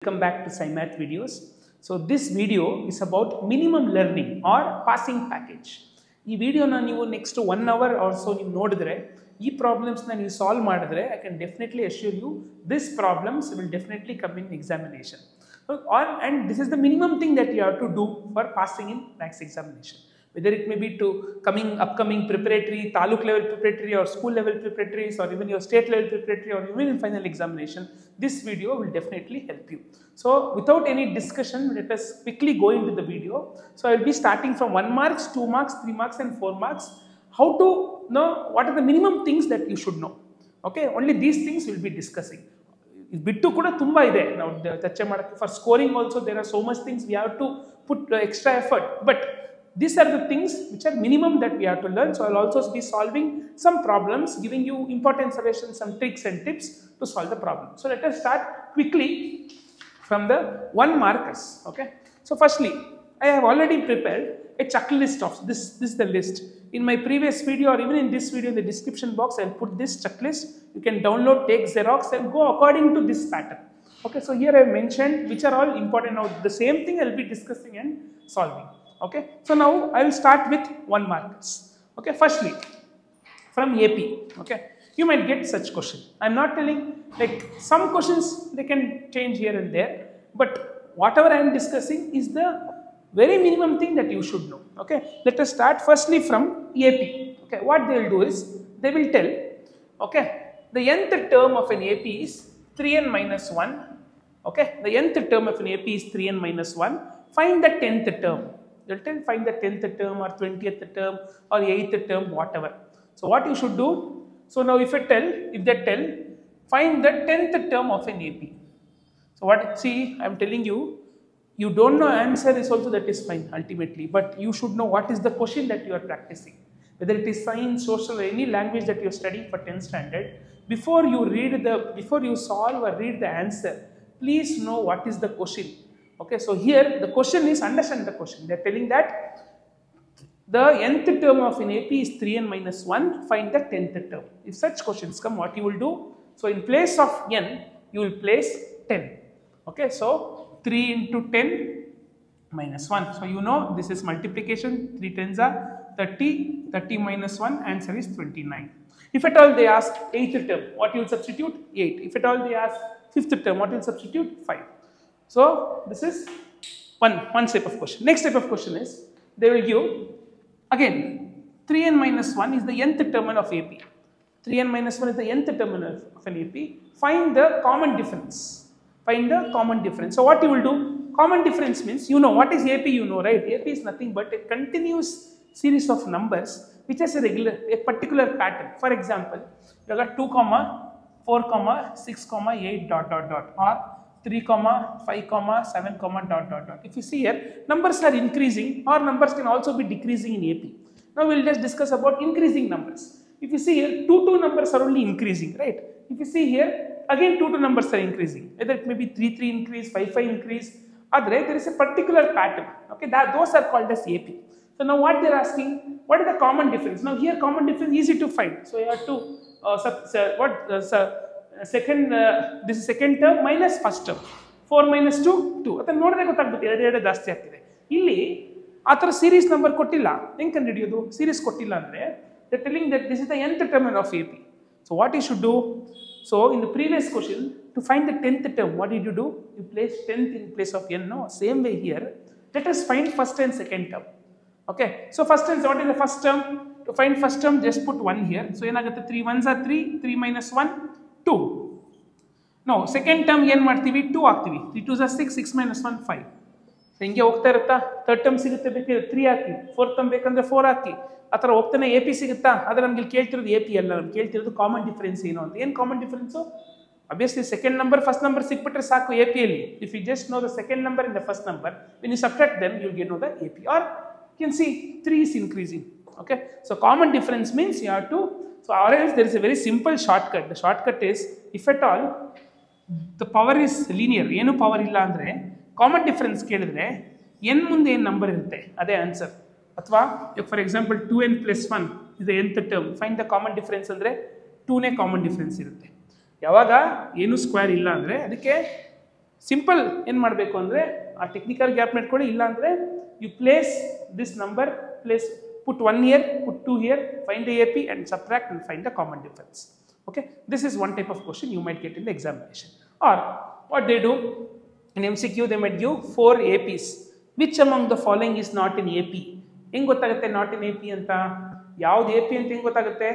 Welcome back to SciMath videos. So this video is about minimum learning or passing package. ಈ ವಿಡಿಯೋನ ನೀವು next 1 hour also ನೀವು ನೋಡಿದ್ರೆ ಈ ಪ್ರಾಬ್ಲಮ್ಸ್ನ ನೀವು ಸಾಲ್ವ್ ಮಾಡಿದ್ರೆ I can definitely assure you this problems will definitely come in examination and this is the minimum thing that you have to do for passing in maths examination. Whether it may be to upcoming preparatory, taluk level preparatory or school level preparatories or even your state level preparatory or even in final examination, this video will definitely help you. So without any discussion, let us quickly go into the video. So I will be starting from 1 marks, 2 marks, 3 marks and 4 marks. How to know what are the minimum things that you should know. Okay, only these things we will be discussing. Bittu kuda tumba ide now churche madake. For scoring also there are so much things we have to put extra effort, but these are the things which are minimum that we have to learn. So I will also be solving some problems, giving you important suggestions, some tricks and tips to solve the problem. So let us start quickly from the 1 markers. Okay, so firstly I have already prepared a checklist of this is the list. In my previous video or even in this video, in the description box I will put this checklist. You can download, take Xerox and go according to this pattern. Okay, so here I have mentioned which are all important. Now the same thing I will be discussing and solving. Okay, so now I will start with 1 markers. Okay, firstly from AP. Okay, you might get such question. I am not telling, like, some questions they can change here and there, but whatever I am discussing is the very minimum thing that you should know. Okay, let us start firstly from AP. Okay, what they will do is they will tell, okay, the nth term of an AP is 3n minus 1. Okay, the nth term of an AP is 3n minus 1. Find the 10th term. They will tell find the 10th term or 20th term or 8th term, whatever. So what you should do? So now if they tell find the 10th term of an AP. So what, see, I am telling you, you don't know answer is also, that is fine ultimately, but you should know what is the question that you are practicing. Whether it is science, social or any language that you are studying for 10th standard, before you solve or read the answer, please know what is the question. Okay, so here the question is, understand the question. They are telling that the nth term of an AP is 3n minus 1, find the 10th term. If such questions come, what you will do? So in place of n, you will place 10. Okay, so 3 into 10 minus 1. So you know this is multiplication, 3 tens are 30, 30 minus 1, answer is 29. If at all they ask 8th term, what you will substitute? 8. If at all they ask 5th term, what you will substitute? 5. So this is one type of question. Next type of question is, they will give, again, 3n minus 1 is the nth terminal of AP. 3n minus 1 is the nth terminal of an AP. Find the common difference. Find the common difference. So what you will do? Common difference means, you know what is AP, you know, right? AP is nothing but a continuous series of numbers which has a particular pattern. For example, you got 2, 4, 6, 8 dot dot dot, or 3, 5, 7, dot dot dot. If you see here, numbers are increasing or numbers can also be decreasing in AP. Now we will just discuss about increasing numbers. If you see here, 2 numbers are only increasing, right? If you see here, again 2 numbers are increasing. Either it may be 3 increase, 5 increase. Otherwise, there is a particular pattern. Okay, those are called as AP. So now what they are asking, what is the common difference? Now here common difference easy to find. So you have to this is second term minus first term. 4 minus 2, 2. That ನೋಡಿದ್ರೆ ಗೊತ್ತಾಗುತ್ತೆ ಎರಡು ಜಾಸ್ತಿ ಆಗ್ತಿದೆ. ಇಲ್ಲಿ ಆ ಥರ series number ಕೊಟ್ಟಿಲ್ಲ, ಹೆಂಗೆ ಕಂಡುಹಿಡಿಯೋದು? ಸೀರೀಸ್ ಕೊಟ್ಟಿಲ್ಲ ಅಂದರೆ they are telling that this is the nth term of AP. So what you should do? So in the previous question, to find the 10th term, what did you do? You place 10th in place of n. No, same way here. Let us find first and second term. Okay, so first term, what is the first term? To find first term, just put 1 here. So ಏನಾಗುತ್ತೆ? 3 1s are 3, 3 minus 1, 2. No, second term ಏನು ಮಾಡ್ತೀವಿ? 2 ಹಾಕ್ತೀವಿ. 3 2s are 6, 6 minus 1, 5. So ಹಿಂಗೆ ಹೋಗ್ತಾ ಇರುತ್ತಾ? Third term ಸಿಗುತ್ತೆ ಬೇಕಿದ್ರೆ 3 ಹಾಕಿ, fourth term ಬೇಕಂದ್ರೆ 4 ಹಾಕಿ. ಆ ಥರ ಹೋಗ್ತಾನೆ AP ಸಿಗುತ್ತಾ? ಆದರೆ ನಮ್ಗೆ ಇಲ್ಲಿ ಕೇಳ್ತಿರೋದು AP ಅಲ್ಲ, ನಮ್ಗೆ ಕೇಳ್ತಿರೋದು ಕಾಮನ್ ಡಿಫರೆನ್ಸ್ ಏನು ಅಂತ. ಏನು common difference? Obviously second number, first number ಸಿಕ್ಬಿಟ್ರೆ ಸಾಕು AP ಅಲ್ಲಿ. If you just know the second number and the first number, when you subtract them, you will know the AP. Or you can see 3 is increasing. Okay, so common difference means you have to, so or else there is a very simple shortcut. The shortcut is, if at all the power is linear, ಏನು power ಇಲ್ಲ ಅಂದರೆ common difference ಕೇಳಿದ್ರೆ n ಮುಂದೆ ಏನು number ಇರುತ್ತೆ ಅದೇ answer. ಅಥವಾ for example 2n plus 1 is the nth term. Find the common difference ಅಂದರೆ 2ನೇ ಕಾಮನ್ ಡಿಫರೆನ್ಸ್ ಇರುತ್ತೆ. ಯಾವಾಗ ಏನು ಸ್ಕ್ವೇರ್ ಇಲ್ಲ ಅಂದರೆ ಅದಕ್ಕೆ ಸಿಂಪಲ್ ಏನು ಮಾಡಬೇಕು ಅಂದರೆ ಆ ಟೆಕ್ನಿಕಲ್ ಗ್ಯಾಪ್ ನೆಟ್ಕೊಳ್ಳಿ, ಇಲ್ಲ ಅಂದರೆ you place this number, put 1 here, put 2 here, find the AP and subtract and find the common difference. Okay, this is one type of question you might get in the examination. Or what they do in MCQ, they might give 4 APs. Which among the following is not in AP? ಹೆಂಗೆ ಗೊತ್ತಾಗುತ್ತೆ not in AP ಅಂತ? ಯಾವ್ದು AP ಅಂತ ಹೆಂಗೆ ಗೊತ್ತಾಗುತ್ತೆ?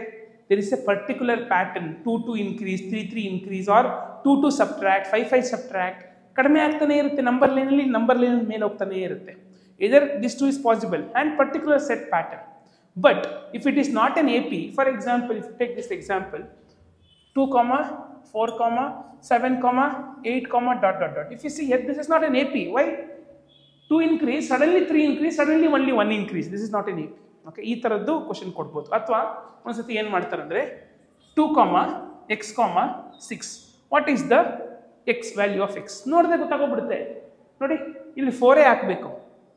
There is a particular pattern, 2 increase, 3 increase, or 2 subtract, 5 subtract. ಕಡಿಮೆ ಆಗ್ತಾನೆ ಇರುತ್ತೆ ನಂಬರ್ ಲೈನಲ್ಲಿ, ನಂಬರ್ ಲೈನ್ ಮೇಲೆ ಹೋಗ್ತಾನೆ ಇರುತ್ತೆ. Either these two is possible and particular set pattern. But if it is not an AP, for example, if you take this example, 2, 4, 7, 8, dot. If you see here, this is not an AP. Why? 2 increase, suddenly 3 increase, suddenly only 1 increase. This is not an AP. Okay, ಈ ತರದ್ದು question ಕೊಡ್ಬೋದು. ಅಥವಾ ಒಂದ್ಸತಿ ಏನು ಮಾಡ್ತಾರೆ ಅಂದರೆ 2, x, 6. What is the x value of x? ನೋಡಿದ್ರೆ ಗೊತ್ತಾಗೋಗ್ಬಿಡುತ್ತೆ. ನೋಡಿ ಇಲ್ಲಿ 4 ಹಾಕಬೇಕು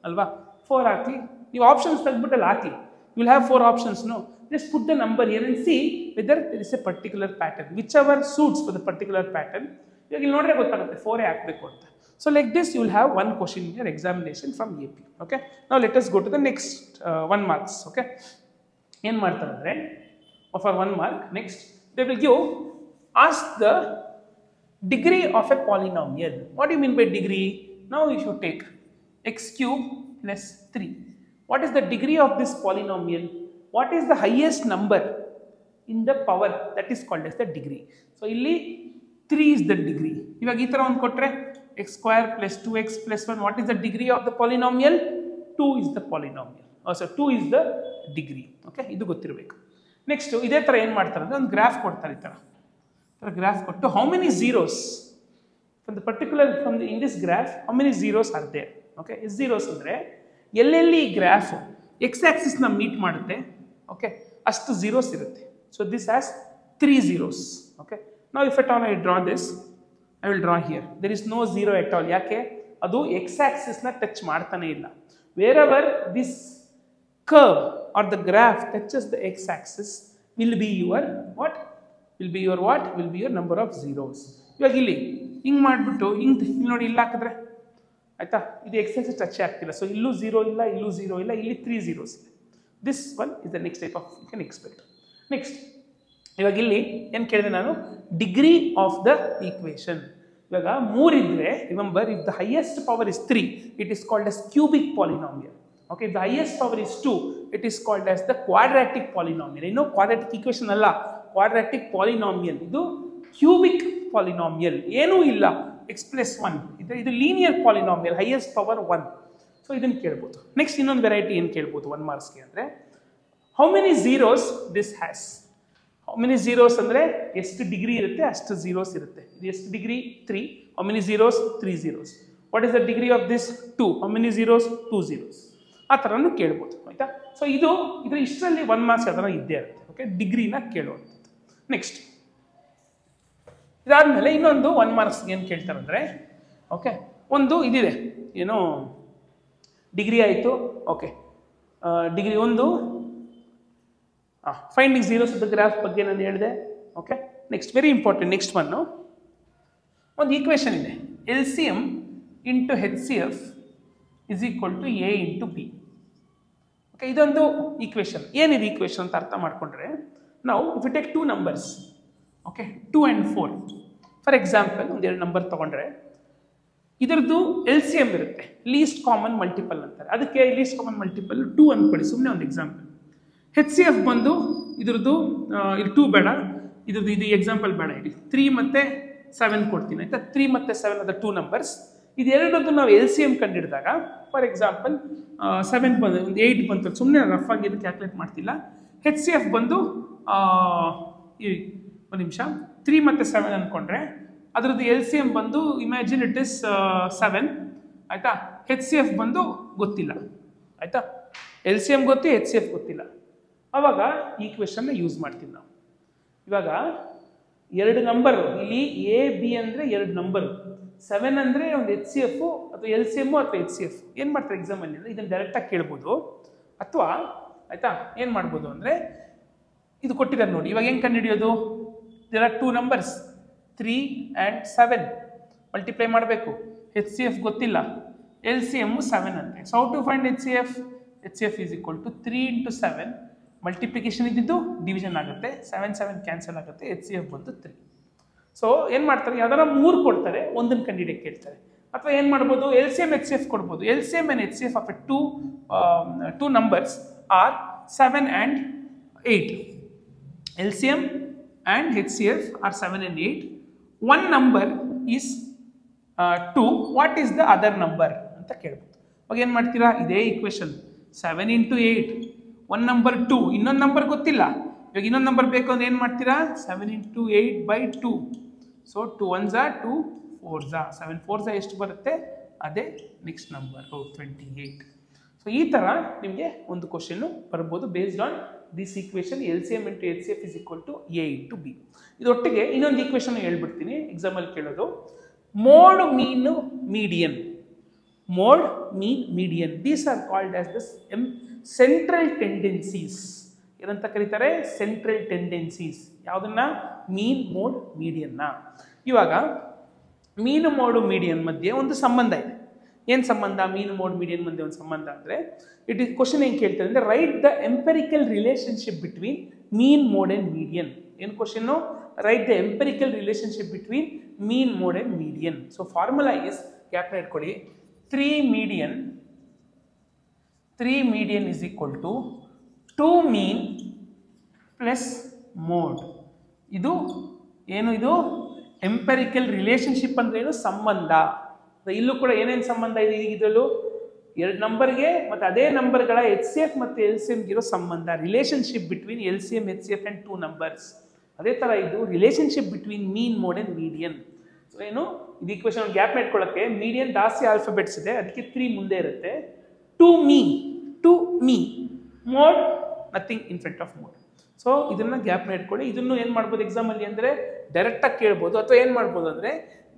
ಅಲ್ವಾ? 4 ಹಾಕಿ, ನೀವು ಆಪ್ಷನ್ಸ್ ತೆಗೆದ್ಬಿಟ್ಟಲ್ಲಿ ಹಾಕಿ. You will have 4 options. No, just put the number here and see whether there is a particular pattern, which ever suits for the particular pattern. ಇವಾಗ ಇಲ್ಲಿ ನೋಡ್ರೆ ಗೊತ್ತಾಗುತ್ತೆ 4 ಹಾಕಬೇಕು ಅಂತ. So like this you will have one question in your examination from AP. Okay, now let us go to the next 1 marks. Okay, ಏನು ಮಾಡ್ತಾರೆ ಅಂದರೆ for 1 mark, next they will give, ask the degree of a polynomial. What do you mean by degree? Now you should take x cube plus 3. What is the degree of this polynomial? What is the highest number in the power? That is called as the degree. So ಇಲ್ಲಿ 3 is the degree. ಇವಾಗ ಈ ಥರ ಒಂದು ಕೊಟ್ಟರೆ x square plus 2x plus 1, what is the degree of the polynomial? 2 is the polynomial. So 2 is the degree. Okay, ಇದು ಗೊತ್ತಿರಬೇಕು. Next ಇದೇ ಥರ ಏನು ಮಾಡ್ತಾರೆ ಅಂದರೆ ಒಂದು ಗ್ರಾಫ್ ಕೊಡ್ತಾರೆ. ಈ ಥರ ಗ್ರಾಫ್ ಕೊಟ್ಟು how many zeros from the particular in this graph, how many zeros are there? Okay, zeros ಅಂದರೆ ಎಲ್ಲೆಲ್ಲಿ ಈ ಗ್ರಾಫ್ ಎಕ್ಸ್ ಆಕ್ಸಿಸ್ನ ಮೀಟ್ ಮಾಡುತ್ತೆ, ಓಕೆ, ಅಷ್ಟು zeros ಇರುತ್ತೆ. So this has 3 zeros. Okay, now if at all I draw this, I will draw here. There is no zero at all. ಯಾಕೆ? ಅದು x axis ನ touch ಮಾಡ್ತಾನೆ ಇಲ್ಲ. Wherever this curve or the graph touches the x axis will be your what? Will be your what? Will be your number of zeros. ಇವಾಗ ಇಲ್ಲಿ ಹಿಂಗೆ ಮಾಡಿಬಿಟ್ಟು ಹಿಂಗೆ ನೋಡಿ ಇಲ್ಲಿ ಹಾಕಿದ್ರೆ ಆಯ್ತಾ, ಇದು x axis ಟಚ್ ಆಗ್ತಿಲ್ಲ. ಸೊ ಇಲ್ಲೂ 0 ಇಲ್ಲ, ಇಲ್ಲೂ 0 ಇಲ್ಲ, ಇಲ್ಲಿ 3 zeros ಇದೆ. This one is the next type of you can expect. Next, ಇವಾಗ ಇಲ್ಲಿ ಏನು ಕೇಳಿದೆ ನಾನು? Degree of the equation. ಇವಾಗ 3 ಇದ್ರೆ, remember, if the highest power is 3, it is called as cubic polynomial. Okay, if the highest power is 2, it is called as the quadratic polynomial. ಇನ್ನು quadratic equation ಅಲ್ಲ, quadratic polynomial. ಇದು cubic polynomial, ಏನೂ ಇಲ್ಲ, x plus 1. ಇದು linear polynomial, highest power 1. So ಇದನ್ನು ಕೇಳ್ಬೋದು. Next ಇನ್ನೊಂದು variety ಏನು ಕೇಳ್ಬೋದು 1 ಮಾರ್ಕ್ಸ್ಗೆ ಅಂದರೆ, how many zeros this has? How many zeros ಅಂದರೆ ಎಷ್ಟು ಡಿಗ್ರಿ ಇರುತ್ತೆ ಅಷ್ಟು ಝೀರೋಸ್ ಇರುತ್ತೆ. ಇದು ಎಷ್ಟು degree? 3. How many zeros? 3 zeros. What is the degree of this? 2. How many zeros? 2 zeros. ಆ ಥರನೂ ಕೇಳ್ಬೋದು, ಆಯಿತಾ? ಸೊ ಇದ್ರ ಇಷ್ಟರಲ್ಲಿ 1 ಮಾರ್ಕ್ಸ್ ಅದರ ಇದ್ದೇ ಇರುತ್ತೆ. ಓಕೆ, ಡಿಗ್ರಿನ ಕೇಳುವಂಥದ್ದು. ನೆಕ್ಸ್ಟ್ ಇದಾದಮೇಲೆ ಇನ್ನೊಂದು 1 ಮಾರ್ಕ್ಸ್ಗೆ ಏನು ಕೇಳ್ತಾರೆ ಅಂದರೆ, ಓಕೆ, ಒಂದು ಇದಿದೆ, ಏನೋ ಡಿಗ್ರಿ ಆಯಿತು. Okay, degree 1, finding zeros of the graph ಬಗ್ಗೆ ನಾನು ಹೇಳಿದೆ. Okay, next very important, next one ಒಂದು ಈಕ್ವೇಷನ್ ಇದೆ, LCM into HCF is equal to A into B. Okay, ಇದೊಂದು ಈಕ್ವೇಷನ್. ಏನಿದೆ ಈಕ್ವೇಷನ್ ಅಂತ ಅರ್ಥ ಮಾಡಿಕೊಂಡ್ರೆ, ನಾವು if you take 2 numbers, okay, 2 and 4 for example, ಒಂದೆರಡು ನಂಬರ್ ತೊಗೊಂಡ್ರೆ ಇದರದ್ದು LCM ಇರುತ್ತೆ, ಲೀಸ್ಟ್ ಕಾಮನ್ ಮಲ್ಟಿಪಲ್ ಅಂತಾರೆ. ಅದಕ್ಕೆ ಲೀಸ್ಟ್ ಕಾಮನ್ ಮಲ್ಟಿಪಲ್ 2 ಅಂದ್ಕೊಳ್ಳಿ, ಸುಮ್ಮನೆ ಒಂದು ಎಕ್ಸಾಂಪಲ್. HCF ಬಂದು ಇದ್ರದ್ದು ಇದು 2 ಬೇಡ, ಇದ್ರದ್ದು ಇದು ಎಕ್ಸಾಂಪಲ್ ಬೇಡ, ಇಡಿ 3 ಮತ್ತು 7 ಕೊಡ್ತೀನಿ, ಆಯಿತಾ? 3 ಮತ್ತು 7 ಅದ 2 ನಂಬರ್ಸ್. ಇದೆರಡದ್ದು ನಾವು LCM ಕಂಡಿಡಿದಾಗ, ಫಾರ್ ಎಕ್ಸಾಂಪಲ್ 7 ಬಂದು ಒಂದು 8 ಬಂತು, ಸುಮ್ಮನೆ ರಫ್ ಆಗಿ ಇದು ಕ್ಯಾಲ್ಕುಲೇಟ್ ಮಾಡ್ತಿಲ್ಲ. HCF ಬಂದು ಒಂದು ನಿಮಿಷ, 3 ಮತ್ತು 7 ಅಂದ್ಕೊಂಡ್ರೆ ಅದರದ್ದು LCM ಬಂದು ಇಮ್ಯಾಜಿನ್ ಇಟ್ ಇಸ್ 7, ಆಯಿತಾ? HCF ಬಂದು ಗೊತ್ತಿಲ್ಲ, ಆಯಿತಾ? LCM ಗೊತ್ತು, HCF ಗೊತ್ತಿಲ್ಲ. ಆವಾಗ ಈಕ್ವೇಷನ್ನ ಯೂಸ್ ಮಾಡ್ತೀವಿ ನಾವು. ಇವಾಗ 2 ನಂಬರು, ಇಲ್ಲಿ A B ಅಂದರೆ 2 ನಂಬರು, 7 ಅಂದರೆ ಒಂದು HCF ಅಥವಾ LCM ಅಥವಾ HCF. ಏನು ಮಾಡ್ತಾರೆ ಎಕ್ಸಾಮಲ್ಲಿ ಅಂದರೆ ಇದನ್ನು ಡೈರೆಕ್ಟಾಗಿ ಕೇಳ್ಬೋದು, ಅಥವಾ ಆಯಿತಾ ಏನು ಮಾಡ್ಬೋದು ಅಂದರೆ ಇದು ಕೊಟ್ಟಿದ್ದಾರೆ ನೋಡಿ. ಇವಾಗ ಹೆಂಗೆ ಕಂಡುಹಿಡಿಯೋದು? There are 2 numbers 3 and 7. Multiply ಮಾಡಬೇಕು. ಎಚ್ ಸಿ ಎಫ್ ಗೊತ್ತಿಲ್ಲ, ಎಲ್ ಸಿ ಎಮ್ 7 ಅಂತೆ. So how to find H C F? H C F is equal to 3 into 7, multiplication ಇದ್ದಿದ್ದು ಡಿವಿಷನ್ ಆಗುತ್ತೆ, 7 7 ಕ್ಯಾನ್ಸಲ್ ಆಗುತ್ತೆ, ಎಚ್ ಸಿ ಎಫ್ ಬಂದು 3. So ಏನು ಮಾಡ್ತಾರೆ, ಯಾವ್ದಾರ 3 ಕೊಡ್ತಾರೆ, ಒಂದನ್ನು ಕಂಡುಹಿಡಿಯಕ್ಕೆ ಕೇಳ್ತಾರೆ. ಅಥವಾ ಏನು ಮಾಡ್ಬೋದು, L C M H C F ಕೊಡ್ಬೋದು. L C M and H C F of two numbers are 7 and 8. LCM and HCF are 7 and 8. One number is 2. What is the other number ಅಂತ ಕೇಳ್ಬೋದು. ಅವಾಗ ಏನು ಮಾಡ್ತೀರಾ, ಇದೇ equation 7 into 8, one number 2, ಇನ್ನೊಂದು number ಗೊತ್ತಿಲ್ಲ. ಇವಾಗ ಇನ್ನೊಂದು ನಂಬರ್ ಬೇಕು ಅಂದ್ರೆ ಏನು ಮಾಡ್ತೀರಾ, 7 into 8 by 2. So 2 1s are 2 4s are 7 4s are ಎಷ್ಟು ಬರುತ್ತೆ, ಅದೇ ನೆಕ್ಸ್ಟ್ ನಂಬರ್ 28. ಸೊ ಈ ಥರ ನಿಮಗೆ ಒಂದು ಕ್ವಶನ್ನು ಬರ್ಬೋದು based on this equation. L C M into H C F is equal to A into B. ಇದೊಟ್ಟಿಗೆ ಇನ್ನೊಂದು ಈಕ್ವೇಶನ್ ಹೇಳ್ಬಿಡ್ತೀನಿ, ಎಕ್ಸಾಮಲ್ಲಿ ಕೇಳೋದು. Mode mean median, mode mean median, these are called as the central tendencies. ಏನಂತ ಕರೀತಾರೆ, central tendencies. ಯಾವುದನ್ನ, ಮೀನ್ mode ಮೀಡಿಯನ್ನ. ಇವಾಗ ಮೀನ್ mode median ಮಧ್ಯೆ ಒಂದು ಸಂಬಂಧ ಇದೆ. ಏನು ಸಂಬಂಧ, ಮೀನ್ ಮೋಡ್ ಮೀಡಿಯನ್ ಮಧ್ಯೆ ಒಂದು ಸಂಬಂಧ ಅಂದರೆ, ಇಟ್ ಇಸ್ ಕ್ವಶನ್ ಏನು ಕೇಳ್ತಾರೆ ಅಂದರೆ, write the empirical relationship between mean mode and median. ಏನು question, write the empirical relationship between mean mode and median. So formula is, ಗ್ಯಾಪ್ನ ಇಟ್ಕೊಳ್ಳಿ, 3 median is equal to 2 mean plus mode. ಇದು ಏನು, ಇದು empirical relationship ಅಂದ್ರೆ ಏನು, ಸಂಬಂಧ. ಇಲ್ಲೂ ಕೂಡ ಏನೇನು ಸಂಬಂಧ ಇದೆ ಇದರಲ್ಲೂ, 2 ನಂಬರ್ಗೆ ಮತ್ತು ಅದೇ ನಂಬರ್ಗಳ ಎಚ್ ಸಿ ಎಫ್ ಮತ್ತು ಎಲ್ ಸಿ ಎಮ್ಗಿರೋ ಸಂಬಂಧ, relationship between L C M H C F and 2 numbers. ಅದೇ ಥರ ಇದು relationship between mean mode and median. So ಏನು, ಇದು ಈಕ್ವೇಶನ್ ಗ್ಯಾಪ್ ಇಟ್ಕೊಳ್ಳೋಕ್ಕೆ, ಮೀಡಿಯನ್ ಜಾಸ್ತಿ ಆಲ್ಫಾಬೆಟ್ಸ್ ಇದೆ, ಅದಕ್ಕೆ 3 ಮುಂದೆ ಇರುತ್ತೆ. Two me, mode nothing in front of mode. So ಇದನ್ನು ಗ್ಯಾಪ್ನ ಇಟ್ಕೊಳ್ಳಿ. ಇದನ್ನು ಏನು ಮಾಡ್ಬೋದು ಎಕ್ಸಾಮಲ್ಲಿ ಅಂದರೆ, ಡೈರೆಕ್ಟಾಗಿ ಕೇಳ್ಬೋದು, ಅಥವಾ ಏನು ಮಾಡ್ಬೋದು ಅಂದರೆ,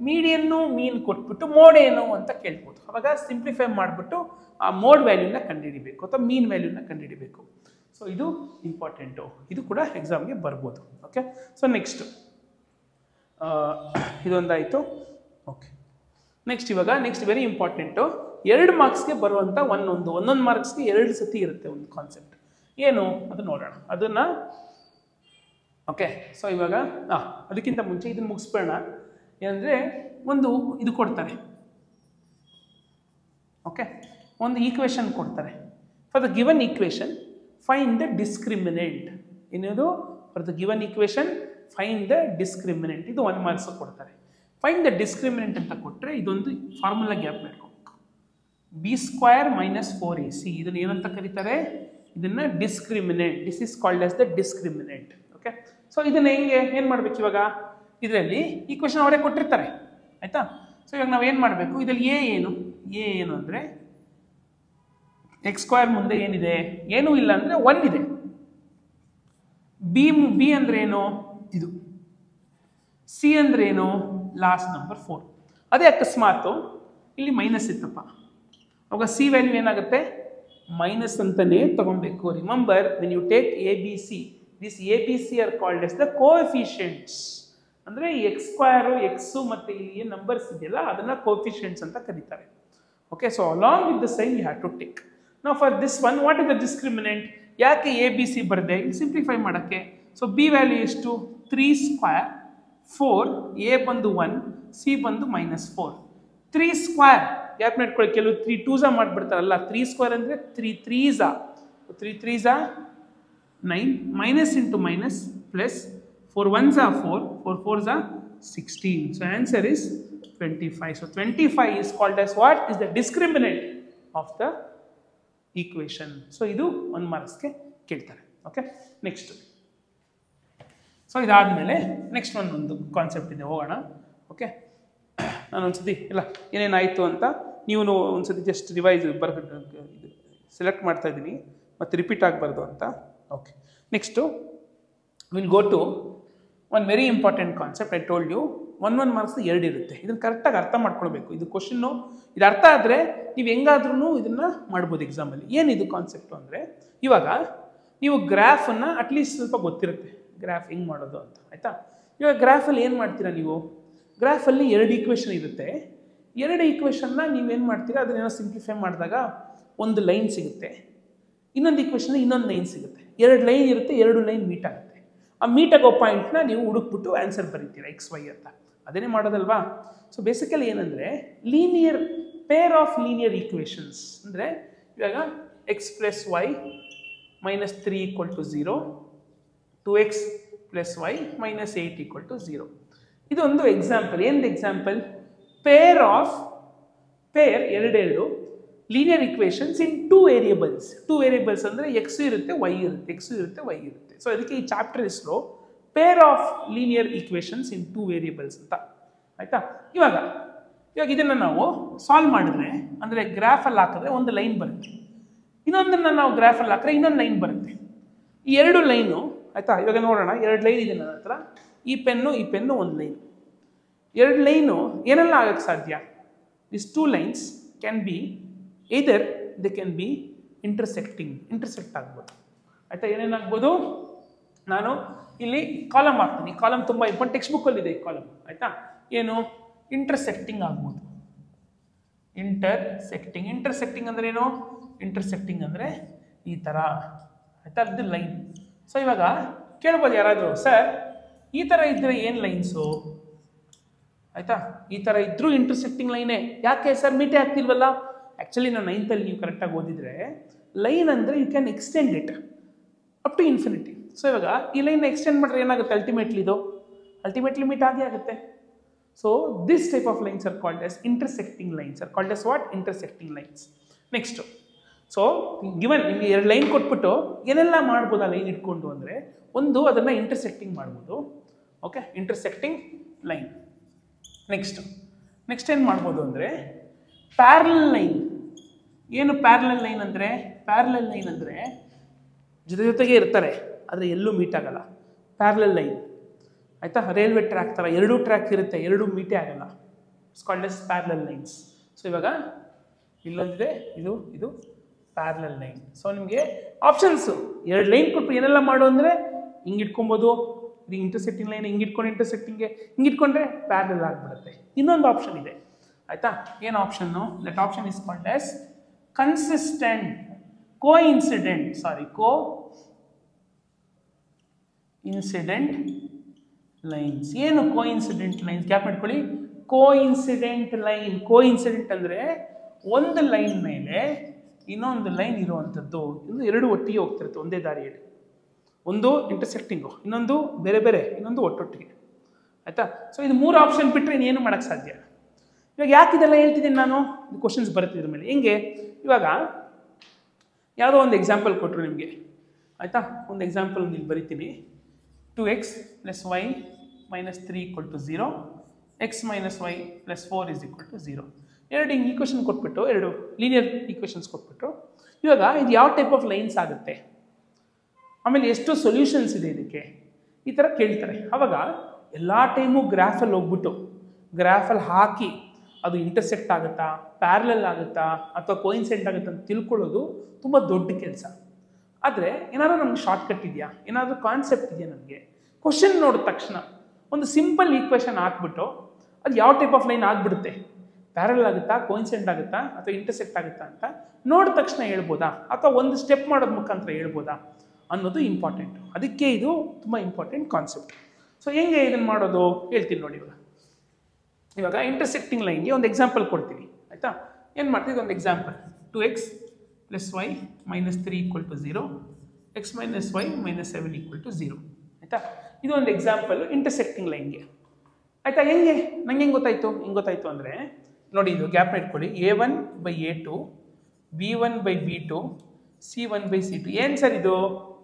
ಮೀಡಿಯನ್ನು ಮೀನ್ ಕೊಟ್ಬಿಟ್ಟು ಮೋಡ್ ಏನು ಅಂತ ಕೇಳ್ಬೋದು. ಅವಾಗ ಸಿಂಪ್ಲಿಫೈ ಮಾಡಿಬಿಟ್ಟು ಆ ಮೋಡ್ ವ್ಯಾಲ್ಯೂನ ಕಂಡುಹಿಡಿಬೇಕು ಅಥವಾ ಮೀನ್ ವ್ಯಾಲ್ಯೂನ ಕಂಡುಹಿಡಿಬೇಕು. ಸೊ ಇದು ಇಂಪಾರ್ಟೆಂಟು, ಇದು ಕೂಡ ಎಕ್ಸಾಮ್ಗೆ ಬರ್ಬೋದು. ಓಕೆ, ಸೊ ನೆಕ್ಸ್ಟ್ ಇದೊಂದಾಯಿತು. ಓಕೆ, ನೆಕ್ಸ್ಟ್ ವೆರಿ ಇಂಪಾರ್ಟೆಂಟು, 2 ಮಾರ್ಕ್ಸ್ಗೆ ಬರುವಂಥ ಒಂದೊಂದು ಮಾರ್ಕ್ಸ್ಗೆ 2 ಸತಿ ಇರುತ್ತೆ ಒಂದು ಕಾನ್ಸೆಪ್ಟ್. ಏನು ಅದು ನೋಡೋಣ ಅದನ್ನು. ಓಕೆ, ಸೊ ಇವಾಗ ಅದಕ್ಕಿಂತ ಮುಂಚೆ ಇದನ್ನು ಮುಗಿಸ್ಬೇಡ. ಏನಂದರೆ, ಒಂದು ಇದು ಕೊಡ್ತಾರೆ. ಓಕೆ, ಒಂದು ಈಕ್ವೇಶನ್ ಕೊಡ್ತಾರೆ. For the given equation find the discriminant. ಏನಿದು, for the given equation find the discriminant. ಇದು 1 ಮಾರ್ಕ್ಸ್ ಕೊಡ್ತಾರೆ. ಫೈಂಡ್ ದ ಡಿಸ್ಕ್ರಿಮಿನೆಂಟ್ ಅಂತ ಕೊಟ್ಟರೆ ಇದೊಂದು ಫಾರ್ಮುಲಾ ಗ್ಯಾಪ್ ಮಾಡ್ಕೋಬೇಕು. b² - 4ac, ಇದನ್ನು ಏನಂತ ಕರೀತಾರೆ, ಇದನ್ನು discriminant. This is called as the discriminant. Okay, so ಇದನ್ನು ಏನು ಮಾಡಬೇಕು, ಇವಾಗ ಇದರಲ್ಲಿ ಈಕ್ವೇಶನ್ ಅವರೇ ಕೊಟ್ಟಿರ್ತಾರೆ, ಆಯಿತಾ. ಸೊ ಇವಾಗ ನಾವು ಏನು ಮಾಡಬೇಕು, ಇದರಲ್ಲಿ ಎ ಏನು ಅಂದರೆ, x² ಮುಂದೆ ಏನಿದೆ, ಏನೂ ಇಲ್ಲ ಅಂದರೆ 1 ಇದೆ. ಬಿ ಅಂದರೆ ಏನು, ಇದು. ಸಿ ಅಂದರೆ ಏನು, ಲಾಸ್ಟ್ ನಂಬರ್ 4. ಅದೇ ಅಕಸ್ಮಾತು ಇಲ್ಲಿ ಮೈನಸ್ ಇತ್ತಪ್ಪ, ಅವಾಗ ಸಿ ವ್ಯಾಲ್ಯೂ ಏನಾಗುತ್ತೆ, ಮೈನಸ್ ಅಂತಲೇ ತಗೊಬೇಕು. Remember, when you take A B C, this A B C are called as the coefficients. ಅಂದರೆ x² ಎಕ್ಸು ಮತ್ತು ಇಲ್ಲಿ ಏನು ನಂಬರ್ಸ್ ಇದೆಯಲ್ಲ ಅದನ್ನು ಕೋಎಫಿಷಿಯೆಂಟ್ಸ್ ಅಂತ ಕರೀತಾರೆ. Okay, so along with the sign you have to take. ನಾವು for this one, what is the discriminant, ಯಾಕೆ ಎ ಬಿ ಸಿ ಬರದೆ, ಇಲ್ಲಿ ಸಿಂಪ್ಲಿಫೈ ಮಾಡೋಕ್ಕೆ. ಸೊ ಬಿ ವ್ಯಾಲ್ಯೂ ಎಷ್ಟು, 3² 4, ಎ ಬಂದು 1, ಸಿ ಬಂದು -4. 3² ಗ್ಯಾಪ್ ಇಟ್ಕೊಳ್ಳಿ. ಕೆಲವು 3 2s ಮಾಡಿಬಿಡ್ತಾರಲ್ಲ, 3² ಅಂದರೆ 3 3s 3 3s 9, minus into minus plus, 4 1s 4, 4 4s 16. So answer is 25. So 25 is called as what is the discriminant of the equation. So ಇದು 1 ಮಾರ್ಕ್ಸ್ಗೆ ಕೇಳ್ತಾರೆ. Okay, next. So ಇದಾದಮೇಲೆ next ಒಂದು concept ಇದೆ, ಹೋಗೋಣ. ಓಕೆ, ನಾನು ಒಂದ್ಸತಿ ಇಲ್ಲ ಏನೇನಾಯಿತು ಅಂತ ನೀವು ಒಂದ್ಸತಿ ಜಸ್ಟ್ ರಿವೈಸ್ ಸೆಲೆಕ್ಟ್ ಮಾಡ್ತಾ ಇದ್ದೀನಿ, ಮತ್ತು ರಿಪೀಟ್ ಆಗಬಾರ್ದು ಅಂತ. Okay, next will go to one very important concept. I told you 1 marks 2 ಇರುತ್ತೆ. ಇದನ್ನು ಕರೆಕ್ಟಾಗಿ ಅರ್ಥ ಮಾಡ್ಕೊಳ್ಬೇಕು. ಇದು ಕ್ವಶನ್ನು, ಇದು ಅರ್ಥ ಆದರೆ ನೀವು ಹೆಂಗಾದ್ರೂ ಇದನ್ನು ಮಾಡ್ಬೋದು ಎಕ್ಸಾಮಲ್ಲಿ. ಏನಿದು ಕಾನ್ಸೆಪ್ಟು ಅಂದರೆ, ಇವಾಗ ನೀವು ಗ್ರಾಫನ್ನು ಅಟ್ಲೀಸ್ಟ್ ಸ್ವಲ್ಪ ಗೊತ್ತಿರುತ್ತೆ, ಗ್ರಾಫ್ ಹೆಂಗೆ ಮಾಡೋದು ಅಂತ, ಆಯಿತಾ. ಇವಾಗ ಗ್ರಾಫಲ್ಲಿ ಏನು ಮಾಡ್ತೀರಾ ನೀವು, ಗ್ರಾಫಲ್ಲಿ 2 ಈಕ್ವೇಷನ್ ಇರುತ್ತೆ. 2 ಈಕ್ವೇಷನ್ನ ನೀವೇನು ಮಾಡ್ತೀರಾ, ಅದನ್ನೇನೋ ಸಿಂಪ್ಲಿಫೈ ಮಾಡಿದಾಗ ಒಂದು ಲೈನ್ ಸಿಗುತ್ತೆ, ಇನ್ನೊಂದು ಈಕ್ವೇಷನ್ ಇನ್ನೊಂದು ಲೈನ್ ಸಿಗುತ್ತೆ. 2 ಲೈನ್ ಇರುತ್ತೆ, 2 ಲೈನ್ ಮೀಟ್ ಆಗುತ್ತೆ. ಆ ಮೀಟ್ ಆಗೋ ಪಾಯಿಂಟ್ನ ನೀವು ಹುಡುಕ್ಬಿಟ್ಟು ಆನ್ಸರ್ ಬರೀತೀರಾ XY ಅಂತ. ಅದನ್ನೇ ಮಾಡೋದಲ್ವಾ. ಸೊ ಬೇಸಿಕಲಿ ಏನಂದರೆ linear pair of linear equations ಅಂದರೆ ಇವಾಗ x + y - 3 = 0, 2x + y - 8 = 0. ಇದೊಂದು ಎಕ್ಸಾಂಪಲ್. ಏನದು ಎಕ್ಸಾಂಪಲ್? ಪೇರ್ ಎರಡು ಲೀನಿಯರ್ ಈಕ್ವೇಷನ್ಸ್ ಇನ್ 2 ವೇರಿಯೇಬಲ್ಸ್. 2 ವೇರಿಯೇಬಲ್ಸ್ ಅಂದರೆ x ಇರುತ್ತೆ, y ಇರುತ್ತೆ, x ಇರುತ್ತೆ, y ಇರುತ್ತೆ. ಸೊ ಅದಕ್ಕೆ ಈ ಚಾಪ್ಟರ್ ಹೆಸರು peer of linear equations in 2 variables ಅಂತ. ಆಯಿತಾ? ಇವಾಗ ಇದನ್ನು ನಾವು ಸಾಲ್ವ್ ಮಾಡಿದ್ರೆ ಅಂದರೆ ಗ್ರಾಫಲ್ಲಿ ಹಾಕಿದ್ರೆ ಒಂದು ಲೈನ್ ಬರುತ್ತೆ, ಇನ್ನೊಂದನ್ನು ನಾವು ಗ್ರಾಫಲ್ಲಿ ಹಾಕಿದ್ರೆ ಇನ್ನೊಂದು ಲೈನ್ ಬರುತ್ತೆ. ಈ 2 ಲೈನು ಆಯಿತಾ, ಇವಾಗ ನೋಡೋಣ. 2 ಲೈನ್ ಇದೆ ನನ್ನ ಹತ್ರ, ಈ ಪೆನ್ನು ಒಂದು ಲೈನ್. 2 ಲೈನು ಏನೆಲ್ಲ ಆಗಕ್ಕೆ ಸಾಧ್ಯ? This 2 lines can be either they can be intersect ಆಗ್ಬೋದು. ಆಯಿತಾ? ಏನೇನಾಗ್ಬೋದು? ನಾನು ಇಲ್ಲಿ ಕಾಲಮ್ ಹಾಕ್ತೀನಿ. ಕಾಲಮ್ ತುಂಬ ಇಂಪಾರ್ಟೆಂಟ್, ಟೆಕ್ಸ್ಟ್ ಬುಕ್ಕಲ್ಲಿ ಇದೆ ಈ ಕಾಲಮ್. ಆಯಿತಾ? ಏನು? ಇಂಟರ್ಸೆಕ್ಟಿಂಗ್ ಆಗ್ಬೋದು. ಇಂಟರ್ಸೆಕ್ಟಿಂಗ್ ಅಂದರೆ ಏನು? ಇಂಟರ್ಸೆಕ್ಟಿಂಗ್ ಅಂದರೆ ಈ ಥರ. ಆಯಿತಾ? ಅದು ಲೈನ್. ಸೊ ಇವಾಗ ಕೇಳ್ಬೋದು ಯಾರಾದರೂ, ಸರ್ ಈ ಥರ ಇದ್ದರೆ ಏನು ಲೈನ್ಸು? ಆಯಿತಾ? ಈ ಥರ ಇದ್ದರೂ ಇಂಟರ್ಸೆಕ್ಟಿಂಗ್ ಲೈನೇ. ಯಾಕೆ ಸರ್ ಮೀಟೇ ಆಗ್ತಿಲ್ವಲ್ಲ? ಆ್ಯಕ್ಚುಲಿ ನಾವು 9th ನೀವು ಕರೆಕ್ಟಾಗಿ ಓದಿದರೆ ಲೈನ್ ಅಂದರೆ you can extend it up to infinity. So ಇವಾಗ ಈ ಲೈನ್ ಎಕ್ಸ್ಟೆಂಡ್ ಮಾಡಿದ್ರೆ ಏನಾಗುತ್ತೆ? ಅಲ್ಟಿಮೇಟ್ಲಿ ಮೀಟ್ ಆಗೇ ಆಗುತ್ತೆ. So this type of lines are called S intersecting lines. R called S what? Intersecting lines. Next, so given ನಿಮಗೆ 2 line ಕೊಟ್ಬಿಟ್ಟು ಏನೆಲ್ಲ ಮಾಡ್ಬೋದು ಆ ಲೈನ್ ಇಟ್ಕೊಂಡು ಅಂದರೆ, ಒಂದು ಅದನ್ನು ಇಂಟರ್ಸೆಕ್ಟಿಂಗ್ ಮಾಡ್ಬೋದು. Okay, intersecting line. ನೆಕ್ಸ್ಟ್ ಏನು ಮಾಡ್ಬೋದು ಅಂದರೆ ಪ್ಯಾರಲಲ್ ಲೈನ್. ಏನು ಪ್ಯಾರಲಲ್ ಲೈನ್ ಅಂದರೆ? ಪ್ಯಾರಲಲ್ ಲೈನ್ ಅಂದರೆ ಜೊತೆಗೆ ಇರ್ತಾರೆ ಆದರೆ ಎಲ್ಲೂ ಮೀಟ್ ಆಗಲ್ಲ. Parallel line. ಆಯಿತಾ? ರೈಲ್ವೆ ಟ್ರ್ಯಾಕ್ ಥರ 2 ಟ್ರ್ಯಾಕ್ ಇರುತ್ತೆ, 2 ಮೀಟೇ ಆಗಲ್ಲ. It's called as parallel lines. So ಇವಾಗ ಇಲ್ಲೊಂದಿದೆ, ಇದು ಪ್ಯಾರಲಲ್ ಲೈನ್. ಸೊ ನಿಮಗೆ ಆಪ್ಷನ್ಸು 2 ಲೈನ್ ಕೊಟ್ಟು ಏನೆಲ್ಲ ಮಾಡು ಅಂದರೆ ಹಿಂಗೆ ಇಟ್ಕೊಬೋದು. ಇದು ಇಂಟರ್ಸೆಕ್ಟಿಂಗ್ ಲೈನ್ ಹಿಂಗೆ ಇಟ್ಕೊಂಡು ಹಿಂಗಿಟ್ಕೊಂಡ್ರೆ ಪ್ಯಾರಲಲ್ ಆಗಿಬಿಡುತ್ತೆ. ಇನ್ನೊಂದು ಆಪ್ಷನ್ ಇದೆ. ಆಯಿತಾ? ಏನು option? That option is called as coincident lines. ಏನು ಕೋಇನ್ಸಿಡೆಂಟ್ ಲೈನ್ಸ್? ಗ್ಯಾಪ್ ಮಾಡ್ಕೊಳ್ಳಿ. ಕೋಇನ್ಸಿಡೆಂಟ್ ಅಂದರೆ ಒಂದು ಲೈನ್ ಮೇಲೆ ಇನ್ನೊಂದು ಲೈನ್ ಇರುವಂಥದ್ದು. ಇದು 2 ಒಟ್ಟಿಗೆ ಹೋಗ್ತಿರುತ್ತೆ ಒಂದೇ ದಾರಿಯಲ್ಲಿ. ಒಂದು ಇಂಟರ್ಸೆಕ್ಟಿಂಗು, ಇನ್ನೊಂದು ಬೇರೆ, ಇನ್ನೊಂದು ಒಟ್ಟೊಟ್ಟಿಗೆ. ಆಯಿತಾ? ಸೊ ಇದು 3 ಆಪ್ಷನ್ ಬಿಟ್ಟರೆ ಇನ್ನೇನು ಮಾಡೋಕ್ಕೆ ಸಾಧ್ಯ. ಇವಾಗ ಯಾಕೆ ಇದೆಲ್ಲ ಹೇಳ್ತಿದ್ದೀನಿ ನಾನು? ಕ್ವಶನ್ಸ್ ಬರುತ್ತೆ ಇದ್ರ ಮೇಲೆ. ಹೆಂಗೆ? ಇವಾಗ ಯಾವುದೋ ಒಂದು ಎಕ್ಸಾಂಪಲ್ ಕೊಟ್ಟರು ನಿಮಗೆ. ಆಯಿತಾ? ಒಂದು ಎಕ್ಸಾಂಪಲ್ ಇಲ್ಲಿ ಬರಿತೀನಿ. 2x + y - 3 = 0, x - y + 4 = 0. 2 equation ಕೊಟ್ಬಿಟ್ಟು, 2 ಲೀನಿಯರ್ ಈಕ್ವೇಷನ್ಸ್ ಕೊಟ್ಬಿಟ್ಟು, ಇವಾಗ ಇದು ಯಾವ ಟೈಪ್ ಆಫ್ ಲೈನ್ಸ್ ಆಗುತ್ತೆ, ಆಮೇಲೆ ಎಷ್ಟು ಸೊಲ್ಯೂಷನ್ಸ್ ಇದೆ ಇದಕ್ಕೆ, ಈ ಥರ ಕೇಳ್ತಾರೆ. ಆವಾಗ ಎಲ್ಲ ಟೈಮು ಗ್ರಾಫಲ್ಲಿ ಹೋಗ್ಬಿಟ್ಟು ಗ್ರಾಫಲ್ಲಿ ಹಾಕಿ ಅದು ಇಂಟರ್ಸೆಕ್ಟ್ ಆಗುತ್ತಾ, ಪ್ಯಾರಲಲ್ ಆಗುತ್ತಾ, ಅಥವಾ ಕೋಇನ್ಸಿಡೆಂಟ್ ಆಗುತ್ತಾ ಅಂತ ತಿಳ್ಕೊಳ್ಳೋದು ತುಂಬ ದೊಡ್ಡ ಕೆಲಸ. ಆದರೆ ಏನಾದರೂ ನಮ್ಗೆ ಶಾರ್ಟ್ಕಟ್ ಇದೆಯಾ, ಏನಾದರೂ ಕಾನ್ಸೆಪ್ಟ್ ಇದೆಯಾ ನಮಗೆ? ಕ್ವಶನ್ ನೋಡಿದ ತಕ್ಷಣ ಒಂದು ಸಿಂಪಲ್ ಈಕ್ವೇಷನ್ ಹಾಕ್ಬಿಟ್ಟು ಅದು ಯಾವ ಟೈಪ್ ಆಫ್ ಲೈನ್ ಆಗಿಬಿಡುತ್ತೆ, ಪ್ಯಾರಲಲ್ ಆಗುತ್ತಾ, ಕೋಇನ್ಸಿಡೆಂಟ್ ಆಗುತ್ತಾ, ಅಥವಾ ಇಂಟರ್ಸೆಕ್ಟ್ ಆಗುತ್ತಾ ಅಂತ ನೋಡಿದ ತಕ್ಷಣ ಹೇಳ್ಬೋದಾ, ಅಥವಾ ಒಂದು ಸ್ಟೆಪ್ ಮಾಡೋದ ಮುಖಾಂತರ ಹೇಳ್ಬೋದಾ ಅನ್ನೋದು ಇಂಪಾರ್ಟೆಂಟ್. ಅದಕ್ಕೆ ಇದು ತುಂಬ ಇಂಪಾರ್ಟೆಂಟ್ ಕಾನ್ಸೆಪ್ಟ್. ಸೊ ಹೆಂಗೆ ಇದನ್ನು ಮಾಡೋದು ಹೇಳ್ತೀನಿ ನೋಡಿ. ಇವಾಗ ಇಂಟರ್ಸೆಕ್ಟಿಂಗ್ ಲೈನ್ಗೆ ಒಂದು ಎಕ್ಸಾಂಪಲ್ ಕೊಡ್ತೀನಿ. ಆಯಿತಾ? ಏನು ಮಾಡ್ತೀವಿ? ಒಂದು example. 2x + y - 3 = 0, x - y - 7 = 0. ಆಯಿತಾ? ಇದು ಒಂದು ಎಕ್ಸಾಂಪಲ್ ಇಂಟರ್ಸೆಕ್ಟಿಂಗ್ ಲೈನ್ಗೆ. ಆಯಿತಾ? ನಂಗೆ ಹೆಂಗೆ ಗೊತ್ತಾಯಿತು ಅಂದರೆ ನೋಡಿ, ಇದು ಗ್ಯಾಪ್ ಇಟ್ಕೊಳ್ಳಿ. A1/A2, B1/B2, C1/C2. ಏನು ಸರ್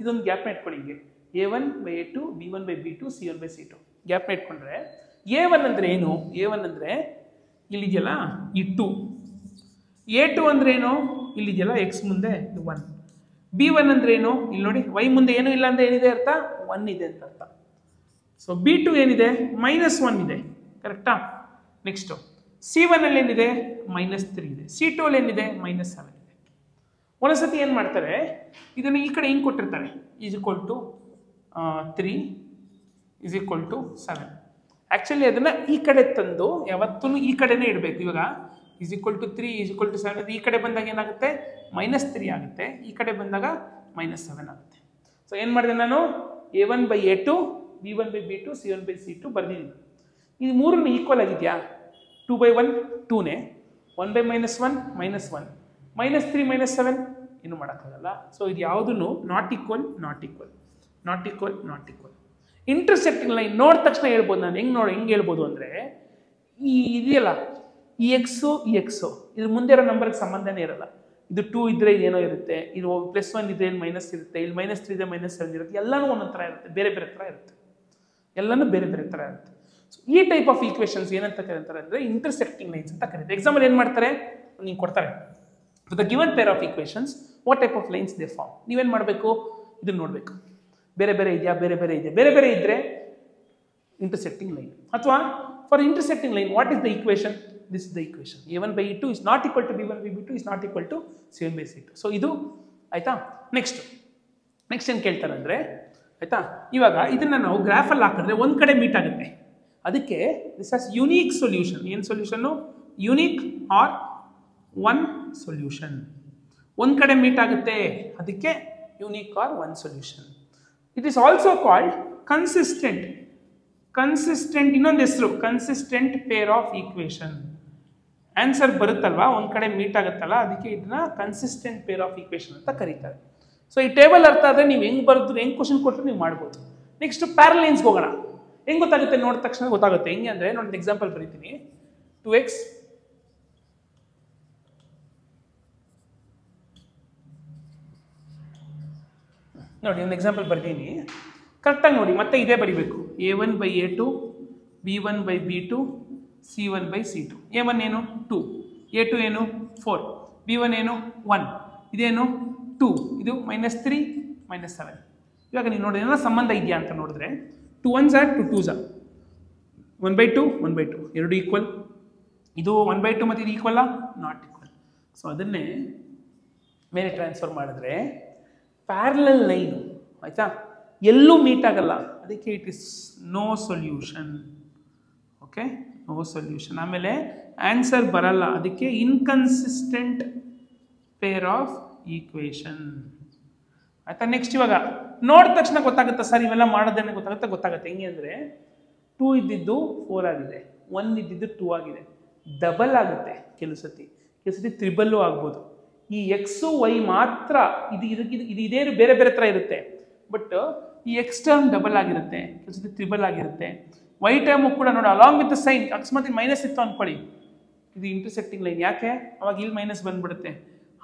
ಇದೊಂದು ಗ್ಯಾಪ್ ಇಟ್ಕೊಳ್ಳಿ. ಹಿಂಗೆ A1/A2, B1/B2, C1/C2 ಗ್ಯಾಪ್ ಇಟ್ಕೊಂಡ್ರೆ A1 ಅಂದರೆ ಏನು? A1 ಅಂದರೆ ಇಲ್ಲಿದೆಯಲ್ಲ ಈ 2. A2 ಅಂದರೆ ಏನು? ಇಲ್ಲಿದೆಯಲ್ಲ x ಮುಂದೆ 1. B1 ಅಂದರೆ ಏನು? ಇಲ್ಲಿ ನೋಡಿ, y ಮುಂದೆ ಏನೂ ಇಲ್ಲ ಅಂದರೆ ಏನಿದೆ ಅರ್ಥ? 1 ಇದೆ ಅಂತ ಅರ್ಥ. ಸೊ B2 ಏನಿದೆ? -1 ಇದೆ. ಕರೆಕ್ಟಾ? ನೆಕ್ಸ್ಟು C1 ಅಲ್ಲಿ ಏನಿದೆ? -3 ಇದೆ. C2 ಅಲ್ಲಿ ಏನಿದೆ? -7 ಇದೆ. ಒಂದೊಂದ್ಸತಿ ಏನು ಮಾಡ್ತಾರೆ, ಇದನ್ನು ಈ ಕಡೆ ಹಿಂಗೆ ಕೊಟ್ಟಿರ್ತಾರೆ, = 3 = 7. ಆ್ಯಕ್ಚುಲಿ ಅದನ್ನು ಈ ಕಡೆ ತಂದು ಯಾವತ್ತೂ ಈ ಕಡೆನೇ ಇಡಬೇಕು. ಇವಾಗ is equal to 3 is equal to 7 ಈ ಕಡೆ ಬಂದಾಗ ಏನಾಗುತ್ತೆ -3 ಆಗುತ್ತೆ, ಈ ಕಡೆ ಬಂದಾಗ -7 ಆಗುತ್ತೆ. ಸೊ ಏನು ಮಾಡಿದೆ ನಾನು a1/a2 b1/b2 c1/c2 ಬರ್ದಿದ್ದೀನಿ. ಇದು ಮೂರನ್ನು ಈಕ್ವಲ್ ಆಗಿದೆಯಾ? 2/1 2ನೇ, 1/-1 -1 -3 -7 ಏನು ಮಾಡೋಕ್ಕಾಗಲ್ಲ. ಸೊ ಇದು ಯಾವುದೂ not equal not equal not equal not equal. Intersecting line ನೋಡಿದ ತಕ್ಷಣ ಹೇಳ್ಬೋದು ನಾನು. ಹೆಂಗೆ ಹೇಳ್ಬೋದು ಅಂದರೆ ಈ ಇದೆಯಲ್ಲ ಈ ಎಕ್ಸು ಇದ್ರ ಮುಂದೆ ಇರೋ ನಂಬರ್ಗೆ ಸಂಬಂಧನೇ ಇರಲ್ಲ. ಇದು 2 ಇದ್ದರೆ ಇದೇನೋ ಇರುತ್ತೆ, ಇದು +1 ಇದ್ರೆ ಇಲ್ಲಿ ಮೈನಸ್ ಇರುತ್ತೆ, ಇಲ್ಲಿ -3 ಇದೆ -7 ಇರುತ್ತೆ, ಎಲ್ಲನೂ ಒಂದೊಂದು ಥರ ಇರುತ್ತೆ, ಬೇರೆ ಬೇರೆ ಥರ ಇರುತ್ತೆ, ಎಲ್ಲನೂ ಬೇರೆ ಬೇರೆ ಥರ ಇರುತ್ತೆ. ಸೊ ಈ ಟೈಪ್ ಆಫ್ ಈಕ್ವೇಷನ್ಸ್ ಏನಂತ ಕರೀತಾರೆ ಅಂದರೆ ಇಂಟರ್ಸೆಕ್ಟಿಂಗ್ ಲೈನ್ಸ್ ಅಂತ ಕರೀತಾರೆ. ಎಕ್ಸಾಂಪಲ್ ಏನು ಮಾಡ್ತಾರೆ ನೀವು ಕೊಡ್ತಾರೆ, for the given pair of equations what type of lines they form. ನೀವೇನು ಮಾಡಬೇಕು, ಇದನ್ನು ನೋಡಬೇಕು, ಬೇರೆ ಬೇರೆ ಇದೆಯಾ, ಬೇರೆ ಬೇರೆ ಇದ್ದರೆ ಇಂಟರ್ಸೆಕ್ಟಿಂಗ್ ಲೈನ್. ಅಥವಾ for intersecting line what is the equation? This is the equation. a1/a2 is not equal to b1/b2 is not equal to c1/c2. So ಇದು ಆಯ್ತಾ. ನೆಕ್ಸ್ಟ್ ಏನು ಕೇಳ್ತಾರೆ ಅಂದರೆ ಆಯ್ತಾ, ಇವಾಗ ಇದನ್ನು ನಾವು ಗ್ರಾಫಲ್ಲಿ ಹಾಕಿದ್ರೆ ಒಂದು ಕಡೆ ಮೀಟ್ ಆಗುತ್ತೆ, ಅದಕ್ಕೆ ದಿಸ್ ಆಸ್ ಯುನೀಕ್ ಸೊಲ್ಯೂಷನ್. ಏನು solution? Unique or one solution. ಒಂದು ಕಡೆ ಮೀಟ್ ಆಗುತ್ತೆ, ಅದಕ್ಕೆ unique or one solution. It is also called consistent ಇನ್ನೊಂದು ಹೆಸರು consistent pair of equation. Answer ಬರುತ್ತಲ್ವಾ, ಒಂದು ಕಡೆ ಮೀಟ್ ಆಗುತ್ತಲ್ಲ, ಅದಕ್ಕೆ ಇದನ್ನ ಕನ್ಸಿಸ್ಟೆಂಟ್ ಪೇರ್ ಆಫ್ ಈಕ್ವೇಷನ್ ಅಂತ ಕರೀತಾರೆ. ಸೊ ಈ ಟೇಬಲ್ ಅರ್ಥ ಆದರೆ ನೀವು ಹೆಂಗೆ ಬರೆದ್ರು ಹೆಂಗೆ ಕ್ವಶನ್ ಕೊಟ್ಟರು ನೀವು ಮಾಡ್ಬೋದು. ನೆಕ್ಸ್ಟ್ ಪ್ಯಾರಲೈನ್ಸ್ಗೆ ಹೋಗೋಣ. ಹೆಂಗೆ ಗೊತ್ತಾಗುತ್ತೆ? ನೋಡಿದ ತಕ್ಷಣ ಗೊತ್ತಾಗುತ್ತೆ. ಹೆಂಗೆ ಅಂದರೆ ನೋಡಿ ಎಕ್ಸಾಂಪಲ್ ಬರೀತೀನಿ. 2x ನೋಡಿ ಒಂದು ಎಕ್ಸಾಂಪಲ್ ಬರ್ತೀನಿ, ಕರೆಕ್ಟಾಗಿ ನೋಡಿ. ಮತ್ತೆ ಇದೇ ಬರೀಬೇಕು, a1/a2 b1/b2 c1/c2. a1 ಏನು 2, a2 ಏನು 4, b1 ಏನು 1, ಇದೇನು 2, ಇದು -3 -7. ಇವಾಗ ನೀವು ನೋಡಿ ಏನೋ ಸಂಬಂಧ ಇದೆಯಾ ಅಂತ ನೋಡಿದ್ರೆ 2 1s 2 2s 1/2 1/2 ಎರಡು ಈಕ್ವಲ್. ಇದು 1/2 ಮತ್ತು ಇದು ಈಕ್ವಲ್ಲ? Not equal. ಸೊ ಅದನ್ನೇ ಮೇಲೆ ಟ್ರಾನ್ಸ್ಫರ್ ಮಾಡಿದ್ರೆ ಪ್ಯಾರಲಲ್ ಲೈನು ಆಯಿತಾ, ಎಲ್ಲೂ ಮೀಟ್ ಆಗಲ್ಲ, ಅದಕ್ಕೆ it is no solution. Okay, no solution. ಆಮೇಲೆ ಆನ್ಸರ್ ಬರಲ್ಲ, ಅದಕ್ಕೆ ಇನ್ಕನ್ಸಿಸ್ಟೆಂಟ್ ಪೇರ್ ಆಫ್ ಈಕ್ವೇಷನ್ ಆಯಿತಾ. ನೆಕ್ಸ್ಟ್ ಇವಾಗ ನೋಡಿದ ತಕ್ಷಣ ಗೊತ್ತಾಗುತ್ತೆ ಸರ್, ಇವೆಲ್ಲ ಮಾಡೋದೇನೆ ಗೊತ್ತಾಗುತ್ತೆ. ಹೆಂಗೆ ಅಂದರೆ 2 ಇದ್ದಿದ್ದು 4 ಆಗಿದೆ, 1 ಇದ್ದಿದ್ದು 2 ಆಗಿದೆ, ಡಬಲ್ ಆಗುತ್ತೆ ಕೆಲವು ಸತಿ ತ್ರಿಬಲ್ಲು ಆಗ್ಬೋದು. ಈ ಎಕ್ಸು ವೈ ಮಾತ್ರ ಇದು ಇದೇ ಬೇರೆ ಬೇರೆ ಥರ ಇರುತ್ತೆ, ಬಟ್ ಈ ಎಕ್ಸ್ ಟರ್ಮ್ ಡಬಲ್ ಆಗಿರುತ್ತೆ, ಕೆಲವು ಸತಿ ತ್ರಿಬಲ್ ಆಗಿರುತ್ತೆ. ವೈ ಟರ್ಮು ಕೂಡ ನೋಡಿ ಅಲಾಂಗ್ ವಿತ್ ದ ಸೈನ್, ಅಕಸ್ಮಾತ್ ಮೈನಸ್ ಇತ್ತು ಅಂದ್ಕೊಳ್ಳಿ, ಇದು ಇಂಟರ್ಸೆಕ್ಟಿಂಗ್ ಲೈನ್. ಯಾಕೆ? ಅವಾಗ ಇಲ್ಲಿ ಮೈನಸ್ ಬಂದ್ಬಿಡುತ್ತೆ.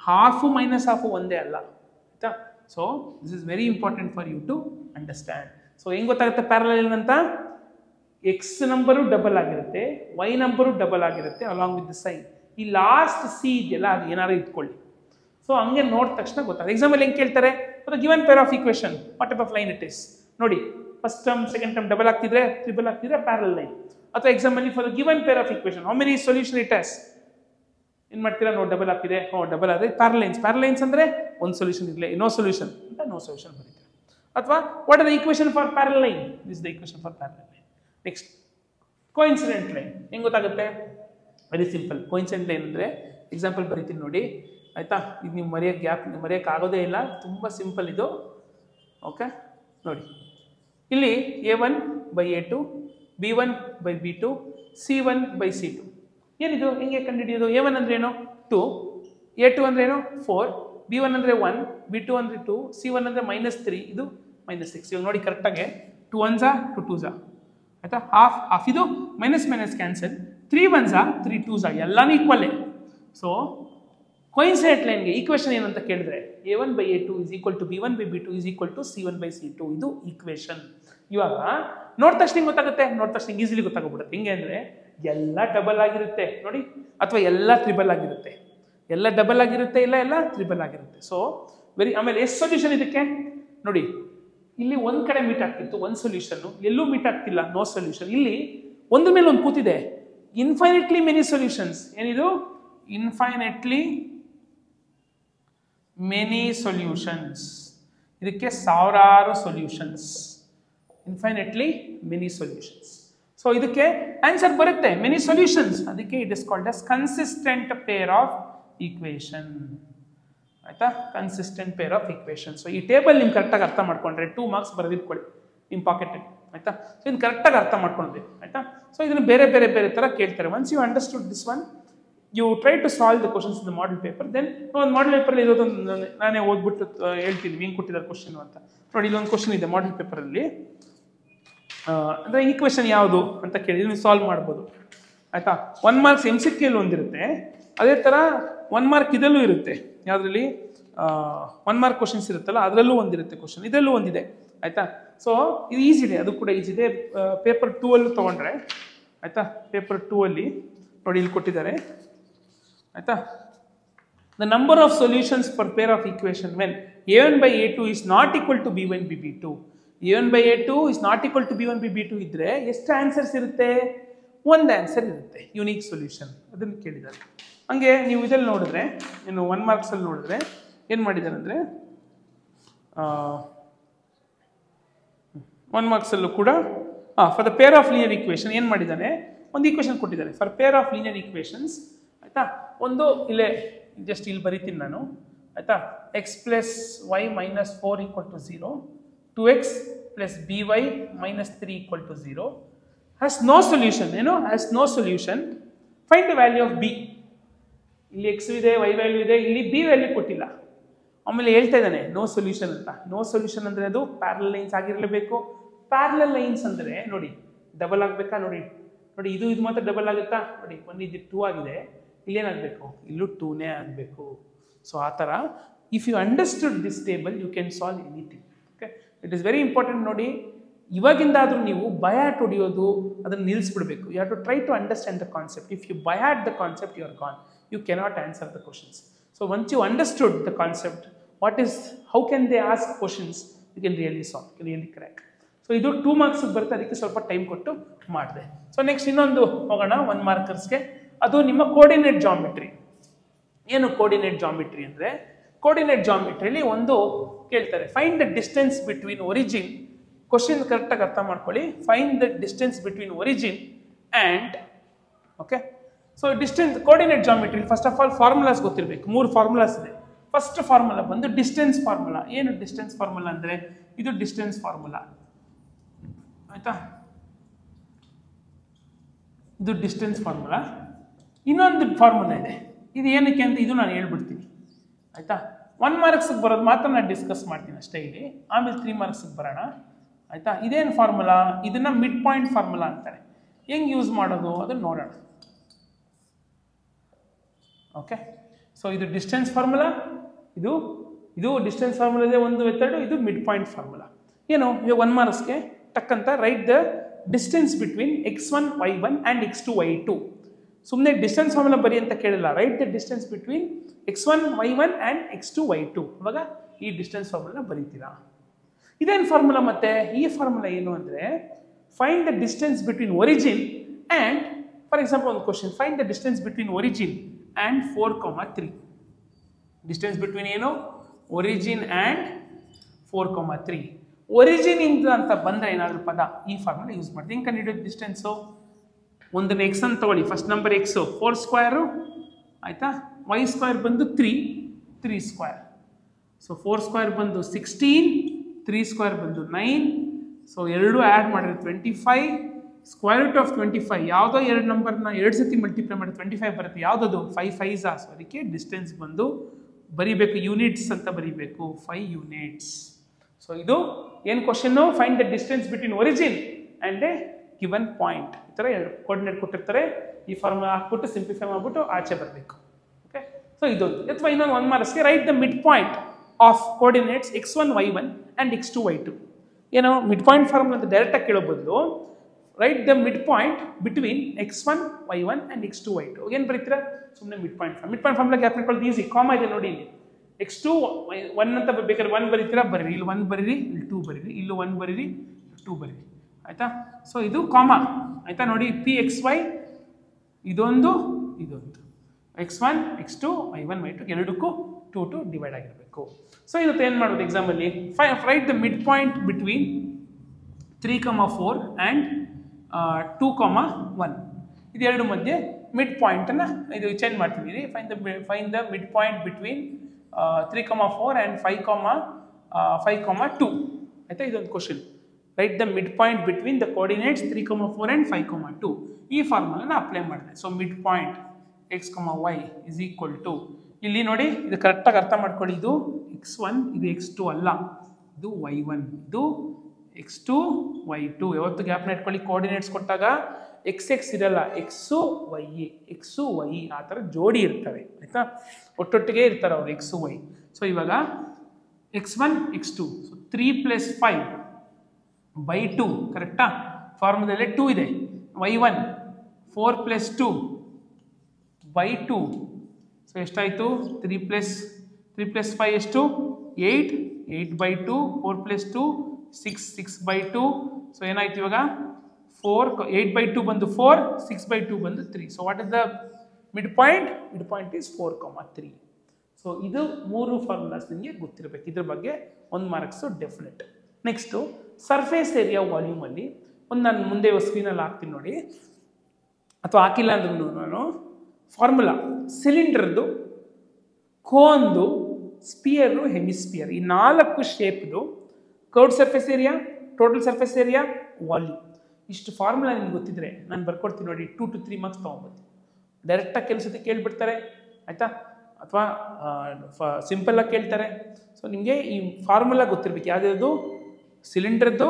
ಹಾಫು ಮೈನಸ್ ಹಾಫು ಒಂದೇ ಅಲ್ಲ ಆಯಿತಾ. So this is very important for you to understand. So ಹೆಂಗೆ ಗೊತ್ತಾಗುತ್ತೆ ಪ್ಯಾರಲಲ್ ಅಂತ? ಎಕ್ಸ್ ನಂಬರು ಡಬಲ್ ಆಗಿರುತ್ತೆ, ವೈ ನಂಬರು ಡಬಲ್ ಆಗಿರುತ್ತೆ ಅಲಾಂಗ್ ವಿತ್ ದ ಸೈನ್. ಈ ಲಾಸ್ಟ್ ಸಿ ಇದೆಯಲ್ಲ, ಅದು ಏನಾದ್ರು ಇಟ್ಕೊಳ್ಳಿ. ಸೊ ಹಂಗೆ ನೋಡಿದ ತಕ್ಷಣ ಗೊತ್ತಾಗುತ್ತೆ. ಎಕ್ಸಾಂಪಲ್ ಹೆಂಗೆ ಕೇಳ್ತಾರೆ, given pair of equation what type of line it is. ನೋಡಿ first term second term double ಆಗ್ತಿದ್ರೆ ತ್ರಿಬಲ್ ಆಗ್ತಿದ್ರೆ ಪ್ಯಾರಲಲ್ ಲೈನ್. ಅಥವಾ example for the given pair of equation how many solution it has, ಏನು ಮಾಡ್ತೀರಾ ನೋಡಿ double ಆಗ್ತಿದೆ, double ಆದರೆ ಪ್ಯಾರಲೈನ್ಸ್ ಅಂದರೆ ಒಂದು ಸೊಲ್ಯೂಷನ್ ಇರಲಿ, ನೋ ಸೊಲ್ಯೂಷನ್ ಅಂತ ನೋ ಸೊಲ್ಯೂಷನ್ ಬರೀತಾರೆ. ಅಥವಾ what are the equation for parallel line, this the equation for parallel line. Next coincident line ಹೆಂಗೆ ಗೊತ್ತಾಗುತ್ತೆ? Very simple. ಕೋಇನ್ಸಿಡೆಂಟ್ ಲೈನ್ ಅಂದರೆ ಎಕ್ಸಾಂಪಲ್ ಬರೀತೀನಿ ನೋಡಿ ಆಯಿತಾ. ಇದು ನೀವು ಮರೆಯೋಕ್ಕಾಗೋದೇ ಇಲ್ಲ, ತುಂಬ ಸಿಂಪಲ್ ಇದು. ಓಕೆ ನೋಡಿ, ಇಲ್ಲಿ a1/a2 b1/b2 c1/c2 ಏನಿದು ಹೆಂಗೆ ಕಂಡುಹಿಡಿಯೋದು? a1 ಅಂದ್ರೆ ಏನು 2, a2 ಅಂದ್ರೆ ಏನು 4, b1 ಅಂದರೆ 1, b2 ಅಂದರೆ 2, c1 ಅಂದರೆ -3, ಇದು -6. ಇವಾಗ ನೋಡಿ ಕರೆಕ್ಟಾಗಿ 2 1s 2 2s ಆಯಿತಾ. ಹಾಫ್ ಇದು ಮೈನಸ್ ಕ್ಯಾನ್ಸಲ್, 3 1s 3 2s ಎಲ್ಲನೂ ಈಕ್ವಲ್ಲೇ. ಸೊ ಕೋಇನ್ಸಿಡೆಂಟ್ ಲೈನ್ಗೆ ಈಕ್ವೇಷನ್ ಏನಂತ ಕೇಳಿದ್ರೆ a1/a2 is equal to b1/b2 is equal to c1/c2 ಇದು ಈಕ್ವೇಷನ್. ಇವಾಗ ನೋಡಿದ ತಕ್ಷಣ ಗೊತ್ತಾಗುತ್ತೆ, ನೋಡಿದ ತಕ್ಷಣ ಈಸಿಲಿ ಗೊತ್ತಾಗ್ಬಿಡುತ್ತೆ. ಹೆಂಗೆ ಅಂದರೆ ಎಲ್ಲ ಡಬಲ್ ಆಗಿರುತ್ತೆ ನೋಡಿ, ಅಥವಾ ಎಲ್ಲ ತ್ರಿಬಲ್ ಆಗಿರುತ್ತೆ, ಎಲ್ಲ ಡಬಲ್ ಆಗಿರುತ್ತೆ, ಎಲ್ಲ ತ್ರಿಬಲ್ ಆಗಿರುತ್ತೆ. ಸೊ ಆಮೇಲೆ ಎಷ್ಟು ಸೊಲ್ಯೂಷನ್ ಇದಕ್ಕೆ ನೋಡಿ, ಇಲ್ಲಿ ಒಂದು ಕಡೆ ಮೀಟ್ ಆಗ್ತಿತ್ತು ಒಂದು ಸೊಲ್ಯೂಷನ್ನು, ಎಲ್ಲೂ ಮೀಟ್ ಆಗ್ತಿಲ್ಲ, ನೋ ಸೊಲ್ಯೂಷನ್. ಇಲ್ಲಿ ಒಂದ್ರ ಮೇಲೆ ಒಂದು ಕೂತಿದೆ, ಇನ್ಫೈನೆಟ್ಲಿ ಮೆನಿ ಸೊಲ್ಯೂಷನ್ಸ್. ಏನಿದು? Infinitely many solutions. ಇದಕ್ಕೆ ಸಾವಿರಾರು solutions, infinitely many solutions. So ಇದಕ್ಕೆ ಆನ್ಸರ್ ಬರುತ್ತೆ, ಮೆನಿ ಸೊಲ್ಯೂಷನ್ಸ್. ಅದಕ್ಕೆ it is called as consistent pair of equation. ಆಯ್ತಾ, consistent pair of equation. So ಈ ಟೇಬಲ್ ನಿಮ್ಗೆ ಕರೆಕ್ಟಾಗಿ ಅರ್ಥ ಮಾಡ್ಕೊಂಡ್ರೆ 2 ಮಾರ್ಕ್ಸ್ ಬರೆದಿಟ್ಕೊಳ್ಳಿ ನಿಮ್ಮ ಪಾಕೆಟಲ್ಲಿ. ಆಯ್ತಾ, ಸೊ ಇದನ್ನು ಕರೆಕ್ಟಾಗಿ ಅರ್ಥ ಮಾಡ್ಕೊಂಡ್ರಿ. ಆಯ್ತಾ, ಸೊ ಇದನ್ನು ಬೇರೆ ಬೇರೆ ಬೇರೆ ಥರ ಕೇಳ್ತಾರೆ. Once you understood this one, you try to solve the questions in the model paper. Then ಒಂದು ಮಾಡೆಲ್ ಪೇಪರಲ್ಲಿ ಇರೋದೊಂದು ನಾನೇ ಓದ್ಬಿಟ್ಟು ಹೇಳ್ತೀನಿ ಹೆಂಗೆ ಕೊಟ್ಟಿದ್ದಾರೆ ಕ್ವಶನ್ ಅಂತ. ನೋಡಿ, ಇಲ್ಲೊಂದು ಕ್ವಶನ್ ಇದೆ ಮಾಡೆಲ್ ಪೇಪರಲ್ಲಿ. ಅಂದರೆ ಈಕ್ವೇಷನ್ ಯಾವುದು ಅಂತ ಕೇಳಿದ್ರೆ ನೀವು ಸಾಲ್ವ್ ಮಾಡ್ಬೋದು. ಆಯಿತಾ, 1 ಮಾರ್ಕ್ಸ್ MCQ ಒಂದಿರುತ್ತೆ, ಅದೇ ಥರ 1 ಮಾರ್ಕ್ ಇದರಲ್ಲೂ ಇರುತ್ತೆ. ಯಾವುದರಲ್ಲಿ 1 ಮಾರ್ಕ್ ಕ್ವಶನ್ಸ್ ಇರುತ್ತಲ್ಲ ಅದರಲ್ಲೂ ಒಂದಿರುತ್ತೆ ಕ್ವಶನ್, ಇದರಲ್ಲೂ ಒಂದಿದೆ. ಆಯಿತಾ, ಸೊ ಇದು ಈಸಿ ಇದೆ, ಅದು ಕೂಡ ಈಸಿ ಇದೆ. ಪೇಪರ್ 2 ಅಲ್ಲೂ ತೊಗೊಂಡ್ರೆ, ಆಯಿತಾ, ಪೇಪರ್ 2 ಅಲ್ಲಿ ನೋಡಿ ಇಲ್ಲಿ ಕೊಟ್ಟಿದ್ದಾರೆ. ಆಯಿತಾ, the number of solutions for pair of equation when a1/a2 is not equal to b1/b2. a1/a2 is not equal to b1/b2 ಇದ್ರೆ ಎಷ್ಟು ಆನ್ಸರ್ಸ್ ಇರುತ್ತೆ? ಒಂದು ಆನ್ಸರ್ ಇರುತ್ತೆ, ಯುನೀಕ್ ಸೊಲ್ಯೂಷನ್. ಅದನ್ನು ಕೇಳಿದ್ದಾರೆ. ಹಂಗೆ ನೀವು ಇದರಲ್ಲಿ ನೋಡಿದ್ರೆ, ಏನು 1 ಮಾರ್ಕ್ಸಲ್ಲಿ ನೋಡಿದ್ರೆ ಏನು ಮಾಡಿದ್ದಾರೆ ಅಂದರೆ 1 ಮಾರ್ಕ್ಸಲ್ಲೂ ಕೂಡ for the pair of linear equation ಏನು ಮಾಡಿದ್ದಾನೆ, ಒಂದು ಈಕ್ವೇಷನ್ ಕೊಟ್ಟಿದ್ದಾರೆ for pair of linear equations. ಆಯಿತಾ, ಒಂದು ಇಲ್ಲೇ ಜಸ್ಟ್ ಇಲ್ಲಿ ಬರೀತೀನಿ ನಾನು. ಆಯಿತಾ, x plus y minus 4 equal to 0, 2x plus by minus 3 equal to 0 has no solution. ಏನು has no solution, find the value of b. ಇಲ್ಲಿ x ಇದೆ, y ವ್ಯಾಲ್ಯೂ ಇದೆ, ಇಲ್ಲಿ b ವ್ಯಾಲ್ಯೂ ಕೊಟ್ಟಿಲ್ಲ. ಆಮೇಲೆ ಹೇಳ್ತಾ ಇದ್ದಾನೆ ನೋ ಸೊಲ್ಯೂಷನ್ ಅಂತ. ನೋ ಸೊಲ್ಯೂಷನ್ ಅಂದರೆ ಅದು ಪ್ಯಾರಲಲ್ ಲೈನ್ಸ್ ಆಗಿರಲೇಬೇಕು. ಪ್ಯಾರಲಲ್ ಲೈನ್ಸ್ ಅಂದರೆ ನೋಡಿ ಡಬಲ್ ಆಗಬೇಕಾ? ನೋಡಿ ನೋಡಿ, ಇದು ಮಾತ್ರ ಡಬಲ್ ಆಗುತ್ತಾ? ನೋಡಿ, ಒಂದು ಇದು 2 ಆಗಿದೆ, ಇಲ್ಲೇನಾಗಬೇಕು? ಇಲ್ಲೂ 2ನೇ ಆಗಬೇಕು. ಸೊ ಆ ಥರ if you understood this table you can solve anything. Okay, it is very important. ನೋಡಿ, ಇವಾಗಿಂದಾದರೂ ನೀವು ಬಯಾಟ್ ಹೊಡಿಯೋದು ಅದನ್ನು ನಿಲ್ಲಿಸ್ಬಿಡ್ಬೇಕು. You have to try to understand the concept. If you by heart the concept you are gone. You cannot answer the questions. So once you understood the concept, how can they ask questions, you can really solve, you can really crack. So ಇದು 2 marks ಬರುತ್ತೆ, ಅದಕ್ಕೆ ಸ್ವಲ್ಪ time ಕೊಟ್ಟು ಮಾಡಿದೆ. So next ಇನ್ನೊಂದು ಹೋಗೋಣ 1 ಮಾರ್ಕರ್ಸ್ಗೆ. ಅದು ನಿಮ್ಮ ಕೋಆರ್ಡಿನೇಟ್ ಜಾಮಿಟ್ರಿ. ಏನು ಕೋಆರ್ಡಿನೇಟ್ ಜಾಮಿಟ್ರಿ ಅಂದರೆ, ಕೋಆರ್ಡಿನೇಟ್ ಜಾಮಿಟ್ರಿಲಿ ಒಂದು ಕೇಳ್ತಾರೆ, find the distance between origin. Question ಕರೆಕ್ಟಾಗಿ ಅರ್ಥ ಮಾಡ್ಕೊಳ್ಳಿ. Find the distance between origin and, okay. So distance coordinate geometry first of all formulas ಗೊತ್ತಿರಬೇಕು. 3 ಫಾರ್ಮುಲಾಸ್ ಇದೆ. ಫಸ್ಟ್ ಫಾರ್ಮುಲಾ ಬಂದು ಡಿಸ್ಟೆನ್ಸ್ ಫಾರ್ಮುಲಾ. ಏನು ಡಿಸ್ಟೆನ್ಸ್ ಫಾರ್ಮುಲಾ ಅಂದರೆ, ಇದು ಡಿಸ್ಟೆನ್ಸ್ ಫಾರ್ಮುಲಾ. ಆಯಿತಾ, ಇದು ಡಿಸ್ಟೆನ್ಸ್ ಫಾರ್ಮುಲಾ. ಇನ್ನೊಂದು ಫಾರ್ಮುಲಾ ಇದೆ, ಇದು ಏನಕ್ಕೆ ಅಂತ ಇದು ನಾನು ಹೇಳ್ಬಿಡ್ತೀನಿ. ಆಯಿತಾ, 1 ಮಾರ್ಕ್ಸ್ಗೆ ಬರೋದು ಮಾತ್ರ ನಾನು ಡಿಸ್ಕಸ್ ಮಾಡ್ತೀನಿ ಅಷ್ಟೇ ಇಲ್ಲಿ. ಆಮೇಲೆ 3 ಮಾರ್ಕ್ಸ್ಗೆ ಬರೋಣ. ಆಯಿತಾ, ಇದೇನು ಫಾರ್ಮುಲಾ? ಇದನ್ನು ಮಿಡ್ ಪಾಯಿಂಟ್ ಫಾರ್ಮುಲಾ ಅಂತಾರೆ. ಹೆಂಗೆ ಯೂಸ್ ಮಾಡೋದು ಅದನ್ನು ನೋಡೋಣ. ಓಕೆ, ಸೊ ಇದು ಡಿಸ್ಟೆನ್ಸ್ ಫಾರ್ಮುಲಾ, ಇದು ಡಿಸ್ಟೆನ್ಸ್ ಫಾರ್ಮುಲಾ ಇದೆ ಒಂದು ಮೆಥಡ್, ಇದು ಮಿಡ್ ಪಾಯಿಂಟ್ ಫಾರ್ಮುಲಾ. ಏನು ಇವಾಗ 1 ಮಾರ್ಕ್ಸ್ಗೆ ಟಕ್ಕಂತ write the distance between x1 y1 and x2 y2. ಸುಮ್ಮನೆ ಡಿಸ್ಟೆನ್ಸ್ ಫಾರ್ಮುಲಾ ಬರಿ ಅಂತ ಕೇಳಿಲ್ಲ, write the distance between x1 y1 and x2 y2. ಇವಾಗ ಈ ಡಿಸ್ಟೆನ್ಸ್ ಫಾರ್ಮುಲಾ ಬರೀತೀರಾ. ಇದೇನು ಫಾರ್ಮುಲಾ? ಮತ್ತೆ ಈ ಫಾರ್ಮುಲಾ ಏನು ಅಂದರೆ, find the distance between origin and, for example ಒಂದು question, find the distance between origin and 4,3. Distance between ಏನು? Origin and 4,3. ಒರಿಜಿನ್ ಇಂದ ಅಂತ ಬಂದರೆ ಏನಾದರೂ ಪದ, ಈ ಫಾರ್ಮುಲಾ ಯೂಸ್ ಮಾಡ್ತೀವಿ. ಹಿಂಗೆ ಕಂಡುಹಿಡಿಯೋದು ಡಿಸ್ಟೆನ್ಸು. ಒಂದನ್ನು ಎಕ್ಸ್ ಅಂತ ತಗೊಳ್ಳಿ, ಫಸ್ಟ್ ನಂಬರ್ ಎಕ್ಸು 4 ಸ್ಕ್ವೇರು. ಆಯಿತಾ, y ಸ್ಕ್ವೇರ್ ಬಂದು 3 ಸ್ಕ್ವೇರ್. ಸೊ 4 ಸ್ಕ್ವೇರ್ ಬಂದು 16, 3 ಸ್ಕ್ವೇರ್ ಬಂದು 9. ಸೊ ಎರಡು ಆ್ಯಡ್ ಮಾಡಿದ್ರೆ 25. ಸ್ಕ್ವೇರ್ ರೂಟ್ ಆಫ್ 25 ಯಾವುದೋ 2 ನಂಬರ್ನ 2 ಸತಿ ಮಲ್ಟಿಪ್ಲೈ ಮಾಡಿ 25 ಬರುತ್ತೆ. ಯಾವುದದು? 5 5s. ಸೊ ಅದಕ್ಕೆ ಡಿಸ್ಟೆನ್ಸ್ ಬಂದು ಬರೀಬೇಕು, ಯೂನಿಟ್ಸ್ ಅಂತ ಬರೀಬೇಕು, 5 ಯೂನಿಟ್ಸ್. ಸೊ ಇದು ಏನು question? Find the distance between origin and A given point. ಈ ಥರ 2 ಕೋಆರ್ಡಿನೇಟ್ ಕೊಟ್ಟಿರ್ತಾರೆ. ಈ ಫಾರ್ಮುಲಾ ಹಾಕ್ಬಿಟ್ಟು ಸಿಂಪ್ಲಿಫೈ ಮಾಡಿಬಿಟ್ಟು ಆಚೆ ಬರಬೇಕು. ಓಕೆ, ಸೊ ಇದೊಂದು. ಅಥವಾ ಇನ್ನೊಂದು 1 ಮಾರ್ಕ್ಸ್ಗೆ write the mid point of coordinates x1 y1 and x2 y2. ಏನೋ ಮಿಡ್ ಪಾಯಿಂಟ್ ಫಾರ್ಮುಲಾ ಅಂತ ಡೈರೆಕ್ಟಾಗಿ ಕೇಳೋ ಬದಲು right the mid point between x1 y1 and x2 y2. ಏನು ಬರೀತೀರಾ? ಸುಮ್ಮನೆ ಮಿಡ್ ಪಾಯಿಂಟ್ ಫಾರ್ಮುಲಾ ಗ್ಯಾಪ್ ಮಾಡ್ಕೊಳ್ಳೋದು ಈಸಿ. ಕಾಮ ಇದೆ ನೋಡಿ, ಇಲ್ಲಿ x2 1 ಅಂತ ಬೇಕಾದ್ರೆ 1 ಬರೀತೀರಾ, ಬರೀರಿ. ಇಲ್ಲಿ 1 ಬರೀರಿ, ಇಲ್ಲಿ 2 ಬರೀರಿ, ಇಲ್ಲೂ 1 ಬರೀರಿ, 2 ಬರೀರಿ. ಆಯಿತಾ, ಸೊ ಇದು ಕಾಮ. ಆಯಿತಾ, ನೋಡಿ pxy ಇದೊಂದು x1 x2 y1 y2 ಎರಡಕ್ಕೂ 2 ಡಿವೈಡ್ ಆಗಿರಬೇಕು. ಸೊ ಇವತ್ತು ಏನು ಮಾಡೋದು ಎಕ್ಸಾಮಲ್ಲಿ? Write the mid point between 3, 4 and 2,1 ಇದೆರಡು ಮಧ್ಯೆ ಮಿಡ್ ಪಾಯಿಂಟನ್ನು ಇದು ಚೇಂಜ್ ಮಾಡ್ತಿದ್ದೀನಿ. Find the mid point between 3,4 and 5,2 ಆಯಿತಾ. ಇದೊಂದು question. Write the mid point between the coordinates 3,4 and 5,2. ಈ ಫಾರ್ಮುಲಾನ ಅಪ್ಲೈ ಮಾಡಿದೆ. So mid point x, y is equal to, ಇಲ್ಲಿ ನೋಡಿ ಇದು ಕರೆಕ್ಟಾಗಿ ಅರ್ಥ ಮಾಡ್ಕೊಳ್ಳಿ, ಇದು x1 ಇದು x2 ಅಲ್ಲ, ಇದು y1 ಇದು x2 y2. ಯಾವತ್ತು ಗ್ಯಾಪ್ನ ಇಟ್ಕೊಳ್ಳಿ, ಕೋಆರ್ಡಿನೇಟ್ಸ್ ಕೊಟ್ಟಾಗ x ಇರಲ್ಲ, x y ಆ ಥರ ಜೋಡಿ ಇರ್ತವೆ ಆಯಿತಾ, ಒಟ್ಟೊಟ್ಟಿಗೆ ಇರ್ತಾರೆ ಅವರು x y. ಸೊ ಇವಾಗ x1 x2 ಸೊ 3 + 5/2 ಕರೆಕ್ಟಾ, ಫಾರ್ಮುಲದಲ್ಲೇ 2 ಇದೆ. y1 4 + 2/2 ಸೊ ಎಷ್ಟಾಯಿತು, 3 + 5 ಎಷ್ಟು, 8 8/2, 4 + 2 6/2. ಸೊ ಏನಾಯ್ತು ಇವಾಗ 8/2 ಬಂದು 4, 6/2 ಬಂದು 3. So what is the mid point? Mid point is 4,3. So ಇದು 3 ಫಾರ್ಮುಲಾಸ್ ನಿಮಗೆ ಗೊತ್ತಿರಬೇಕು. ಇದ್ರ ಬಗ್ಗೆ 1 marks definite. Next surface area ವಾಲ್ಯೂಮಲ್ಲಿ ಒಂದು ನಾನು ಮುಂದೆ ಸ್ಕ್ರೀನಲ್ಲಿ ಹಾಕ್ತೀನಿ ನೋಡಿ, ಅಥವಾ ಹಾಕಿಲ್ಲ ಅಂದ್ರೂ ನಾನು ಫಾರ್ಮುಲಾ ಸಿಲಿಂಡರ್ದು, ಕೋನ್ದು, ಸ್ಪಿಯರು, ಹೆಮಿಸ್ಪಿಯರ್ ಈ 4 ಶೇಪ್ದು curved surface area, total surface area, volume, ಇಷ್ಟು ಫಾರ್ಮುಲಾ ನಿಮ್ಗೆ ಗೊತ್ತಿದ್ರೆ ನಾನು ಬರ್ಕೊಡ್ತೀನಿ ನೋಡಿ, 2 to 3 ಮಾರ್ಕ್ಸ್ ತೊಗೊಬೋದು. ಡೈರೆಕ್ಟಾಗಿ ಕೆಲಸಕ್ಕೆ ಕೇಳಿಬಿಡ್ತಾರೆ ಆಯಿತಾ, ಅಥವಾ ಸಿಂಪಲ್ಲಾಗಿ ಕೇಳ್ತಾರೆ. ಸೊ ನಿಮಗೆ ಈ ಫಾರ್ಮುಲಾ ಗೊತ್ತಿರಬೇಕು, ಯಾವುದ್ಯಾವುದು, ಸಿಲಿಂಡರ್ದು,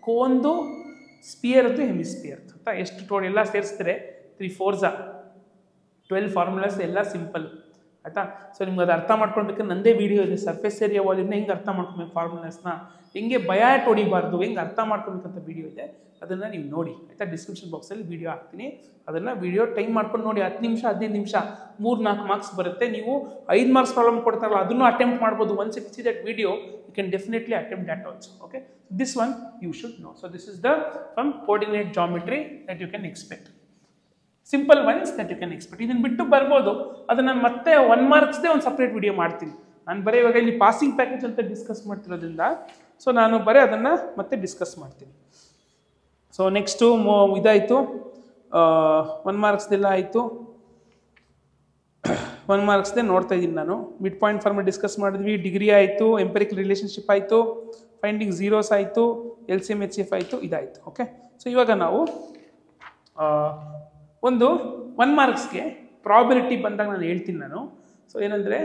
ಕೋನ್ದು, ಸ್ಪಿಯರ್ದು, ಹೆಮಿಸ್ಪಿಯರ್ದು ಆಯಿತಾ. ಎಷ್ಟು ಟೋಟಲ್ ಎಲ್ಲ ಸೇರಿಸಿದ್ರೆ 3 4s 12 ಫಾರ್ಮುಲಾಸ್, ಎಲ್ಲ ಸಿಂಪಲ್ ಆಯಿತಾ. ಸೊ ನಿಮ್ಗೆ ಅದು ಅರ್ಥ ಮಾಡ್ಕೊಳ್ಬೇಕಾದ್ರೆ ನಂದೇ ವೀಡಿಯೋ ಇದೆ, ಸರ್ಫೇಸ್ ಏರಿಯಾ ವಾಲ್ಯೂಮ್ನ ಹೆಂಗೆ ಅರ್ಥ ಮಾಡ್ಕೊಬೇಕು, ಫಾರ್ಮುಲಾಸ್ನ ಹೆಂಗೆ ಬಯಾಟ್ ಹೊಡಿಬಾರ್ದು, ಹೆಂಗೆ ಅರ್ಥ ಮಾಡ್ಕೊಬೇಕಂತ ವೀಡಿಯೋ ಇದೆ, ಅದನ್ನು ನೀವು ನೋಡಿ ಆಯಿತಾ. ಡಿಸ್ಕ್ರಿಪ್ಷನ್ ಬಾಕ್ಸಲ್ಲಿ ವೀಡಿಯೋ ಹಾಕ್ತೀನಿ, ಅದನ್ನು ವೀಡಿಯೋ ಟೈಮ್ ಮಾಡ್ಕೊಂಡು ನೋಡಿ. 10 ನಿಮಿಷ 15 ನಿಮಿಷ 3-4 ಮಾರ್ಕ್ಸ್ ಬರುತ್ತೆ. ನೀವು 5 ಮಾರ್ಕ್ಸ್ ಪ್ರಾಬ್ಲಮ್ ಕೊಡ್ತಾರಲ್ಲ ಅದನ್ನು ಅಟೆಂಪ್ಟ್ ಮಾಡ್ಬೋದು. Once you see that video you can definitely attempt that also. Okay, this one you should know. So this is the from coordinate geometry that you can expect, simple ones that you can expect. ಇದನ್ನು ಬಿಟ್ಟು ಬರ್ಬೋದು, ಅದು ನಾನು ಮತ್ತೆ 1 ಮಾರ್ಕ್ಸ್ದೇ ಒಂದು separate video ಮಾಡ್ತೀನಿ. ನಾನು ಬರೀ ಇವಾಗ ಇಲ್ಲಿ ಪಾಸಿಂಗ್ ಪ್ಯಾಕೇಜ್ ಅಂತ ಡಿಸ್ಕಸ್ ಮಾಡ್ತಿರೋದ್ರಿಂದ ಸೊ ನಾನು ಬರೀ ಅದನ್ನು ಮತ್ತೆ ಡಿಸ್ಕಸ್ ಮಾಡ್ತೀನಿ. ಸೊ ನೆಕ್ಸ್ಟು ಇದಾಯಿತು, 1 ಮಾರ್ಕ್ಸ್ದೆಲ್ಲ ಆಯಿತು. 1 ಮಾರ್ಕ್ಸ್ದೇ ನೋಡ್ತಾ ಇದ್ದೀನಿ ನಾನು. ಮಿಡ್ ಪಾಯಿಂಟ್ ಫಾರ್ಮುಲಾ ಡಿಸ್ಕಸ್ ಮಾಡಿದ್ವಿ, ಡಿಗ್ರಿ ಆಯಿತು, ಎಂಪೆರಿಕಲ್ ರಿಲೇಷನ್ಶಿಪ್ ಆಯಿತು, ಫೈಂಡಿಂಗ್ ಝೀರೋಸ್ ಆಯಿತು, LCM HCF ಆಯಿತು, ಇದಾಯಿತು. ಓಕೆ, ಸೊ ಇವಾಗ ನಾವು ಒಂದು 1 ಮಾರ್ಕ್ಸ್ಗೆ ಪ್ರಾಬಬಿಲಿಟಿ ಬಂದಾಗ ನಾನು ಹೇಳ್ತೀನಿ ನಾನು. ಸೊ ಏನಂದರೆ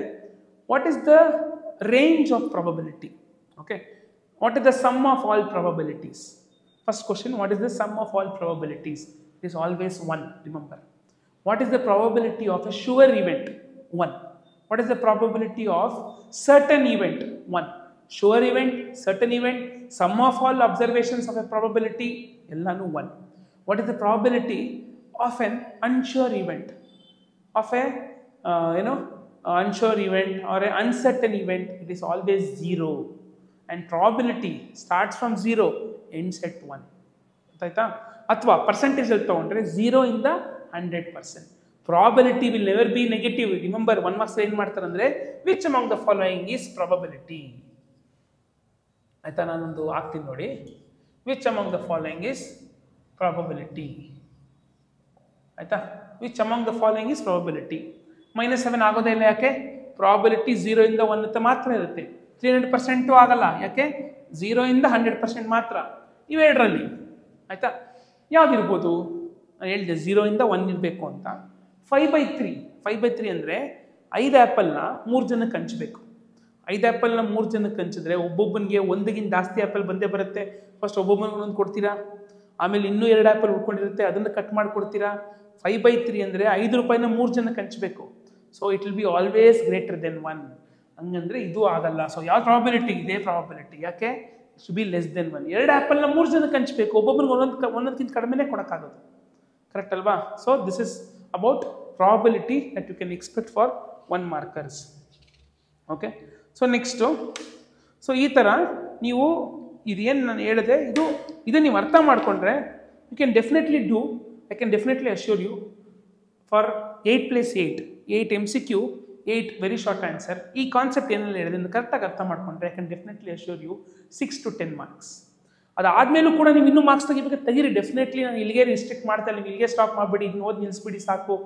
what is the range of probability? Okay, what is the sum of all probabilities? First question, what is the sum of all probabilities? It is always 1, remember. What is the probability of a sure event? 1. What is the probability of certain event? 1. Sure event, certain event, sum of all observations of a probability, ellanu 1. What is the probability of an unsure event? Of a, unsure event or an uncertain event, it is always 0. And probability starts from 0, ends at 1. ಆಯ್ತಾ? ಅಥವಾ ಪರ್ಸೆಂಟೇಜಲ್ಲಿ ತೊಗೊಂಡ್ರೆ 0 ಇಂದ 100%. Probability will never be negative. Remember 1 marks ಏನು ಮಾಡ್ತಾರೆ ಅಂದರೆ which among the following is probability ಆಯಿತಾ. ನಾನೊಂದು ಹಾಕ್ತೀನಿ ನೋಡಿ, which among the following is probability ಆಯಿತಾ. Which among the following is probability. -7 ಆಗೋದೇ ಇಲ್ಲ, ಯಾಕೆ? ಪ್ರಾಬಬಿಲಿಟಿ 0 ಇಂದ 1 ಅಂತ ಮಾತ್ರ ಇರುತ್ತೆ, 300% ಆಗಲ್ಲ. ಯಾಕೆ? 0 ಇಂದ 100% ಮಾತ್ರ, ಇವೆರಡರಲ್ಲಿ ಆಯಿತಾ. ಯಾವುದಿರ್ಬೋದು? ನಾನು ಹೇಳಿದೆ 0 ಇಂದ 1 ಇರಬೇಕು ಅಂತ. 5/3 ಅಂದರೆ 5 ಆ್ಯಪಲ್ನ 3 ಜನಕ್ಕೆ ಹಂಚಬೇಕು. 5 ಆ್ಯಪಲ್ನ 3 ಜನಕ್ಕೆ ಹಂಚಿದ್ರೆ ಒಬ್ಬೊಬ್ಬನಿಗೆ 1ಗಿಂತ ಜಾಸ್ತಿ ಆ್ಯಪಲ್ ಬಂದೇ ಬರುತ್ತೆ. ಫಸ್ಟ್ ಒಬ್ಬೊಬ್ಬನಿಗೆ ಒಂದೊಂದು ಕೊಡ್ತೀರಾ, ಆಮೇಲೆ ಇನ್ನೂ 2 ಆ್ಯಪಲ್ ಉಳ್ಕೊಂಡಿರುತ್ತೆ, ಅದನ್ನು ಕಟ್ ಮಾಡಿ ಕೊಡ್ತೀರಾ. 5/3 ಅಂದರೆ 5 ರೂಪಾಯಿನ 3 ಜನಕ್ಕೆ ಹಂಚಬೇಕು. So it will be always greater than 1. ಹಂಗಂದ್ರೆ ಇದು ಆಗಲ್ಲ. ಸೊ ಯಾವ ಪ್ರಾಬಬಿಲಿಟಿ? ಇದೇ ಪ್ರಾಬಬಿಲಿಟಿ. ಯಾಕೆ? ಶು ಬಿ ಲೆಸ್ ದೆನ್ 1. 2 ಆ್ಯಪಲ್ನ 3 ಜನಕ್ಕೆ ಹಂಚಬೇಕು, ಒಬ್ಬೊಬ್ಬರಿಗೆ ಒಂದೊಂದಕ್ಕಿಂತ ಕಡಿಮೆನೇ ಕೊಡೋಕ್ಕಾಗೋದು, ಕರೆಕ್ಟ್ ಅಲ್ವಾ? So this is about probability that you can expect for 1 markers. Okay, so next, so ಈ ಥರ ನೀವು ಇದೇನು ನಾನು ಹೇಳಿದೆ, ಇದು ನೀವು ಅರ್ಥ ಮಾಡಿಕೊಂಡ್ರೆ you can definitely do. I can definitely assure you for 8 + 8 MCQ, 8 very short answer. ಈ ಕಾನ್ಸೆಪ್ಟ್ ಏನೆಲ್ಲ ಹೇಳಿದೆ ಕರೆಕ್ಟಾಗಿ ಅರ್ಥ ಮಾಡ್ಕೊಂಡ್ರೆ I can definitely assure you 6 to 10 marks. ಅದಾದಮೇಲೂ ಕೂಡ ನೀವು ಇನ್ನೂ ಮಾರ್ಕ್ಸ್ ತೆಗೀರಿ ಡೆಫಿನೆಟ್ಲಿ. ನಾನು ಇಲ್ಲಿಗೆ ರಿಸ್ಟ್ರಿಕ್ಟ್ ಮಾಡ್ತಾ ಇಲ್ಲ, ನೀವು ಇಲ್ಲಿಗೆ ಸ್ಟಾಪ್ ಮಾಡಬೇಡಿ, ಇದನ್ನ ಓದಿ ನಿಲ್ಲಿಸ್ಬಿಡಿ ಸಾಕು.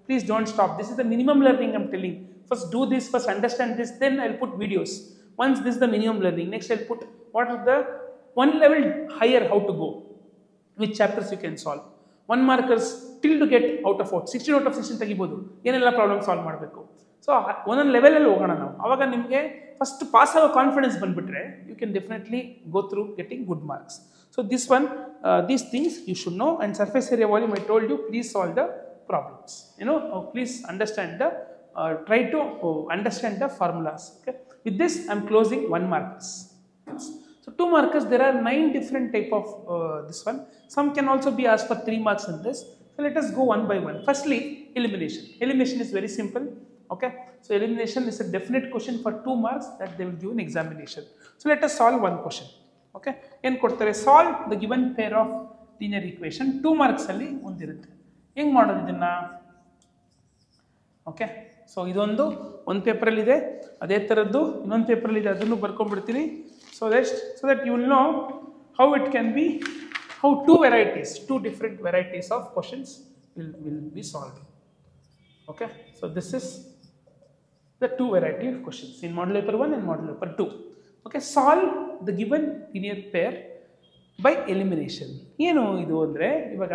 Please don't stop. This is the minimum learning I'm telling. First do this, first understand this, then I will put videos. Once this is the minimum learning, next I'll put what is the one level higher how to go, which chapters you can solve. 1 markers till to get out of 16 out of 16 ತೆಗಿಬೋದು, ಏನೆಲ್ಲ problem solve ಮಾಡಬೇಕು. So ಒಂದೊಂದು ಲೆವೆಲಲ್ಲಿ ಹೋಗೋಣ ನಾವು. ಆವಾಗ ನಿಮಗೆ first pass ಆಗೋ ಕಾನ್ಫಿಡೆನ್ಸ್ ಬಂದುಬಿಟ್ರೆ you can definitely go through getting good marks. So this one, these things you should know. And surface area volume I told you, please solve the problems. Please understand the try to understand the formulas. Okay, with this I am closing 1 markers. So 2 markers, there are 9 different type of this one. Some can also be asked for 3 marks in this. So let us go one by one. Firstly, elimination. Elimination is very simple. Okay, so elimination is a definite question for 2 marks that they will give in examination. So let us solve one question. Okay, ಏನು ಕೊಡ್ತಾರೆ, solve the given pair of linear equation. 2 marks ಅಲ್ಲಿ ಒಂದಿರುತ್ತೆ. ಹೆಂಗೆ ಮಾಡೋದು ಇದನ್ನ? Okay, so ಇದೊಂದು ಒಂದು ಪೇಪರಲ್ಲಿದೆ, ಅದೇ ಥರದ್ದು ಇನ್ನೊಂದು ಪೇಪರಲ್ಲಿದೆ, ಅದನ್ನು ಬರ್ಕೊಂಡ್ಬಿಡ್ತೀನಿ. So that you will know how it can be, how 2 different varieties of questions will be solved. Okay, so this is the 2 variety of questions in model paper 1 and model paper 2. Okay, solve the given linear pair by elimination. ಏನು ಇದು ಅಂದರೆ, ಇವಾಗ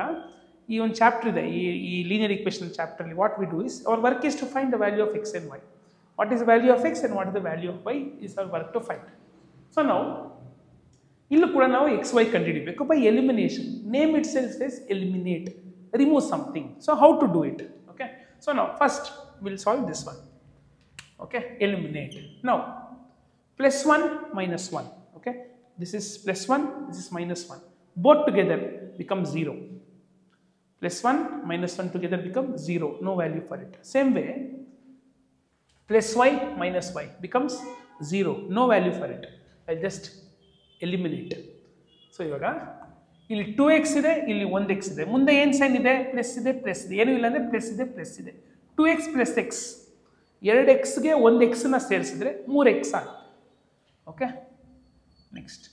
ಈ ಒಂದು chapter ಇದೆ, ಈ linear equation ಚಾಪ್ಟರ್ಲಿ what we do is, our work is to find the value of x and y. What is the value of x and what is the value of y is our work to find. So ನಾವು ಇಲ್ಲೂ ಕೂಡ ನಾವು x y ಕಂಡುಹಿಡಿಬೇಕು by elimination. Name itself is eliminate, remove something. So how to do it? Okay, so ನಾವು first will solve this one. Okay, eliminate. ನಾವು +1 -1. Okay, this is +1, this is -1. Both together become 0. +1 -1 together become 0, no value for it. Same way, +y -y becomes 0, no value for it. I'll just eliminate. So ಇವಾಗ ಇಲ್ಲಿ 2x ಇದೆ, ಇಲ್ಲಿ 1x ಇದೆ, ಮುಂದೆ ಏನು sign ಇದೆ? Plus ಇದೆ, plus ಇದೆ, ಏನೂ ಇಲ್ಲ ಅಂದರೆ ಪ್ಲಸ್ ಇದೆ, ಪ್ಲಸ್ ಇದೆ. 2x + x, 2xಗೆ 1xನ ಸೇರಿಸಿದ್ರೆ 3x ಆಗುತ್ತೆ. ಓಕೆ, ನೆಕ್ಸ್ಟ್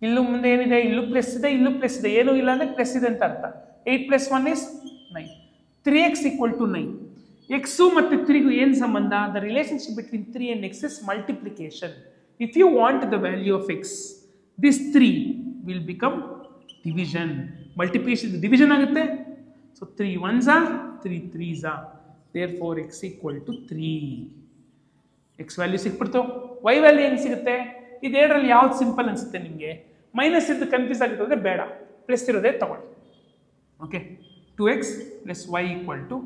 ಇಲ್ಲೂ ಮುಂದೆ ಏನಿದೆ? ಇಲ್ಲೂ ಪ್ಲಸ್ ಇದೆ, ಇಲ್ಲೂ ಪ್ಲಸ್ ಇದೆ, ಏನೂ ಇಲ್ಲ ಅಂದರೆ ಪ್ಲಸ್ ಇದೆ ಅಂತ ಅರ್ಥ. 8 + 1 is 9. 3x = 9. ಎಕ್ಸು ಮತ್ತು 3ಗೂ ಏನು ಸಂಬಂಧ? The relationship between 3 and x is multiplication. If you want the value of x, this 3 will become division. Multiplication division ಆಗುತ್ತೆ. So 3 1s are 3 3s are. Therefore x = 3. x value ಸಿಕ್ಬಿಡ್ತು. y value ಹೆಂಗೆ ಸಿಗುತ್ತೆ? ಇದೆರಡರಲ್ಲಿ ಯಾವ್ದು simple ಅನಿಸುತ್ತೆ ನಿಮಗೆ? Minus ಇದ್ದು confuse ಆಗುತ್ತೆ ಅಂದರೆ ಬೇಡ, ಪ್ಲಸ್ ಇರೋದೇ ತಗೊಳ್ಳಿ. Okay, 2x + y = 8.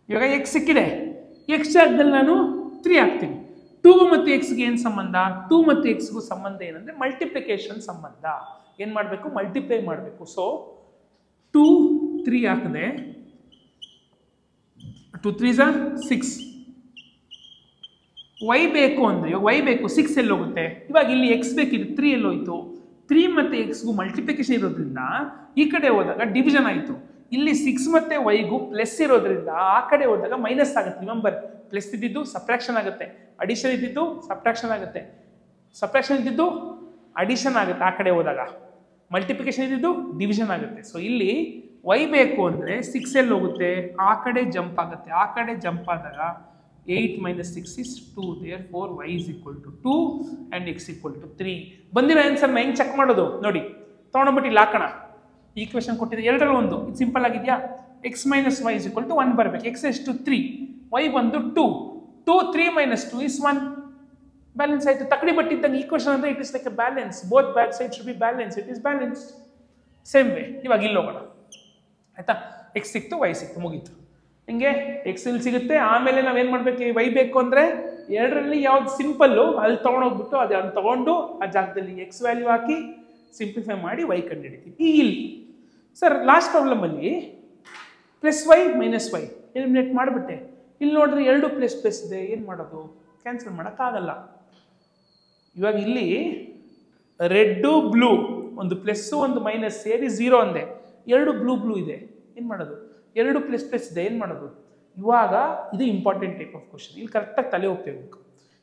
ಇವಾಗ ಎಕ್ಸ್ ಸಿಕ್ಕಿದೆ, ಎಕ್ಸ್ ಜಾಗದಲ್ಲಿ ನಾನು 3 ಹಾಕ್ತೀನಿ. 2 ಮತ್ತು ಎಕ್ಸ್ಗೆ ಏನು ಸಂಬಂಧ? 2 ಮತ್ತು ಎಕ್ಸ್ಗೂ ಸಂಬಂಧ ಏನಂದರೆ ಮಲ್ಟಿಪ್ಲಿಕೇಶನ್ ಸಂಬಂಧ. ಏನು ಮಾಡಬೇಕು? ಮಲ್ಟಿಪ್ಲೈ ಮಾಡಬೇಕು. ಸೊ 2 3 ಹಾಕಿದೆ, 2 3s are 6. ವೈ ಬೇಕು ಅಂದರೆ, ಇವಾಗ ವೈ ಬೇಕು, 6 ಎಲ್ಲೋಗುತ್ತೆ? ಇವಾಗ ಇಲ್ಲಿ ಎಕ್ಸ್ ಬೇಕಿದೆ, 3 ಎಲ್ಲೋಯ್ತು? 3 ಮತ್ತು ಎಕ್ಸ್ಗೂ ಮಲ್ಟಿಪ್ಲಿಕೇಶನ್ ಇರೋದ್ರಿಂದ ಈ ಕಡೆ ಹೋದಾಗ ಡಿವಿಷನ್ ಆಯಿತು. ಇಲ್ಲಿ 6 ಮತ್ತು ವೈಗೂ ಪ್ಲಸ್ ಇರೋದ್ರಿಂದ ಆ ಕಡೆ ಹೋದಾಗ ಮೈನಸ್ ಆಗುತ್ತೆ. ರಿಮೆಂಬರ್, ಪ್ಲಸ್ ಇದ್ದಿದ್ದು ಸಬ್ಟ್ರಾಕ್ಷನ್ ಆಗುತ್ತೆ, ಅಡಿಷನ್ ಇದ್ದಿದ್ದು ಸಬ್ಟ್ರಾಕ್ಷನ್ ಆಗುತ್ತೆ, ಸಬ್ಟ್ರಾಕ್ಷನ್ ಇದ್ದಿದ್ದು ಅಡಿಷನ್ ಆಗುತ್ತೆ. ಆ ಕಡೆ ಹೋದಾಗ ಮಲ್ಟಿಪ್ಲಿಕೇಶನ್ ಇದ್ದಿದ್ದು ಡಿವಿಷನ್ ಆಗುತ್ತೆ. ಸೊ ಇಲ್ಲಿ ವೈ ಬೇಕು ಅಂದರೆ 6 ಎಲ್ಲಿ ಹೋಗುತ್ತೆ? ಆ ಕಡೆ ಜಂಪ್ ಆಗುತ್ತೆ. ಆ ಕಡೆ ಜಂಪ್ ಆದಾಗ 8 - 6 is 2. Therefore y = 2 and x = 3. ಬಂದಿರೋ ಆನ್ಸರ್ನ ಹೆಂಗೆ ಚೆಕ್ ಮಾಡೋದು ನೋಡಿ, ತೊಗೊಂಡೋಗ್ಬಿಟ್ಟು ಇಲ್ಲಿ ಹಾಕೋಣ. ಈಕ್ವೇಷನ್ ಕೊಟ್ಟಿದೆ, ಎರಡರಲ್ಲಿ ಒಂದು. ಇದು ಸಿಂಪಲ್ ಆಗಿದೆಯಾ? x - y = 1 ಬರಬೇಕು. x ಎಷ್ಟು? 3, y ಬಂದು 2. 2 3 - 2 is 1. ಬ್ಯಾಲೆನ್ಸ್ ಆಯಿತು. ತಕ್ಕಡಿ ಬಟ್ಟಿದ್ದಂಗೆ ಈಕ್ವೇಷನ್ ಅಂದರೆ it is like A balance. Both back side should be balance. It is balanced. Same way ಇವಾಗ ಇಲ್ಲಿ ಹೋಗೋಣ, ಆಯಿತಾ? x ಸಿಕ್ತು, y ಸಿಕ್ತು, ಮುಗೀತು. ಹಿಂಗೆ ಎಕ್ಸ್ ಇಲ್ಲಿ ಸಿಗುತ್ತೆ. ಆಮೇಲೆ ನಾವೇನು ಮಾಡಬೇಕು? ವೈ ಬೇಕು ಅಂದರೆ ಎರಡರಲ್ಲಿ ಯಾವ್ದು ಸಿಂಪಲ್ಲು ಅಲ್ಲಿ ತೊಗೊಂಡೋಗ್ಬಿಟ್ಟು ಅದನ್ನು ತೊಗೊಂಡು ಆ ಜಾಗದಲ್ಲಿ ಎಕ್ಸ್ ವ್ಯಾಲ್ಯೂ ಹಾಕಿ ಸಿಂಪ್ಲಿಫೈ ಮಾಡಿ ವೈ ಕಂಡುಹಿಡಿತೀವಿ. ಈಗ ಇಲ್ಲಿ ಸರ್ ಲಾಸ್ಟ್ ಪ್ರಾಬ್ಲಮಲ್ಲಿ +y - y ಎಲಿಮಿನೇಟ್ ಮಾಡಿಬಿಟ್ಟೆ. ಇಲ್ಲಿ ನೋಡಿದ್ರೆ 2 ++ ಇದೆ, ಏನು ಮಾಡೋದು? ಕ್ಯಾನ್ಸಲ್ ಮಾಡೋಕ್ಕಾಗಲ್ಲ. ಇವಾಗ ಇಲ್ಲಿ ರೆಡ್ಡು ಬ್ಲೂ, ಒಂದು ಪ್ಲಸ್ಸು ಒಂದು ಮೈನಸ್ ಸೇರಿ 0 ಅಂದೆ. 2 ಬ್ಲೂ ಇದೆ, ಏನು ಮಾಡೋದು? 2 ++ ಇದೆ, ಏನು ಮಾಡೋದು? ಇವಾಗ ಇದು ಇಂಪಾರ್ಟೆಂಟ್ ಟೈಪ್ ಆಫ್ ಕ್ವಶನ್. ಇಲ್ಲಿ ಕರೆಕ್ಟಾಗಿ ತಲೆ ಹೋಗ್ತಿರ್ಬೇಕು.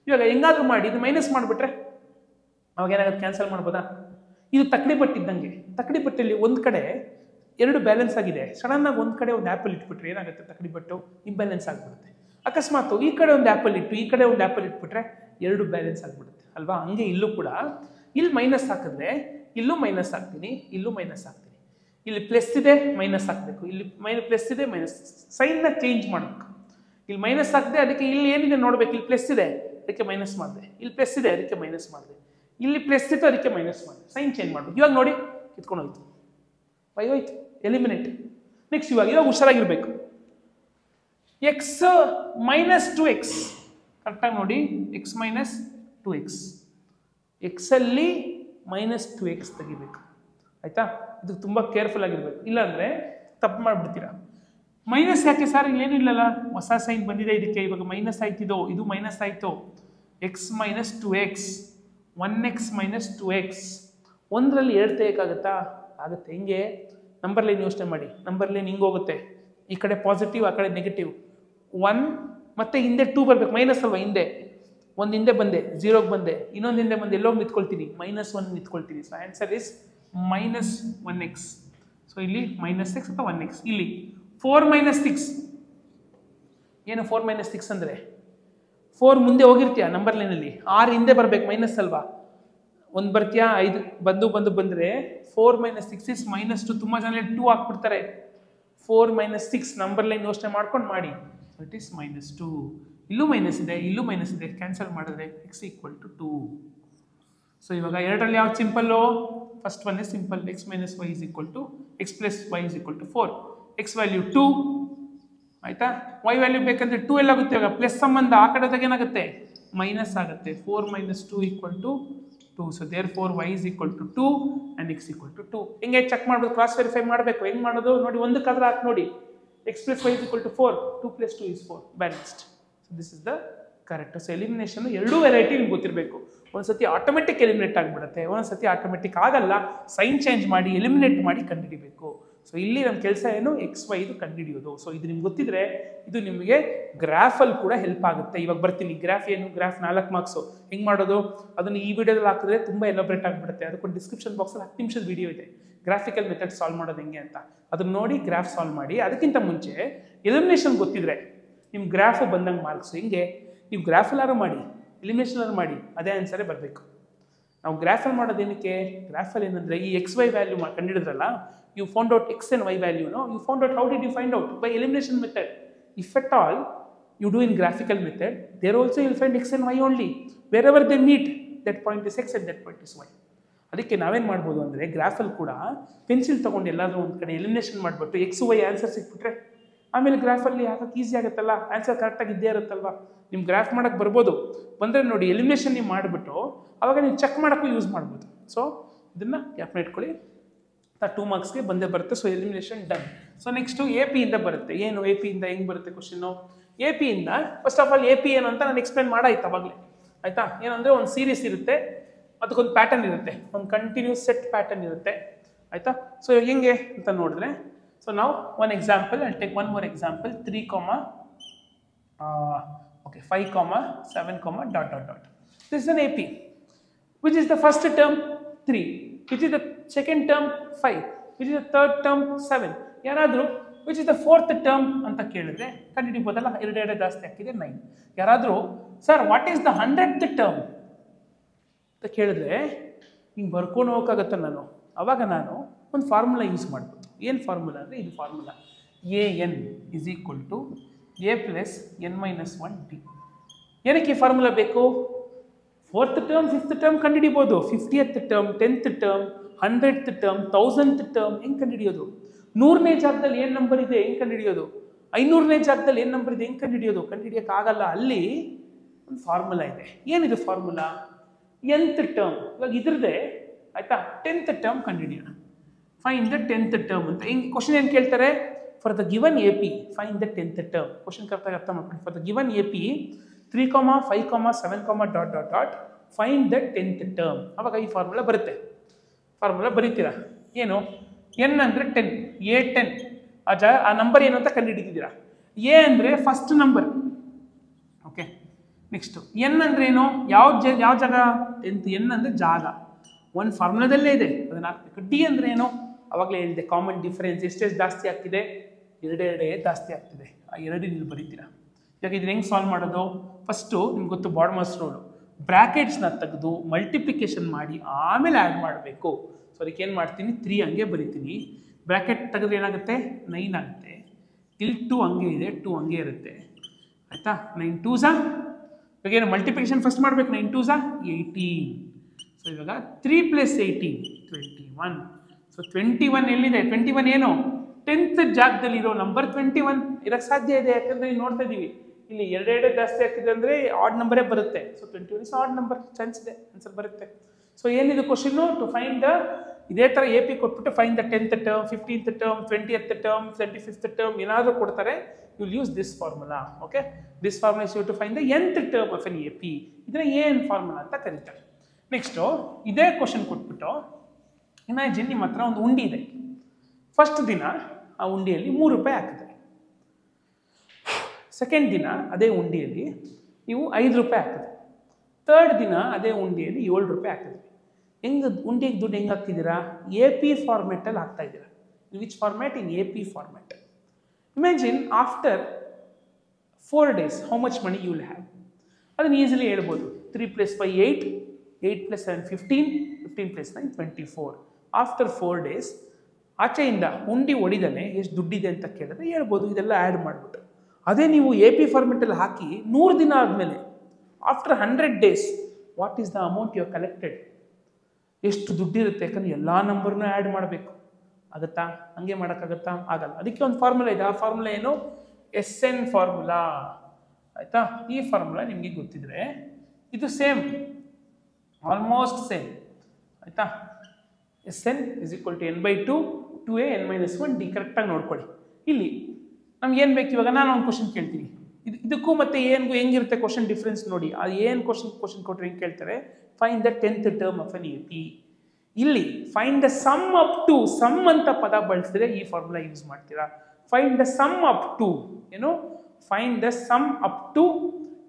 ಇವಾಗ ಹೆಂಗಾದ್ರೂ ಮಾಡಿ ಇದು ಮೈನಸ್ ಮಾಡಿಬಿಟ್ರೆ ಅವಾಗ ಏನಾಗುತ್ತೆ? ಕ್ಯಾನ್ಸಲ್ ಮಾಡ್ಬೋದಾ? ಇದು ತಕ್ಕಡಿ ಪಟ್ಟಿದ್ದಂಗೆ. ತಕ್ಕಡಿ ಪಟ್ಟಿಯಲ್ಲಿ ಒಂದು ಕಡೆ ಎರಡು ಬ್ಯಾಲೆನ್ಸ್ ಆಗಿದೆ, ಸಡನ್ನಾಗಿ ಒಂದು ಕಡೆ ಒಂದು ಆ್ಯಪಲ್ ಇಟ್ಬಿಟ್ರೆ ಏನಾಗುತ್ತೆ? ತಕ್ಕಡಿ ಪಟ್ಟು ಇಂಬ್ಯಾಲೆನ್ಸ್ ಆಗಿಬಿಡುತ್ತೆ. ಅಕಸ್ಮಾತ್ ಈ ಕಡೆ ಒಂದು ಆ್ಯಪಲ್ ಇಟ್ಟು ಈ ಕಡೆ ಒಂದು ಆ್ಯಪಲ್ ಇಟ್ಬಿಟ್ರೆ ಎರಡು ಬ್ಯಾಲೆನ್ಸ್ ಆಗಿಬಿಡುತ್ತೆ ಅಲ್ವಾ? ಹಂಗೆ ಇಲ್ಲೂ ಕೂಡ ಇಲ್ಲಿ ಮೈನಸ್ ಹಾಕಿದ್ರೆ ಇಲ್ಲೂ ಮೈನಸ್ ಹಾಕ್ತೀನಿ, ಇಲ್ಲೂ ಮೈನಸ್ ಹಾಕ್ತೀನಿ. ಇಲ್ಲಿ ಪ್ಲಸ್ ಇದೆ ಮೈನಸ್ ಹಾಕಬೇಕು, ಇಲ್ಲಿ ಪ್ಲಸ್ ಇದೆ ಮೈನಸ್, ಸೈನ್ನ ಚೇಂಜ್ ಮಾಡಬೇಕು. ಇಲ್ಲಿ ಮೈನಸ್ ಹಾಕಿದೆ ಅದಕ್ಕೆ ಇಲ್ಲಿ ಏನಿದೆ ನೋಡ್ಬೇಕು, ಇಲ್ಲಿ ಪ್ಲಸ್ ಇದೆ ಅದಕ್ಕೆ ಮೈನಸ್ ಮಾಡಿದೆ, ಇಲ್ಲಿ ಪ್ಲಸ್ ಇದೆ ಅದಕ್ಕೆ ಮೈನಸ್ ಮಾಡಿದೆ, ಇಲ್ಲಿ ಪ್ಲಸ್ ಇತ್ತು ಅದಕ್ಕೆ ಮೈನಸ್ ಮಾಡಿದೆ, ಸೈನ್ ಚೇಂಜ್ ಮಾಡಬೇಕು. ಇವಾಗ ನೋಡಿ ಕಿತ್ಕೊಂಡು ಹೋಯ್ತು, ಹೋಯ್ತು, ಎಲಿಮಿನೇಟ್. ನೆಕ್ಸ್ಟ್ ಇವಾಗ ಹುಷಾರಾಗಿರ್ಬೇಕು. ಎಕ್ಸ್ ಮೈನಸ್ 2x ಕರೆಕ್ಟಾಗಿ ನೋಡಿ, X minus 2x, ಎಕ್ಸಲ್ಲಿ minus 2x ತೆಗಿಬೇಕು ಆಯ್ತಾ? ಇದು ತುಂಬ ಕೇರ್ಫುಲ್ ಆಗಿರ್ಬೇಕು, ಇಲ್ಲಾಂದರೆ ತಪ್ಪು ಮಾಡಿಬಿಡ್ತೀರಾ. ಮೈನಸ್ ಯಾಕೆ ಸರ್? ಇಲ್ಲೇನು ಇಲ್ಲಲ್ಲ, ಹೊಸ ಸೈನ್ ಬಂದಿದೆ ಇದಕ್ಕೆ, ಇವಾಗ ಮೈನಸ್ ಆಯ್ತಿದೋ, ಇದು ಮೈನಸ್ ಆಯಿತು. X minus 2x, 1x minus 2x, ಒಂದರಲ್ಲಿ ಎರಡು ತೆಗೋಕ್ಕಾಗತ್ತಾ? ಆಗುತ್ತೆ. ಹೆಂಗೆ? ನಂಬರ್ ಲೈನ್ ಯೋಚನೆ ಮಾಡಿ. ನಂಬರ್ ಲೈನ್ ಹಿಂಗೆ ಹೋಗುತ್ತೆ, ಈ ಕಡೆ ಪಾಸಿಟಿವ್ ಆ ಕಡೆ ನೆಗೆಟಿವ್. 1 ಮತ್ತೆ ಹಿಂದೆ 2 ಬರಬೇಕು, ಮೈನಸ್ ಅಲ್ವಾ ಹಿಂದೆ, ಒಂದು ಹಿಂದೆ ಬಂದೆ 0ಗೆ ಬಂದೆ, ಇನ್ನೊಂದು ಹಿಂದೆ ಬಂದೆ ಎಲ್ಲೋಗಿ ನಿಂತ್ಕೊಳ್ತೀನಿ, -1 ನಿಂತ್ಕೊಳ್ತೀನಿ. So answer is minus 1x. So ಇಲ್ಲಿ -x ಅಥವಾ 1x. ಇಲ್ಲಿ 4 - 6 ಏನು? 4 - 6 ಅಂದರೆ 4 ಮುಂದೆ ಹೋಗಿರ್ತೀಯ ನಂಬರ್ ಲೈನಲ್ಲಿ, 6 ಹಿಂದೆ ಬರಬೇಕು, ಮೈನಸ್ ಅಲ್ವಾ, ಒಂದು ಬರ್ತೀಯಾ, 5 ಬಂದರೆ 4 - 6 ಇಸ್ -2. ತುಂಬ ಜನ 2 ಹಾಕ್ಬಿಡ್ತಾರೆ. 4 - 6 ನಂಬರ್ ಲೈನ್ ಯೋಚನೆ ಮಾಡ್ಕೊಂಡು ಮಾಡಿ. So it is -2. ಇಲ್ಲೂ ಮೈನಸ್ ಇದೆ, ಇಲ್ಲೂ ಮೈನಸ್ ಇದೆ, ಕ್ಯಾನ್ಸಲ್ ಮಾಡಿದ್ರೆ x = 2. ಸೊ ಇವಾಗ ಎರಡರಲ್ಲಿ ಯಾವ್ದು simple? First one is simple, x - y = x + y = 4. x value 2 ಆಯ್ತಾ? y ವ್ಯಾಲ್ಯೂ ಬೇಕಂದ್ರೆ 2 ಎಲ್ಲಾಗುತ್ತೆ? ಇವಾಗ ಪ್ಲಸ್ ಸಂಬಂಧ ಆ ಕಡೆ ಏನಾಗುತ್ತೆ? ಮೈನಸ್ ಆಗುತ್ತೆ. 4 - 2 = 2. So therefore y = 2 and x = 2. ಹಿಂಗೆ ಚೆಕ್ ಮಾಡ್ಬೋದು, ಕ್ರಾಸ್ ವೆರಿಫೈ ಮಾಡಬೇಕು. ಹೆಂಗೆ ಮಾಡೋದು ನೋಡಿ, ಒಂದು ಕಲರ್ ಹಾಕಿ ನೋಡಿ, x + y = 4, 2 + 2 is 4, balanced. So this is the correct. So elimination ಎರಡೂ ವೆರೈಟಿ ನಿಮ್ಗೆ ಗೊತ್ತಿರಬೇಕು. ಒಂದ್ಸತಿ ಆಟೋಮೆಟಿಕ್ ಎಲಿಮಿನೇಟ್ ಆಗಿಬಿಡುತ್ತೆ, ಒಂದ್ಸತಿ ಆಟೋಮೆಟಿಕ್ ಆಗಲ್ಲ, ಸೈನ್ ಚೇಂಜ್ ಮಾಡಿ ಎಲಿಮಿನೇಟ್ ಮಾಡಿ ಕಂಡುಹಿಡಿಬೇಕು. ಸೊ ಇಲ್ಲಿ ನಮ್ಮ ಕೆಲಸ ಏನು? XY ಇದು ಕಂಡುಹಿಡಿಯೋದು. ಸೊ ಇದು ನಿಮ್ಗೆ ಗೊತ್ತಿದ್ರೆ ಇದು ನಿಮಗೆ ಗ್ರಾಫಲ್ಲಿ ಕೂಡ ಹೆಲ್ಪ್ ಆಗುತ್ತೆ. ಇವಾಗ ಬರ್ತೀನಿ, ಗ್ರಾಫ್ ಏನು? Graph 4 marks. ಹೆಂಗೆ ಮಾಡೋದು ಅದನ್ನು ಈ ವಿಡಿಯೋದಲ್ಲಿ ಹಾಕಿದ್ರೆ ತುಂಬ ಎಲಾಬ್ರೇಟ್ ಆಗಿಬಿಡುತ್ತೆ. ಅದಕ್ಕೊಂದು ಡಿಸ್ಕ್ರಿಪ್ಷನ್ ಬಾಕ್ಸಲ್ಲಿ 10 ನಿಮಿಷದ ವಿಡಿಯೋ ಇದೆ, ಗ್ರಾಫಿಕಲ್ ಮೆಥಡ್ ಸಾಲ್ವ್ ಮಾಡೋದು ಹೆಂಗೆ ಅಂತ. ಅದನ್ನು ನೋಡಿ ಗ್ರಾಫ್ ಸಾಲ್ವ್ ಮಾಡಿ. ಅದಕ್ಕಿಂತ ಮುಂಚೆ ಎಲಿಮಿನೇಷನ್ ಗೊತ್ತಿದ್ರೆ ನಿಮ್ಮ ಗ್ರಾಫ್ ಬಂದಂಗೆ ಮಾರ್ಕ್ಸ್. ಹಿಂಗೆ ನೀವು ಗ್ರಾಫಲ್ಲಾರು ಮಾಡಿ, ಎಲಿಮಿನೇಷನ್ ಮಾಡಿ, ಅದೇ ಆನ್ಸರೇ ಬರಬೇಕು. ನಾವು ಗ್ರಾಫಲ್ಲಿ ಮಾಡೋದೇನಕ್ಕೆ? ಗ್ರಾಫಲ್ಲಿ ಏನಂದರೆ ಈ XY ವ್ಯಾಲ್ಯೂ ಕಂಡಿಡಿದ್ರಲ್ಲ, you found out x and y value, no? You found out, how did you find out? By elimination method. If at all you do in graphical method, there also you will find x and y only. Wherever they meet, that point is x and that point is y. ಅದಕ್ಕೆ ನಾವೇನು ಮಾಡ್ಬೋದು ಅಂದರೆ ಗ್ರಾಫಲ್ಲಿ ಕೂಡ pencil ತೊಗೊಂಡು ಎಲ್ಲಾದರೂ ಒಂದು ಕಡೆ elimination ಮಾಡಿಬಿಟ್ಟು XY ಆನ್ಸರ್ ಸಿಕ್ಬಿಟ್ರೆ ಆಮೇಲೆ ಗ್ರಾಫಲ್ಲಿ ಹಾಕಕ್ಕೆ ಈಸಿ ಆಗುತ್ತಲ್ಲ, ಆನ್ಸರ್ ಕರೆಕ್ಟಾಗಿ ಇದ್ದೇ ಇರುತ್ತಲ್ವ. ನಿಮ್ಮ ಗ್ರಾಫ್ ಮಾಡೋಕ್ಕೆ ಬರ್ಬೋದು, ಬಂದರೆ ನೋಡಿ ಎಲಿಮಿನೇಷನ್ ನೀವು ಮಾಡಿಬಿಟ್ಟು ಆವಾಗ ನೀವು ಚೆಕ್ ಮಾಡೋಕ್ಕೂ ಯೂಸ್ ಮಾಡ್ಬೋದು. ಸೊ ಇದನ್ನು ಜ್ಞಾಪನ ಇಟ್ಕೊಳ್ಳಿ. 2 ಮಾರ್ಕ್ಸ್ಗೆ ಬಂದೇ ಬರುತ್ತೆ. So elimination done. So next AP ಇಂದ ಬರುತ್ತೆ. ಏನು AP ಇಂದ ಹೆಂಗೆ ಬರುತ್ತೆ ಕ್ವಶನ್ನು? AP ಇಂದ ಫಸ್ಟ್ ಆಫ್ ಆಲ್ AP ಏನು ಅಂತ ನಾನು ಎಕ್ಸ್ಪ್ಲೇನ್ ಮಾಡಾಯ್ತು ಅವಾಗಲೇ, ಆಯಿತಾ? ಏನಂದರೆ ಒಂದು ಸೀರೀಸ್ ಇರುತ್ತೆ, ಅದಕ್ಕೊಂದು ಪ್ಯಾಟರ್ನ್ ಇರುತ್ತೆ, ಒಂದು ಕಂಟಿನ್ಯೂಸ್ ಸೆಟ್ ಪ್ಯಾಟರ್ನ್ ಇರುತ್ತೆ, ಆಯಿತಾ? ಸೊ ಹೆಂಗೆ ಅಂತ ನೋಡಿದ್ರೆ, ಸೊ ನಾವು one example, I take one more example, 3, 5, 7, ... This is an AP. Which is the first term? 3. Which is the second term? 5. Which is the third term? 7. ಯಾರಾದರೂ which is the fourth term ಅಂತ ಕೇಳಿದ್ರೆ ಕಂಡುಹಿಡಿಬೋದಲ್ಲ, ಎರಡೆರಡು ಜಾಸ್ತಿ ಹಾಕಿದೆ 9. ಯಾರಾದರೂ sir what is the 100th term ಅಂತ ಕೇಳಿದ್ರೆ ಹಿಂಗೆ ಬರ್ಕೊಂಡು ಹೋಗೋಕ್ಕಾಗತ್ತೆ ನಾನು. ಆವಾಗ ನಾನು ಒಂದು ಫಾರ್ಮುಲಾ ಯೂಸ್ ಮಾಡ್ಬೋದು. ಏನು ಫಾರ್ಮುಲಾ ಅಂದರೆ ಇದು formula, AN = A + n - 1D. ಏನಕ್ಕೆ ಈ ಫಾರ್ಮುಲಾ ಬೇಕು? 4th term 5th term ಕಂಡುಹಿಡಿಬೋದು, 50th term 10th term 100th term 1000th term ಹೆಂಗೆ ಕಂಡುಹಿಡಿಯೋದು? 100ನೇ ಜಾಗದಲ್ಲಿ ಏನು ನಂಬರ್ ಇದೆ ಹೆಂಗೆ ಕಂಡುಹಿಡಿಯೋದು? 500ನೇ ಜಾಗದಲ್ಲಿ ಏನು ನಂಬರ್ ಇದೆ ಹೆಂಗೆ ಕಂಡುಹಿಡಿಯೋದು? ಕಂಡುಹಿಡಿಯೋಕ್ಕಾಗಲ್ಲ. ಅಲ್ಲಿ ಒಂದು ಫಾರ್ಮುಲಾ ಇದೆ. ಏನಿದು ಫಾರ್ಮುಲಾ? nth term. ಇವಾಗ ಇದ್ರದ್ದೇ ಆಯಿತಾ, 10th term ಕಂಡುಹಿಡಿಯೋಣ. ಫೈನ್ ದ 10th term ಅಂತ ಹಿಂಗೆ ಕ್ವಶನ್ ಏನು ಕೇಳ್ತಾರೆ? For the given AP fine the 10th term. Question ಕರೆಕ್ಟಾಗಿ ಅರ್ಥ ಮಾಡ್ಕೊಳ್ಳಿ. For the given AP 3, 5, 7, ... fine the 10th term. ಅವಾಗ ಈ ಫಾರ್ಮುಲಾ ಬರುತ್ತೆ. ಫಾರ್ಮುಲಾ ಬರೀತೀರಾ. ಏನು? n ಅಂದರೆ 10, A10. ಆ ನಂಬರ್ ಏನು ಅಂತ ಕಂಡುಹಿಡಿತಿದ್ದೀರಾ. A ಅಂದರೆ first number, okay. Next n ಅಂದರೆ ಏನು? ಯಾವ ಜಾಗ? 10th. n ಅಂದರೆ ಜಾಗ. ಒಂದು ಫಾರ್ಮುಲಾದಲ್ಲೇ ಇದೆ, ಅದನ್ನು ಹಾಕಬೇಕು. ಡಿ ಅಂದರೆ ಏನು ಅವಾಗಲೇ ಹೇಳಿದೆ, ಕಾಮನ್ ಡಿಫರೆನ್ಸ್. ಎಷ್ಟೆಷ್ಟು ಜಾಸ್ತಿ ಆಗ್ತಿದೆ, ಎರಡೆರಡೇ ಜಾಸ್ತಿ ಆಗ್ತಿದೆ. ಆ ಎರಡು ನೀವು ಬರೀತೀರಾ. ಇವಾಗ ಇದನ್ನ ಹೆಂಗೆ ಸಾಲ್ವ್ ಮಾಡೋದು? ಫಸ್ಟು ನಿಮ್ಗೆ ಗೊತ್ತು ಬಾಡ್ಮಸ್ ರೂಲು, ಬ್ರ್ಯಾಕೆಟ್ಸ್ನ ತೆಗೆದು ಮಲ್ಟಿಪ್ಲಿಕೇಶನ್ ಮಾಡಿ ಆಮೇಲೆ ಆ್ಯಡ್ ಮಾಡಬೇಕು. ಸೊ ಅದಕ್ಕೆ ಏನು ಮಾಡ್ತೀನಿ, 3 ಹಂಗೆ ಬರಿತೀನಿ. ಬ್ರ್ಯಾಕೆಟ್ ತೆಗೆದ್ರೆ ಏನಾಗುತ್ತೆ, 9 ಆಗುತ್ತೆ. ಇಲ್ಲಿ 2 ಹಂಗೆ ಇದೆ, 2 ಹಂಗೆ ಇರುತ್ತೆ, ಆಯಿತಾ. 9 2s ಇವಾಗ ಏನು ಮಲ್ಟಿಪ್ಲಿಕೇಶನ್ ಫಸ್ಟ್ ಮಾಡಬೇಕು. 9 2s 18. ಸೊ ಇವಾಗ 3 + 18 21. ಸೊ 21 ಎಲ್ಲಿದೆ? 21 ಏನು 10th ಜಾಗದಲ್ಲಿ ಇರೋ ನಂಬರ್ 21 ಇರೋಕ್ಕೆ ಸಾಧ್ಯ ಇದೆ. ಯಾಕಂದರೆ ನೀವು ನೋಡ್ತಾ ಇದ್ದೀವಿ ಇಲ್ಲಿ ಎರಡೆರಡೇ ಜಾಸ್ತಿ ಆಗ್ತಿದೆ ಅಂದರೆ ಆಡ್ ನಂಬರೇ ಬರುತ್ತೆ. So 21 is odd number, chance ಇದೆ, ಆನ್ಸರ್ ಬರುತ್ತೆ. ಸೊ ಏನಿದು ಕ್ವಶನ್ನು? ಟು ಫೈಂಡ್ ದ, ಇದೇ ಥರ AP ಕೊಟ್ಬಿಟ್ಟು find the 10th term, 15th term, 20th term, 25th term ಏನಾದರೂ ಕೊಡ್ತಾರೆ, you will use this formula. Okay, this formula is you to find the nth term of N AP. ಇದನ್ನ ಏನ್ formula ಅಂತ ಕರೀತಾರೆ. Next ಇದೇ question ಕೊಟ್ಬಿಟ್ಟು imagine ನಿಮ್ಮ ಹತ್ರ ಒಂದು ಉಂಡಿ ಇದೆ. ಫಸ್ಟ್ ದಿನ ಆ ಉಂಡಿಯಲ್ಲಿ 3 ರೂಪಾಯಿ ಹಾಕಿದ್ರೆ, ಸೆಕೆಂಡ್ ದಿನ ಅದೇ ಉಂಡಿಯಲ್ಲಿ ನೀವು 5 ರೂಪಾಯಿ ಹಾಕಿದ್ರಿ, ಥರ್ಡ್ ದಿನ ಅದೇ ಉಂಡಿಯಲ್ಲಿ 7 ರೂಪಾಯಿ ಹಾಕಿದ್ರಿ. ಹೆಂಗೆ ಉಂಡಿಗೆ ದುಡ್ಡು ಹೆಂಗೆ ಹಾಕ್ತಿದ್ದೀರಾ? AP ಫಾರ್ಮೆಟಲ್ಲಿ ಹಾಕ್ತಾ ಇದ್ದೀರಾ. In which format? In AP format. Imagine after 4 days how much money you will have. ಅದನ್ನು ಈಸಿಲಿ ಹೇಳ್ಬೋದು. 3 + 5 8, 8 + 7 15, 15 + 9 24. ಆಫ್ಟರ್ 4 days ಆಚೆಯಿಂದ ಉಂಡಿ ಹೊಡಿದಾನೆ ಎಷ್ಟು ದುಡ್ಡಿದೆ ಅಂತ ಕೇಳಿದ್ರೆ ಹೇಳ್ಬೋದು, ಇದೆಲ್ಲ ಆ್ಯಡ್ ಮಾಡಿಬಿಟ್ಟು. ಅದೇ ನೀವು AP ಫಾರ್ಮೆಟಲ್ಲಿ ಹಾಕಿ 100 ದಿನ ಆದಮೇಲೆ after 100 days what is the amount you collected, ಎಷ್ಟು ದುಡ್ಡಿರುತ್ತೆ. ಯಾಕಂದರೆ ಎಲ್ಲ ನಂಬರ್ನೂ ಆ್ಯಡ್ ಮಾಡಬೇಕು. ಆಗುತ್ತಾ? ಹಂಗೆ ಮಾಡೋಕ್ಕಾಗತ್ತಾ? ಆಗಲ್ಲ. ಅದಕ್ಕೆ ಒಂದು ಫಾರ್ಮುಲಾ ಇದೆ. ಆ ಫಾರ್ಮುಲಾ ಏನು? SN ಫಾರ್ಮುಲಾ, ಆಯಿತಾ. ಈ ಫಾರ್ಮುಲಾ ನಿಮಗೆ ಗೊತ್ತಿದ್ರೆ ಇದು ಸೇಮ್, ಆಲ್ಮೋಸ್ಟ್ ಸೇಮ್, ಆಯಿತಾ. SN = n/2 2a n - 1 d. ಕರೆಕ್ಟಾಗಿ ನೋಡ್ಕೊಳ್ಳಿ. ಇಲ್ಲಿ ನಮ್ಗೆ ಏನು ಬೇಕು? ಇವಾಗ ನಾನು ಒಂದು ಕ್ವಶನ್ ಕೇಳ್ತೀನಿ, ಇದಕ್ಕೂ ಮತ್ತೆ ಏನ್ಗೂ ಹೆಂಗಿರುತ್ತೆ ಕ್ವಶನ್ ಡಿಫ್ರೆನ್ಸ್ ನೋಡಿ. ಅದು ಏನು ಕ್ವಶನ್ ಕೊಟ್ಟರೆ ಹೆಂಗೆ ಕೇಳ್ತಾರೆ? Find the 10th term of N AP. ಇಲ್ಲಿ find the sum up to, sum ಅಂತ ಪದ ಬಳಸಿದ್ರೆ ಈ ಫಾರ್ಮುಲಾ ಯೂಸ್ ಮಾಡ್ತೀರಾ. Find the sum up to ಏನು? Find the sum up to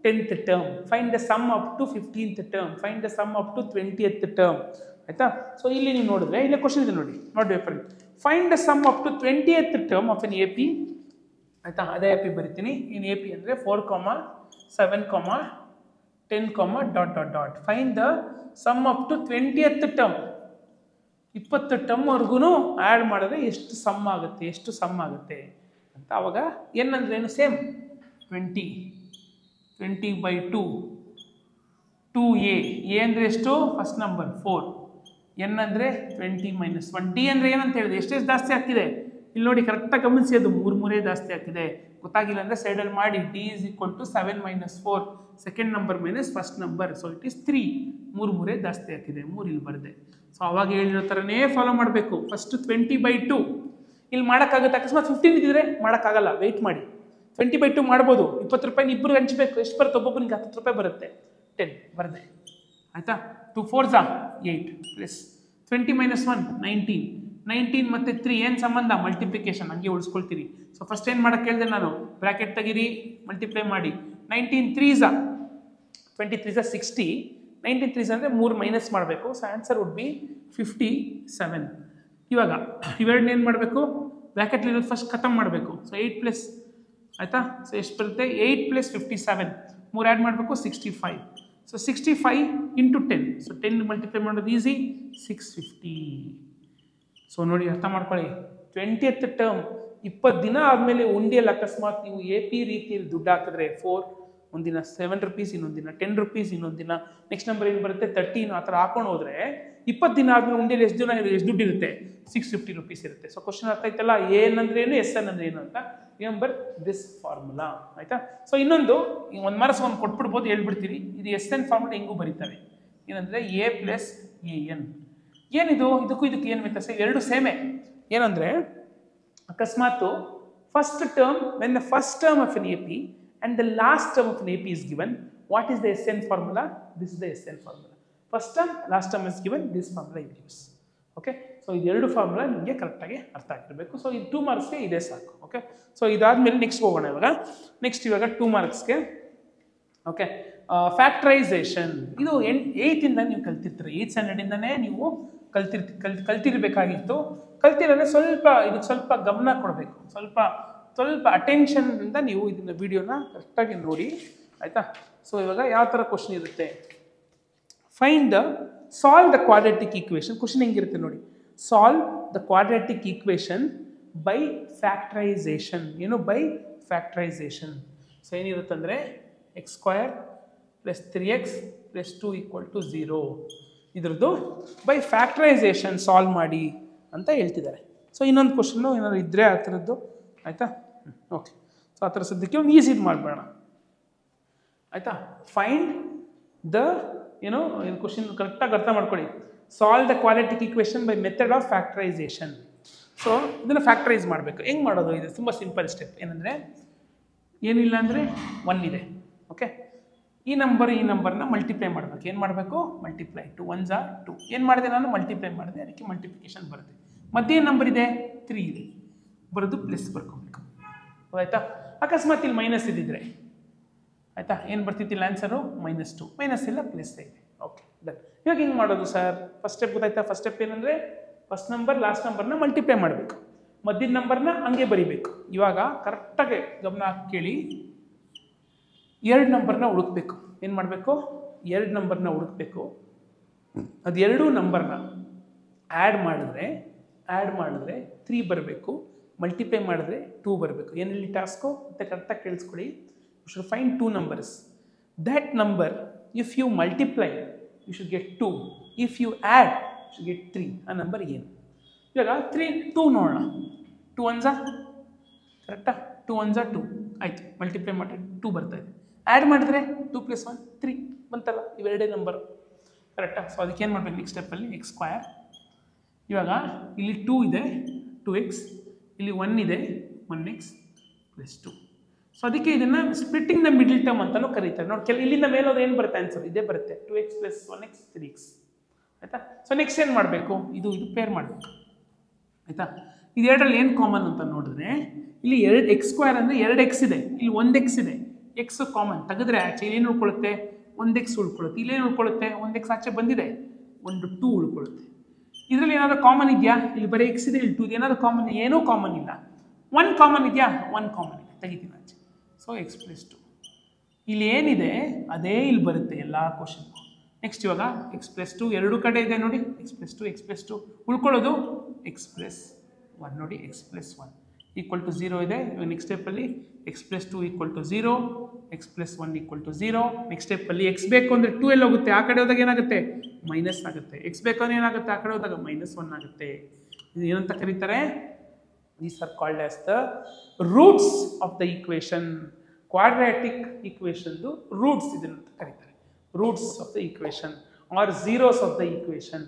10th term, find the sum up to 15th term, find the sum up to 20th term, ಆಯಿತಾ. So ಇಲ್ಲಿ ನೀವು ನೋಡಿದ್ರೆ ಇಲ್ಲಿ ಕ್ವಶನ್ ಇದೆ ನೋಡಿ, paper. Find the sum up to 20th term of N AP, ಆಯಿತಾ. ಅದೇ AP ಬರಿತೀನಿ. ಇನ್ AP ಅಂದರೆ 4, 7, 10, ... find the sum up to 20th term. 20 ಟರ್ಮ್ವರೆಗೂ ಆ್ಯಡ್ ಮಾಡಿದ್ರೆ ಎಷ್ಟು ಸಮ್ ಆಗುತ್ತೆ ಅಂತ. ಅವಾಗ ಏನಂದ್ರೆ ಏನು? Same 20/2 2a. ಎ ಅಂದರೆ ಎಷ್ಟು? First number 4. n ಅಂದರೆ 20 - 1. d ಅಂದರೆ ಏನಂತ ಹೇಳಿದೆ? ಎಷ್ಟೆಷ್ಟು ಜಾಸ್ತಿ ಆಗ್ತಿದೆ ಇಲ್ಲಿ ನೋಡಿ, ಕರೆಕ್ಟಾಗಿ ಗಮನಿಸಿ. ಅದು 3 ಜಾಸ್ತಿ ಆಗ್ತಿದೆ. ಗೊತ್ತಾಗಿಲ್ಲ ಅಂದರೆ ಸೈಡಲ್ಲಿ ಮಾಡಿ. d = 7 - 4, second number minus first number. So it is 3. 3 ಜಾಸ್ತಿ ಆಗ್ತಿದೆ, 3 ಇಲ್ಲಿ ಬರದೆ. ಸೊ ಅವಾಗ ಹೇಳಿರೋ ಥರನೇ ಫಾಲೋ ಮಾಡಬೇಕು. ಫಸ್ಟ್ 20/2 ಇಲ್ಲಿ ಮಾಡೋಕ್ಕಾಗುತ್ತೆ. ಅಕಸ್ಮಾತ್ 15 ಇದ್ದರೆ ಮಾಡೋಕ್ಕಾಗಲ್ಲ, ವೆಯ್ಟ್ ಮಾಡಿ. 20/2 ಮಾಡ್ಬೋದು. 20 ರೂಪಾಯಿನ ಇಬ್ಬರು ಹಂಚಬೇಕು. ಎಷ್ಟು ಬರುತ್ತೆ? ಒಬ್ಬೊಬ್ಬನಿಗೆ 10 ರೂಪಾಯಿ ಬರುತ್ತೆ. 10 ಬರದೆ, ಆಯಿತಾ. 2 4s 8 + 20 - 1 19. 19 ಮತ್ತು 3 ಏನು ಸಂಬಂಧ? ಮಲ್ಟಿಪ್ಲಿಕೇಶನ್. ಹಂಗೆ ಉಳಿಸ್ಕೊಳ್ತೀರಿ. ಸೊ ಫಸ್ಟ್ ಏನು ಮಾಡೋಕ್ಕೆ ಹೇಳಿದೆ ನಾನು? ಬ್ರ್ಯಾಕೆಟ್ ತೆಗೀರಿ, ಮಲ್ಟಿಪ್ಲೈ ಮಾಡಿ. 19 3s 23s 60. 19 3s ಅಂದರೆ 3 ಮೈನಸ್ ಮಾಡಬೇಕು. So answer would be 57. ಇವಾಗ ಇವೆರಡನ್ನ ಏನು ಮಾಡಬೇಕು? ಬ್ರ್ಯಾಕೆಟ್ಲಿರೋದು ಫಸ್ಟ್ ಖತಮ್ ಮಾಡಬೇಕು. ಸೊ 8 ಪ್ಲಸ್, ಆಯಿತಾ. ಸೊ ಎಷ್ಟು ಬರುತ್ತೆ? 8 + 57, 3 ಆ್ಯಡ್ ಮಾಡಬೇಕು, 65. ಸೊ 65 × 10. ಸೊ 10 ಮಲ್ಟಿಪ್ಲೈ ಮಾಡೋದು ಈಸಿ, 650. ಸೊ ನೋಡಿ, ಅರ್ಥ ಮಾಡ್ಕೊಳ್ಳಿ. 20th ಟರ್ಮ್ 20 ದಿನ ಆದಮೇಲೆ ಉಂಡಿಯಲ್ಲಿ ಅಕಸ್ಮಾತ್ ನೀವು AP ರೀತಿಯಲ್ಲಿ ದುಡ್ಡು ಹಾಕಿದ್ರೆ 4, ಒಂದಿನ 7 rupees, ಇನ್ನೊಂದಿನ 10 rupees, ಇನ್ನೊಂದಿನ ನೆಕ್ಸ್ಟ್ ನಂಬರ್ ಏನು ಬರುತ್ತೆ 13, ಆ ಥರ ಹಾಕೊಂಡು ಹೋದರೆ 20 ದಿನ ಆದಮೇಲೆ ಉಂಡಿಯಲ್ಲಿ ಎಷ್ಟು ದುಡ್ಡು ಇರುತ್ತೆ? 650 rupees ಇರುತ್ತೆ. ಸೊ ಕ್ವಶನ್ ಅರ್ಥ ಆಯ್ತಲ್ಲ? ಏನಂದ್ರೆ ಏನು, SN ಅಂದ್ರೆ ಏನು ಅಂತ. ರಿಮೆಂಬರ್ ದಿಸ್ ಫಾರ್ಮುಲಾ, ಆಯಿತಾ. ಸೊ ಇನ್ನೊಂದು 1 ಮಾರ್ಕ್ಸ್ ಕೊಟ್ಬಿಡ್ಬೋದು, ಹೇಳ್ಬಿಡ್ತೀರಿ. ಇದು SN ಫಾರ್ಮುಲಾ ಹೆಂಗೂ ಬರೀತಾರೆ. ಏನಂದರೆ A + AN. ಏನಿದು? ಇದಕ್ಕೂ ಏನು ವ್ಯತ್ಯಾಸ? ಎರಡು ಸೇಮೇ. ಏನಂದರೆ ಅಕಸ್ಮಾತು first term, when the first term of N AP and the last term of an AP is given, what is the SN formula? This is the SN formula. First term, last term is given, this formula you use. Okay, so ಇದು ಎರಡು formula ನಿಮಗೆ ಕರೆಕ್ಟಾಗಿ ಅರ್ಥ ಆಗಿರಬೇಕು. So ಇದು 2 ಮಾರ್ಕ್ಸ್ಗೆ ಇದೇ ಸಾಕು. Okay, so ಇದಾದ್ಮೇಲೆ ನೆಕ್ಸ್ಟ್ ಹೋಗೋಣ. ಇವಾಗ 2 ಮಾರ್ಕ್ಸ್ಗೆ ಓಕೆ. ಫ್ಯಾಕ್ಟ್ರೈಸೇಷನ್ ಇದು 8th ನೀವು ಕಲ್ತಿರ್ತೀರಿ, 8th ಸ್ಟ್ಯಾಂಡರ್ಡಿಂದನೇ ನೀವು ಕಲ್ತಿರ್ಬೇಕಾಗಿತ್ತು. ಕಲ್ತಿರೋದ್ರೆ ಇದಕ್ಕೆ ಸ್ವಲ್ಪ ಗಮನ ಕೊಡಬೇಕು, ಸ್ವಲ್ಪ ಅಟೆನ್ಷನ್ನಿಂದ ನೀವು ಇದನ್ನ ವಿಡಿಯೋನ ಕರೆಕ್ಟಾಗಿ ನೋಡಿ, ಆಯಿತಾ. ಸೊ ಇವಾಗ ಯಾವ ಥರ ಕ್ವಶನ್ ಇರುತ್ತೆ, solve the quadratic equation. Question ಹೆಂಗಿರುತ್ತೆ ನೋಡಿ, solve the quadratic equation by factorisation. ಏನು ಬೈ ಫ್ಯಾಕ್ಟ್ರೈಸೇಷನ್? ಸೊ ಏನಿರುತ್ತೆ ಅಂದರೆ x² + 3x + 2 = 0 ಇದ್ರದ್ದು ಬೈ ಫ್ಯಾಕ್ಟ್ರೈಸೇಷನ್ ಸಾಲ್ವ್ ಮಾಡಿ ಅಂತ ಹೇಳ್ತಿದ್ದಾರೆ. ಸೊ ಇನ್ನೊಂದು ಕ್ವಶನ್ನು ಏನಾದ್ರು ಇದ್ದರೆ ಆ ಥರದ್ದು, ಆಯಿತಾ. ಓಕೆ. ಸೊ ಆ ಥರ ಸದ್ಯಕ್ಕೆ ಒಂದು ಈಸಿದು ಮಾಡಬೇಡ, ಆಯಿತಾ. ಫೈಂಡ್ ದ ಏನು ಕ್ವಶನ್ ಕರೆಕ್ಟಾಗಿ ಅರ್ಥ ಮಾಡ್ಕೊಳ್ಳಿ. Solve the quadratic equation by method of factorisation. So ಇದನ್ನು ಫ್ಯಾಕ್ಟ್ರೈಸ್ ಮಾಡಬೇಕು. ಹೆಂಗೆ ಮಾಡೋದು? ಇದು ತುಂಬ ಸಿಂಪಲ್ ಸ್ಟೆಪ್. ಏನಂದರೆ ಏನಿಲ್ಲ ಅಂದರೆ 1 ಇದೆ, ಓಕೆ. ಈ ನಂಬರ್ನ ಮಲ್ಟಿಪ್ಲೈ ಮಾಡಬೇಕು. ಏನು ಮಾಡಬೇಕು? ಮಲ್ಟಿಪ್ಲೈ. 2 1s are 2. ಏನು ಮಾಡಿದೆ ನಾನು? ಮಲ್ಟಿಪ್ಲೈ ಮಾಡಿದೆ, ಅದಕ್ಕೆ ಮಲ್ಟಿಪ್ಲಿಕೇಶನ್ ಬರುತ್ತೆ. ಮಧ್ಯೆ ಏನು ನಂಬರ್ ಇದೆ? 3 ಇದೆ, ಬರೋದು ಪ್ಲಸ್ ಬರ್ಕೋಬೇಕು, ಆಯಿತಾ. ಅಕಸ್ಮಾತ್ ಇಲ್ಲಿ ಮೈನಸ್ ಇದ್ದಿದ್ರೆ, ಆಯಿತಾ, ಏನು ಬರ್ತಿತ್ತಿಲ್ಲ ಆನ್ಸರು? -2. ಮೈನಸ್ ಇಲ್ಲ, ಪ್ಲಸ್ ಇದೆ. Okay, done. ಇವಾಗ ಹೆಂಗೆ ಮಾಡೋದು ಸರ್? ಫಸ್ಟ್ ಸ್ಟೆಪ್ ಗೊತ್ತಾಯ್ತಾ? ಫಸ್ಟ್ ಸ್ಟೆಪ್ ಏನಂದರೆ ಫಸ್ಟ್ ನಂಬರ್ ಲಾಸ್ಟ್ ನಂಬರ್ನ ಮಲ್ಟಿಪ್ಲೈ ಮಾಡಬೇಕು, ಮಧ್ಯದ ನಂಬರ್ನ ಹಂಗೆ ಬರಿಬೇಕು. ಇವಾಗ ಕರೆಕ್ಟಾಗಿ ಗಮನ ಕೇಳಿ, 2 ನಂಬರ್ನ ಹುಡುಕ್ಬೇಕು. ಏನು ಮಾಡಬೇಕು? 2 ನಂಬರ್ನ ಹುಡುಕ್ಬೇಕು. ಅದು 2 ನಂಬರ್ನ ಆ್ಯಡ್ ಮಾಡಿದ್ರೆ 3 ಬರಬೇಕು, ಮಲ್ಟಿಪ್ಲೈ ಮಾಡಿದ್ರೆ 2 ಬರಬೇಕು. ಏನಲ್ಲಿ ಟಾಸ್ಕು ಮತ್ತು ಕರೆಕ್ಟಾಗಿ ಕೇಳಿಸ್ಕೊಳ್ಳಿ. You should find 2 numbers. That number, if you multiply, you should get 2. If you add, you should get 3. ಆ ನಂಬರ್ ಏನು? ಇವಾಗ 2 ನೋಡೋಣ. 2 1s are ಕರೆಕ್ಟಾ? 2 1s are 2 ಆಯಿತು. ಮಲ್ಟಿಪ್ಲೈ ಮಾಡಿದ್ರೆ 2 ಬರ್ತಾ ಇದೆ. ಆ್ಯಡ್ ಮಾಡಿದ್ರೆ 2 + 1 3 ಬಂತಲ್ಲ, ಇವೆರಡೇ ನಂಬರು, ಕರೆಕ್ಟಾ. ಸೊ ಅದಕ್ಕೆ ಏನು ಮಾಡಬೇಕು? ನೆಕ್ಸ್ಟ್ ಸ್ಟೆಪ್ಪಲ್ಲಿ x². ಇವಾಗ ಇಲ್ಲಿ 2 ಇದೆ, 2x, ಇಲ್ಲಿ 1 ಇದೆ, 1x + 2. ಸೊ ಅದಕ್ಕೆ ಇದನ್ನು ಸ್ಪ್ಲಿಟ್ಟಿಂಗ್ ದ ಮಿಡಲ್ ಟರ್ಮ್ ಅಂತಲೂ ಕರೀತಾರೆ. ನೋಡಿ, ಇಲ್ಲಿಂದ ಮೇಲೋದು ಏನು ಬರುತ್ತೆ ಆನ್ಸರ್? ಇದೇ ಬರುತ್ತೆ, 2x + 1x 3x, ಆಯಿತಾ. ಸೊ ನೆಕ್ಸ್ಟ್ ಏನು ಮಾಡಬೇಕು? ಇದು ಪೇರ್ ಮಾಡಬೇಕು, ಆಯಿತಾ. ಇದೆರಡರಲ್ಲಿ ಏನು ಕಾಮನ್ ಅಂತ ನೋಡಿದ್ರೆ, ಇಲ್ಲಿ x² ಅಂದರೆ 2x ಇದೆ, ಇಲ್ಲಿ 1x ಇದೆ. ಎಕ್ಸ್ ಕಾಮನ್ ತೆಗೆದ್ರೆ ಆಚೆ ಇಲ್ಲೇನು ಉಳ್ಕೊಳ್ಳುತ್ತೆ? 1x ಉಳ್ಕೊಳ್ಳುತ್ತೆ. ಇಲ್ಲೇನು ಉಳ್ಕೊಳ್ಳುತ್ತೆ? 1x ಆಚೆ ಬಂದಿದೆ, 2 ಉಳ್ಕೊಳ್ಳುತ್ತೆ. ಇದರಲ್ಲಿ ಏನಾದರೂ ಕಾಮನ್ ಇದೆಯಾ? ಇಲ್ಲಿ ಬರೀ x ಇದೆ, ಇಲ್ಲಿ 2 ಇದೆ. ಏನಾದರೂ ಕಾಮನ್? ಏನೂ ಕಾಮನ್ ಇಲ್ಲ. 1 ಕಾಮನ್ ಇದೆಯಾ? 1 ಕಾಮನ್ ಇದೆ, ತೆಗಿತೀನಿ ಆಚೆ. ಸೊ x + 2 ಇಲ್ಲಿ ಏನಿದೆ ಅದೇ ಇಲ್ಲಿ ಬರುತ್ತೆ ಎಲ್ಲ ಕ್ವಶನ್. ನೆಕ್ಸ್ಟ್ ಇವಾಗ x + 2 ಎರಡು ಕಡೆ ಇದೆ ನೋಡಿ, x + 2 ಉಳ್ಕೊಳ್ಳೋದು x + 1 ನೋಡಿ, x + 1 = 0 ಇದೆ. ಇವಾಗ next ಸ್ಟೆಪ್ಪಲ್ಲಿ x + 2 = 0, x + 1 = 0. Next ಸ್ಟೆಪ್ಪಲ್ಲಿ x ಬೇಕು ಅಂದರೆ 2 ಎಲ್ಲಿ ಹೋಗುತ್ತೆ? ಆ ಕಡೆ ಹೋದಾಗ ಏನಾಗುತ್ತೆ? ಮೈನಸ್ ಆಗುತ್ತೆ. x ಬೇಕು ಅಂದರೆ ಏನಾಗುತ್ತೆ? ಆ ಕಡೆ ಹೋದಾಗ -1 ಆಗುತ್ತೆ. ಇದು ಏನಂತ ಕರೀತಾರೆ? These are called as the roots of the equation. Quadratic equation roots ಇದನ್ನಂತ ಕರೀತಾರೆ. Roots of the equation or zeros of the equation.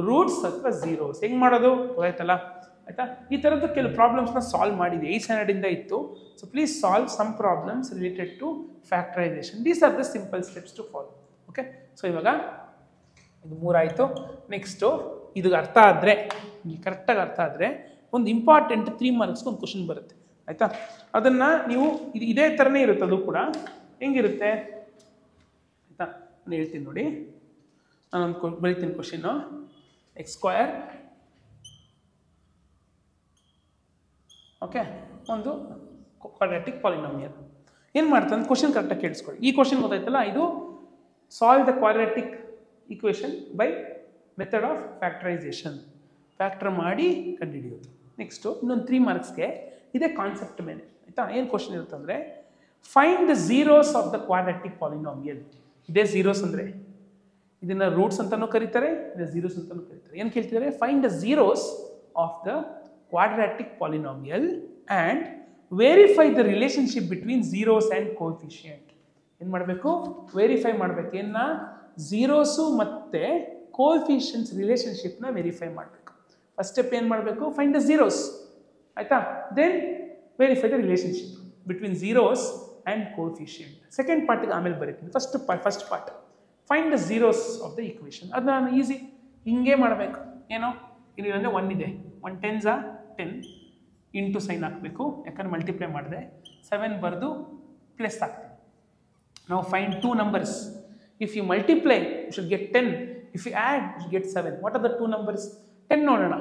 Roots ಅಥವಾ zeros ಹೆಂಗೆ ಮಾಡೋದು ಗೊತ್ತಾಯ್ತಲ್ಲ, ಆಯಿತಾ. ಈ ಥರದ್ದು ಕೆಲವು ಪ್ರಾಬ್ಲಮ್ಸ್ನ ಸಾಲ್ವ್ ಮಾಡಿದೆ, 8th ಸ್ಟ್ಯಾಂಡರ್ಡಿಂದ ಇತ್ತು. So please solve some problems related to factorisation. These are the simple steps to follow. Okay. So ಇವಾಗ ಇದು 3 ಆಯಿತು. ನೆಕ್ಸ್ಟು ಇದು ಅರ್ಥ ಆದರೆ, ಕರೆಕ್ಟಾಗಿ ಅರ್ಥ ಆದರೆ ಒಂದು ಇಂಪಾರ್ಟೆಂಟ್ 3 marks ಒಂದು ಕ್ವಶನ್ ಬರುತ್ತೆ, ಆಯಿತಾ. ಅದನ್ನು ನೀವು ಇದೇ ಥರನೇ ಇರುತ್ತೆ, ಅದು ಕೂಡ ಹೆಂಗಿರುತ್ತೆ ಆಯಿತಾ. ನಾನು ಹೇಳ್ತೀನಿ ನೋಡಿ, ನಾನೊಂದು ಬರೀತೀನಿ ಕ್ವಶನ್ನು. x², ಓಕೆ, ಒಂದು ಕ್ವಾಡ್ರಾಟಿಕ್ ಪಾಲಿನಾಮಿಯಲ್. ಏನು ಮಾಡ್ತಾನೆ ಕ್ವಶನ್ ಕರೆಕ್ಟಾಗಿ ಕೇಳಿಸ್ಕೊಳ್ಳಿ. ಈ ಕ್ವಶನ್ ಗೊತ್ತಾಯ್ತಲ್ಲ, ಇದು solve the quadratic equation by method of factorisation. Factor ಮಾಡಿ ಕಂಡುಹಿಡಿಯೋದು. ನೆಕ್ಸ್ಟು ಇನ್ನೊಂದು 3 marksಗೆ ಇದೇ ಕಾನ್ಸೆಪ್ಟ್ ಮೇಲೆ, ಆಯಿತಾ. ಏನು ಕ್ವಶನ್ ಇರುತ್ತೆ ಅಂದರೆ, find the zeros of the quadratic polynomial. ಇದೇ ಝೀರೋಸ್ ಅಂದರೆ ಇದನ್ನು ರೂಟ್ಸ್ ಅಂತಲೂ ಕರೀತಾರೆ, ಇದೇ ಝೀರೋಸ್ ಅಂತಲೂ ಕರೀತಾರೆ. ಏನು ಕೇಳ್ತಿದ್ದಾರೆ? Find the zeros of the quadratic polynomial and verify the relationship between zeros and coefficient. ಏನು ಮಾಡಬೇಕು? ವೆರಿಫೈ ಮಾಡಬೇಕು. ಏನ? ಝೀರೋಸು ಮತ್ತು ಕೋಎಫಿಷಿಯಂಟ್ಸ್ ರಿಲೇಷನ್ಶಿಪ್ನ ವೆರಿಫೈ ಮಾಡಬೇಕು. ಫಸ್ಟ್ ಸ್ಟೆಪ್ ಏನು ಮಾಡಬೇಕು? ಫೈಂಡ್ ದ ಝೀರೋಸ್, ಆಯಿತಾ. Then verify the relationship between zeros and coefficient. Second ಪಾರ್ಟಿಗೆ ಆಮೇಲೆ ಬರೀತೀನಿ. First part find the zeros of the equation. ಅದು ನಾನು ಈಸಿ ಹಿಂಗೆ ಮಾಡಬೇಕು. ಏನೋ ಇಲ್ಲಿ ಅಂದರೆ 1 ಇದೆ, 1 10s are 10 ಇಂಟು ಸೈನ್ ಹಾಕಬೇಕು, ಯಾಕಂದ್ರೆ ಮಲ್ಟಿಪ್ಲೈ ಮಾಡಿದೆ. 7 ಬರೆದು ಪ್ಲಸ್ ಹಾಕ್ತೀನಿ. Now find two numbers. If you multiply, you should get 10. If you add, you should get 7. What are the two numbers? 10 ನೋಡೋಣ.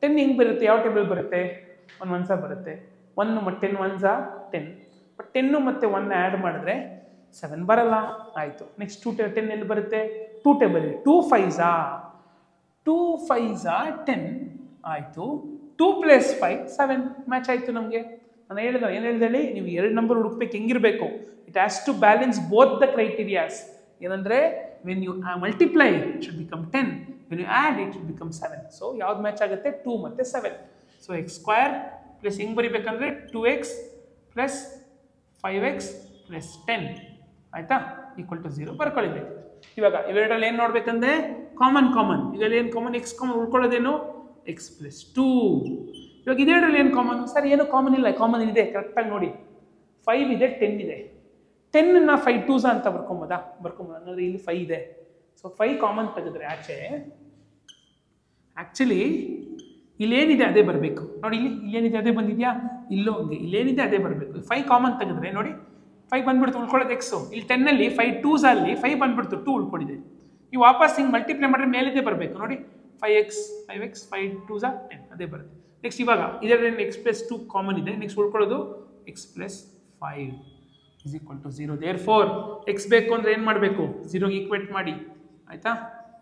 10 ಹೆಂಗೆ ಬರುತ್ತೆ? ಯಾವ ಟೇಬಲ್ ಬರುತ್ತೆ? 1 1 ಬರುತ್ತೆ. 1 ಮತ್ತು 10 1 10. ಬಟ್ 10 ಮತ್ತು 1 ಆ್ಯಡ್ ಮಾಡಿದ್ರೆ 7 ಬರಲ್ಲ. ಆಯಿತು. ನೆಕ್ಸ್ಟ್ 10 ಎಲ್ಲಿ ಬರುತ್ತೆ? 2 ಟೇಬಲ್. 2 5 2 5 10 ಆಯಿತು. 2 + 5 7 ಮ್ಯಾಚ್ ಆಯಿತು ನಮಗೆ. ನಾನು ಹೇಳಿದೆ ಏನು ಹೇಳಿದೆ, ನೀವು 2 ನಂಬರ್ ಹುಡುಕ್ಬೇಕು. ಹೆಂಗಿರಬೇಕು? It has to balance both the criterias. ಏನಂದರೆ when you multiply it should become 10, when you add it should become 7. So ಯಾವ್ದು ಮ್ಯಾಚ್ ಆಗುತ್ತೆ? 2 ಮತ್ತು 7. ಸೊ x² ಪ್ಲಸ್ ಹೆಂಗೆ ಬರಿಬೇಕಂದ್ರೆ 2x ಪ್ಲಸ್ 5x ಪ್ಲಸ್ 10 ಆಯಿತಾ ಈಕ್ವಲ್ ಟು 0 ಬರ್ಕೊಳ್ಳಿಬೇಕು. ಇವಾಗ ಇವೆರಡರಲ್ಲಿ ಏನು ನೋಡ್ಬೇಕಂದ್ರೆ ಕಾಮನ್ ಇದರಲ್ಲಿ ಏನು ಕಾಮನ್? x ಕಾಮನ್ ಉಳ್ಕೊಳ್ಳೋದೇನು? x plus 2. ಇವಾಗ ಇದೆರಡರಲ್ಲಿ ಏನು ಕಾಮನ್? ಸರ್ ಏನು ಕಾಮನ್ ಇಲ್ಲ. ಕಾಮನ್ ಇದೆ, ಕರೆಕ್ಟಾಗಿ ನೋಡಿ. 5 ಇದೆ, 10 ಇದೆ. 10ನ್ನ 5 2s ಅಂತ ಬರ್ಕೊಂಬೋದಾ? ಹಂಗಂದ್ರೆ ಇಲ್ಲಿ 5 ಇದೆ. ಸೊ 5 ಕಾಮನ್ ತೆಗೆದ್ರೆ ಆಚೆ ಆ್ಯಕ್ಚುಲಿ ಇಲ್ಲೇನಿದೆ ಅದೇ ಬರಬೇಕು. ನೋಡಿ ಇಲ್ಲೇನಿದೆ ಅದೇ ಬಂದಿದೆಯಾ? ಇಲ್ಲೋ ಹಂಗೆ ಇಲ್ಲೇನಿದೆ ಅದೇ ಬರಬೇಕು. 5 ಕಾಮನ್ ತೆಗೆದ್ರೆ ನೋಡಿ 5 ಬಂದ್ಬಿಡ್ತು, ಉಳ್ಕೊಳ್ಳೋದು ಎಕ್ಸು. ಇಲ್ಲಿ 10ನಲ್ಲಿ 5 2s 5 ಬಂದ್ಬಿಡ್ತು, 2 ಉಳ್ಕೊಂಡಿದೆ. ಈ ವಾಪಸ್ ಹಿಂಗೆ ಮಲ್ಟಿಪ್ಲೈ ಮಾಡಿದ್ರೆ ಮೇಲಿದೆ ಬರಬೇಕು. ನೋಡಿ 5x 5 2s 10 ಅದೇ ಬರುತ್ತೆ. ನೆಕ್ಸ್ಟ್ ಇವಾಗ ಇದರಲ್ಲಿ x ಪ್ಲಸ್ 2 ಕಾಮನ್ ಇದೆ. ನೆಕ್ಸ್ಟ್ ಉಳ್ಕೊಳ್ಳೋದು x plus 5 is equal to 0. Therefore x ಬೇಕು ಅಂದರೆ ಏನು ಮಾಡಬೇಕು? 0ಗೆ ಈಕ್ವೇಟ್ ಮಾಡಿ ಆಯಿತಾ.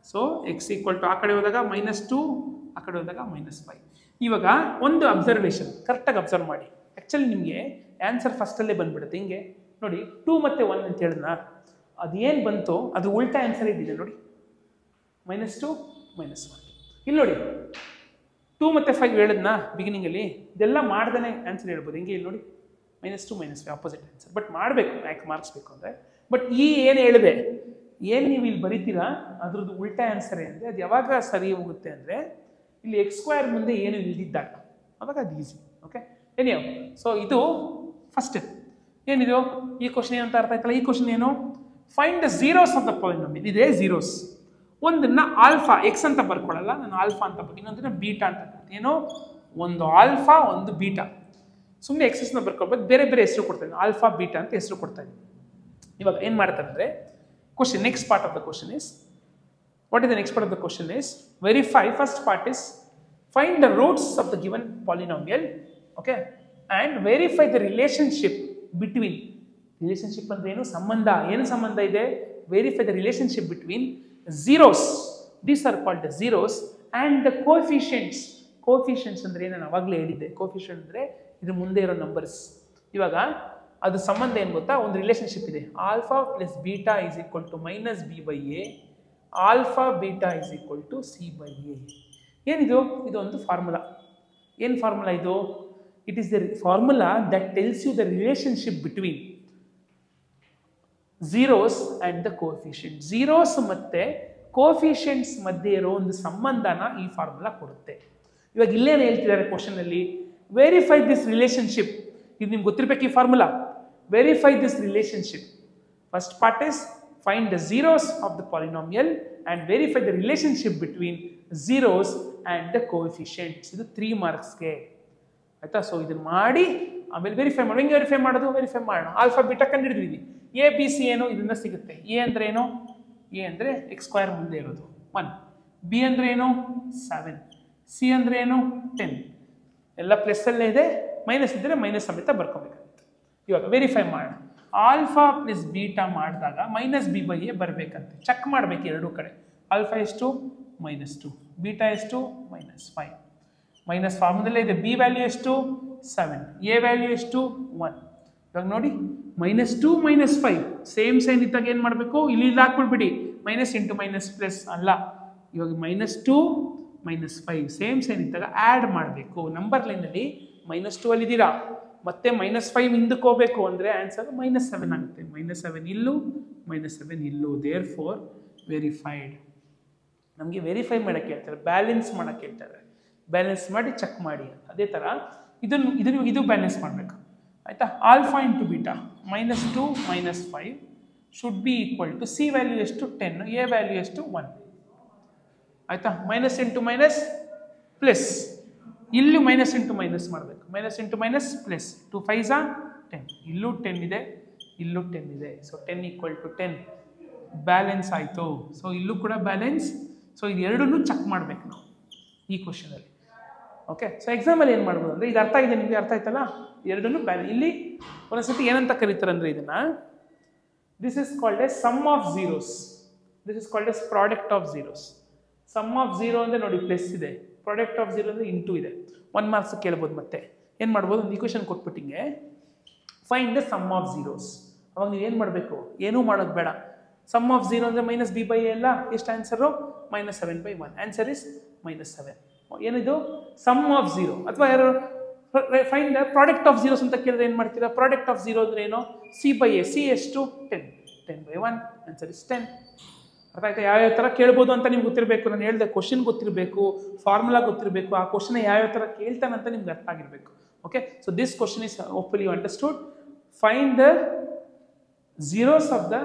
ಸೊ x ಈಕ್ವಲ್ ಟು ಆ ಕಡೆ ಹೋದಾಗ -2, ಆ ಕಡೆ ಹೋದಾಗ -5. ಇವಾಗ ಒಂದು ಅಬ್ಸರ್ವೇಷನ್ ಕರೆಕ್ಟಾಗಿ ಅಬ್ಸರ್ವ್ ಮಾಡಿ. ಆ್ಯಕ್ಚುಲಿ ನಿಮಗೆ ಆನ್ಸರ್ ಫಸ್ಟಲ್ಲೇ ಬಂದ್ಬಿಡುತ್ತೆ. ಹಿಂಗೆ ನೋಡಿ 2 ಮತ್ತು 1 ಅಂತ ಹೇಳಿದ್ನ, ಅದೇನು ಬಂತು ಅದು ಉಲ್ಟಾ ಆನ್ಸರ್ ಇದ್ದಿದೆ ನೋಡಿ. -2 -1. ಇಲ್ಲಿ ನೋಡಿ 2 ಮತ್ತು 5 ಹೇಳಿದ್ನಾ ಬಿಗಿನಿಂಗಲ್ಲಿ, ಇದೆಲ್ಲ ಮಾಡ್ದೇ ಆನ್ಸರ್ ಹೇಳ್ಬೋದು. ಹಿಂಗೆ ಇಲ್ಲಿ ನೋಡಿ -2 -5 ಆಪೋಸಿಟ್ ಆನ್ಸರ್. ಬಟ್ ಮಾಡಬೇಕು, ಯಾಕೆ ಮಾರ್ಕ್ಸ್ ಬೇಕು ಅಂದರೆ. ಬಟ್ ಏನು ಹೇಳಿದೆ, ಏನು ನೀವು ಇಲ್ಲಿ ಬರೀತೀರಾ ಅದ್ರದ್ದು ಉಲ್ಟಾ ಆನ್ಸರ್ ಏನಿದೆ ಅದು ಯಾವಾಗ ಸರಿ ಹೋಗುತ್ತೆ ಅಂದರೆ ಇಲ್ಲಿ x² ಮುಂದೆ ಏನು ಇಲ್ದಿದ್ದಾಗ, ಅವಾಗ ಅದು ಈಸಿ. ಓಕೆ ಏನಿಯೋ. ಸೊ ಇದು ಫಸ್ಟ್ ಏನಿದು ಈ ಕ್ವಶನ್ ಏನಂತ ಅರ್ಥ ಆಯ್ತಲ್ಲ. ಈ ಕ್ವಶನ್ ಏನು? Find the zeros of the polynomial. ಇದೆ ಝೀರೋಸ್. ಒಂದನ್ನ ಆಲ್ಫಾ ಎಕ್ಸ್ ಅಂತ ಬರ್ಕೊಳ್ಳಲ್ಲ ನಾನು, ಆಲ್ಫಾ ಅಂತ ಬರ್ತೀನಿ. ಇನ್ನೊಂದನ್ನ ಬೀಟಾ ಅಂತ ಬರ್ತೀನಿ. ಏನೋ ಒಂದು ಆಲ್ಫಾ ಒಂದು ಬೀಟಾ. ಸುಮ್ಮನೆ ಎಕ್ಸಸ್ನ ಬರ್ಕೊಳ್ಬೋದು, ಬೇರೆ ಬೇರೆ ಹೆಸರು ಕೊಡ್ತಾನೆ. ಆಲ್ಫಾ ಬೀಟಾ ಅಂತ ಹೆಸರು ಕೊಡ್ತಾನೆ. ಇವಾಗ ಏನು ಮಾಡ್ತಾರೆ ಅಂದರೆ question next part of the question is what is the next part of the question is verify. First part is find the roots of the given polynomial. Okay and verify the relationship between. Relationship ಅಂದ್ರೆ ಏನು? ಸಂಬಂಧ. ಏನು ಸಂಬಂಧ ಇದೆ? Verify the relationship between zeros, these are called the zeros, and the coefficients. Coefficients ಅಂದರೆ ನಾನು ಅವಾಗಲೇ ಹೇಳಿದ್ದೆ. ಕೋಫಿಷಿಯಂಟ್ ಅಂದರೆ ಇದು ಮುಂದೆ ಇರೋ ನಂಬರ್ಸ್. ಇವಾಗ ಅದು ಸಂಬಂಧ ಏನು ಗೊತ್ತಾ? ಒಂದು ರಿಲೇಷನ್ಶಿಪ್ ಇದೆ. Alpha plus beta is equal to -b/a, alpha beta is equal to c/a. ಏನಿದು? ಇದೊಂದು ಫಾರ್ಮುಲಾ. ಏನು ಫಾರ್ಮುಲಾ ಇದು? It is the formula that tells you the relationship between zeros and the coefficient. Zeros ಮತ್ತು coefficients ಮಧ್ಯೆ ಇರೋ ಒಂದು ಸಂಬಂಧನ ಈ ಫಾರ್ಮುಲಾ ಕೊಡುತ್ತೆ. ಇವಾಗ ಇಲ್ಲೇನು ಹೇಳ್ತಿದ್ದಾರೆ ಕ್ವಶನಲ್ಲಿ? Verify this relationship. ಇದು ನಿಮ್ಗೆ ಗೊತ್ತಿರಬೇಕು ಈ formula. Verify this relationship. First part is find the zeros of the polynomial and verify the relationship between zeros and the coefficients. ಇದು 3 ಮಾರ್ಕ್ಸ್ಗೆ ಆಯಿತಾ. ಸೊ ಇದನ್ನು ಮಾಡಿ ಆಮೇಲೆ ವೆರಿಫೈ ಮಾಡಿ. ಹೆಂಗೆ ವೆರಿಫೈ ಮಾಡೋದು? ವೆರಿಫೈ ಮಾಡೋಣ. ಆಲ್ಫಾ ಬೀಟಾ ಕಂಡುಹಿಡಿದ್ವಿ. ಎ ಬಿ ಸಿ ಏನು ಇದರಿಂದ ಸಿಗುತ್ತೆ. ಎ ಅಂದರೆ ಏನು? ಎ ಅಂದರೆ x² ಮುಂದೆ ಇರೋದು 1, ಬಿ ಅಂದರೆ ಏನು 7, ಸಿ ಅಂದರೆ ಏನು 10. ಎಲ್ಲ ಪ್ಲಸ್ಸಲ್ಲೇ ಇದೆ, ಮೈನಸ್ ಇದ್ದರೆ ಮೈನಸ್ ಸಮೇತ ಬರ್ಕೋಬೇಕಾಗುತ್ತೆ. ಇವಾಗ ವೆರಿಫೈ ಮಾಡೋಣ. ಆಲ್ಫಾ ಪ್ಲಸ್ ಬೀಟಾ ಮಾಡಿದಾಗ -b/a ಬರಬೇಕಂತೆ. ಚೆಕ್ ಮಾಡಬೇಕು ಎರಡೂ ಕಡೆ. ಆಲ್ಫಾ ಎಷ್ಟು? -2, ಬೀಟಾ ಎಷ್ಟು? -5. ಮೈನಸ್ ಫಾರ್ಮುಲಲ್ಲೇ ಇದೆ. ಬಿ ವ್ಯಾಲ್ಯೂ ಎಷ್ಟು? 7, ಎ ವ್ಯಾಲ್ಯೂ ಎಷ್ಟು? 1. ಇವಾಗ ನೋಡಿ -2 -5 ಸೇಮ್ ಸೈನ್ ಇದ್ದಾಗ ಏನು ಮಾಡಬೇಕು? ಇಲ್ಲಿ ಹಾಕ್ಬಿಡ್ಬಿಡಿ. ಮೈನಸ್ ಇಂಟು ಮೈನಸ್ ಪ್ಲಸ್ ಅಲ್ಲ. ಇವಾಗ -2 -5 ಸೇಮ್ ಸೈನ್ ಇದ್ದಾಗ ಆ್ಯಡ್ ಮಾಡಬೇಕು. ನಂಬರ್ ಲೈನಲ್ಲಿ -2 ಅಲ್ಲಿದ್ದೀರಾ, ಮತ್ತೆ -5 ಹಿಂದಕ್ಕೆ ಹೋಗಬೇಕು ಅಂದರೆ ಆನ್ಸರ್ -7 ಆಗುತ್ತೆ. -7 ಇಲ್ಲೂ, -7 ಇಲ್ಲೂ. Therefore verified. ನಮಗೆ ವೆರಿಫೈ ಮಾಡೋಕ್ಕೆ ಹೇಳ್ತಾರೆ, ಬ್ಯಾಲೆನ್ಸ್ ಮಾಡೋಕ್ಕೆ ಹೇಳ್ತಾರೆ. ಬ್ಯಾಲೆನ್ಸ್ ಮಾಡಿ ಚೆಕ್ ಮಾಡಿ ಅಂತ. ಅದೇ ಥರ ಇದು ಬ್ಯಾಲೆನ್ಸ್ ಮಾಡಬೇಕು ಆಯಿತಾ. Alpha into beta -2 -5 should be equal to C value ಎಷ್ಟು? 10, ಎ ವ್ಯಾಲ್ಯೂ ಎಷ್ಟು? 1 ಆಯಿತಾ. ಮೈನಸ್ ಇಂಟು ಮೈನಸ್ ಪ್ಲಸ್, ಇಲ್ಲೂ ಮೈನಸ್ ಇಂಟು ಮೈನಸ್ ಮಾಡಬೇಕು. Minus into minus plus, 2 5s 10, ಇಲ್ಲೂ 10 ಇದೆ, ಇಲ್ಲೂ 10 ಇದೆ. ಸೊ 10 ಈಕ್ವಲ್ ಟು 10 ಬ್ಯಾಲೆನ್ಸ್ ಆಯಿತು. ಸೊ ಇಲ್ಲೂ ಕೂಡ ಬ್ಯಾಲೆನ್ಸ್. ಸೊ ಇದು ಎರಡನ್ನೂ ಚೆಕ್ ಮಾಡಬೇಕು ನಾವು ಈ ಕ್ವಶನಲ್ಲಿ. ಓಕೆ, ಸೊ ಎಕ್ಸಾಮಲ್ಲಿ ಏನು ಮಾಡ್ಬೋದು ಅಂದರೆ, ಇದು ಅರ್ಥ ಆಗಿದೆ ನಿಮಗೆ, ಅರ್ಥ ಆಯ್ತಲ್ಲ? ಎರಡನ್ನೂ ಬ್ಯಾಲೆನ್ಸ್. ಇಲ್ಲಿ ಒಂದೊಂದ್ಸತಿ ಏನಂತ ಕರೀತಾರೆ ಅಂದರೆ ಇದನ್ನು, this is called as sum of zeros. This is called as product of zeros. Sum of zero ಅಂದರೆ ನೋಡಿ ಪ್ಲಸ್ ಇದೆ, ಪ್ರಾಡಕ್ಟ್ ಆಫ್ ಝೀರೋ ಅಂದರೆ ಇಂಟು ಇದೆ. 1 ಮಾರ್ಕ್ಸ್ ಕೇಳ್ಬೋದು. ಮತ್ತೆ ಏನು ಮಾಡ್ಬೋದು, ಒಂದು ಈಕ್ವೇಷನ್ ಕೊಟ್ಬಿಟ್ಟಿಂಗೆ find the sum of zeros. ಅವಾಗ ನೀವು ಏನು ಮಾಡಬೇಕು, ಏನೂ ಮಾಡೋದು ಬೇಡ. ಸಮ್ ಆಫ್ ಝೀರೋ ಅಂದರೆ ಮೈನಸ್ ಬಿ ಬೈ ಎಲ್ಲ ಎಷ್ಟು ಆನ್ಸರು, -7/1. Answer is -7. ಏನಿದು ಸಮ್ ಆಫ್ ಝೀರೋ. ಅಥವಾ ಯಾರು find the product of zeros ಅಂತ ಕೇಳಿದ್ರೆ ಏನು ಮಾಡ್ತೀರಾ, ಪ್ರಾಡಕ್ಟ್ ಆಫ್ ಝೀರೋ ಅಂದರೆ ಏನು, C/A. ಸಿ ಎಷ್ಟು 10, 10/1. Answer is 10. ಅರ್ಥ ಆಯ್ತಾ? ಯಾವ್ಯಾವ ಥರ ಕೇಳ್ಬೋದು ಅಂತ ನಿಮ್ಗೆ ಗೊತ್ತಿರಬೇಕು. ನಾನು ಹೇಳಿದೆ ಕ್ವಶನ್ ಗೊತ್ತಿರಬೇಕು, ಫಾರ್ಮುಲಾ ಗೊತ್ತಿರಬೇಕು, ಆ ಕ್ವಶನ್ ಯಾವ್ಯಾವ ಥರ ಕೇಳ್ತಾನಂತ ನಿಮ್ಗೆ ಅರ್ಥ ಆಗಿರಬೇಕು. Okay, so this question is hopefully you understood. Find the zeros of the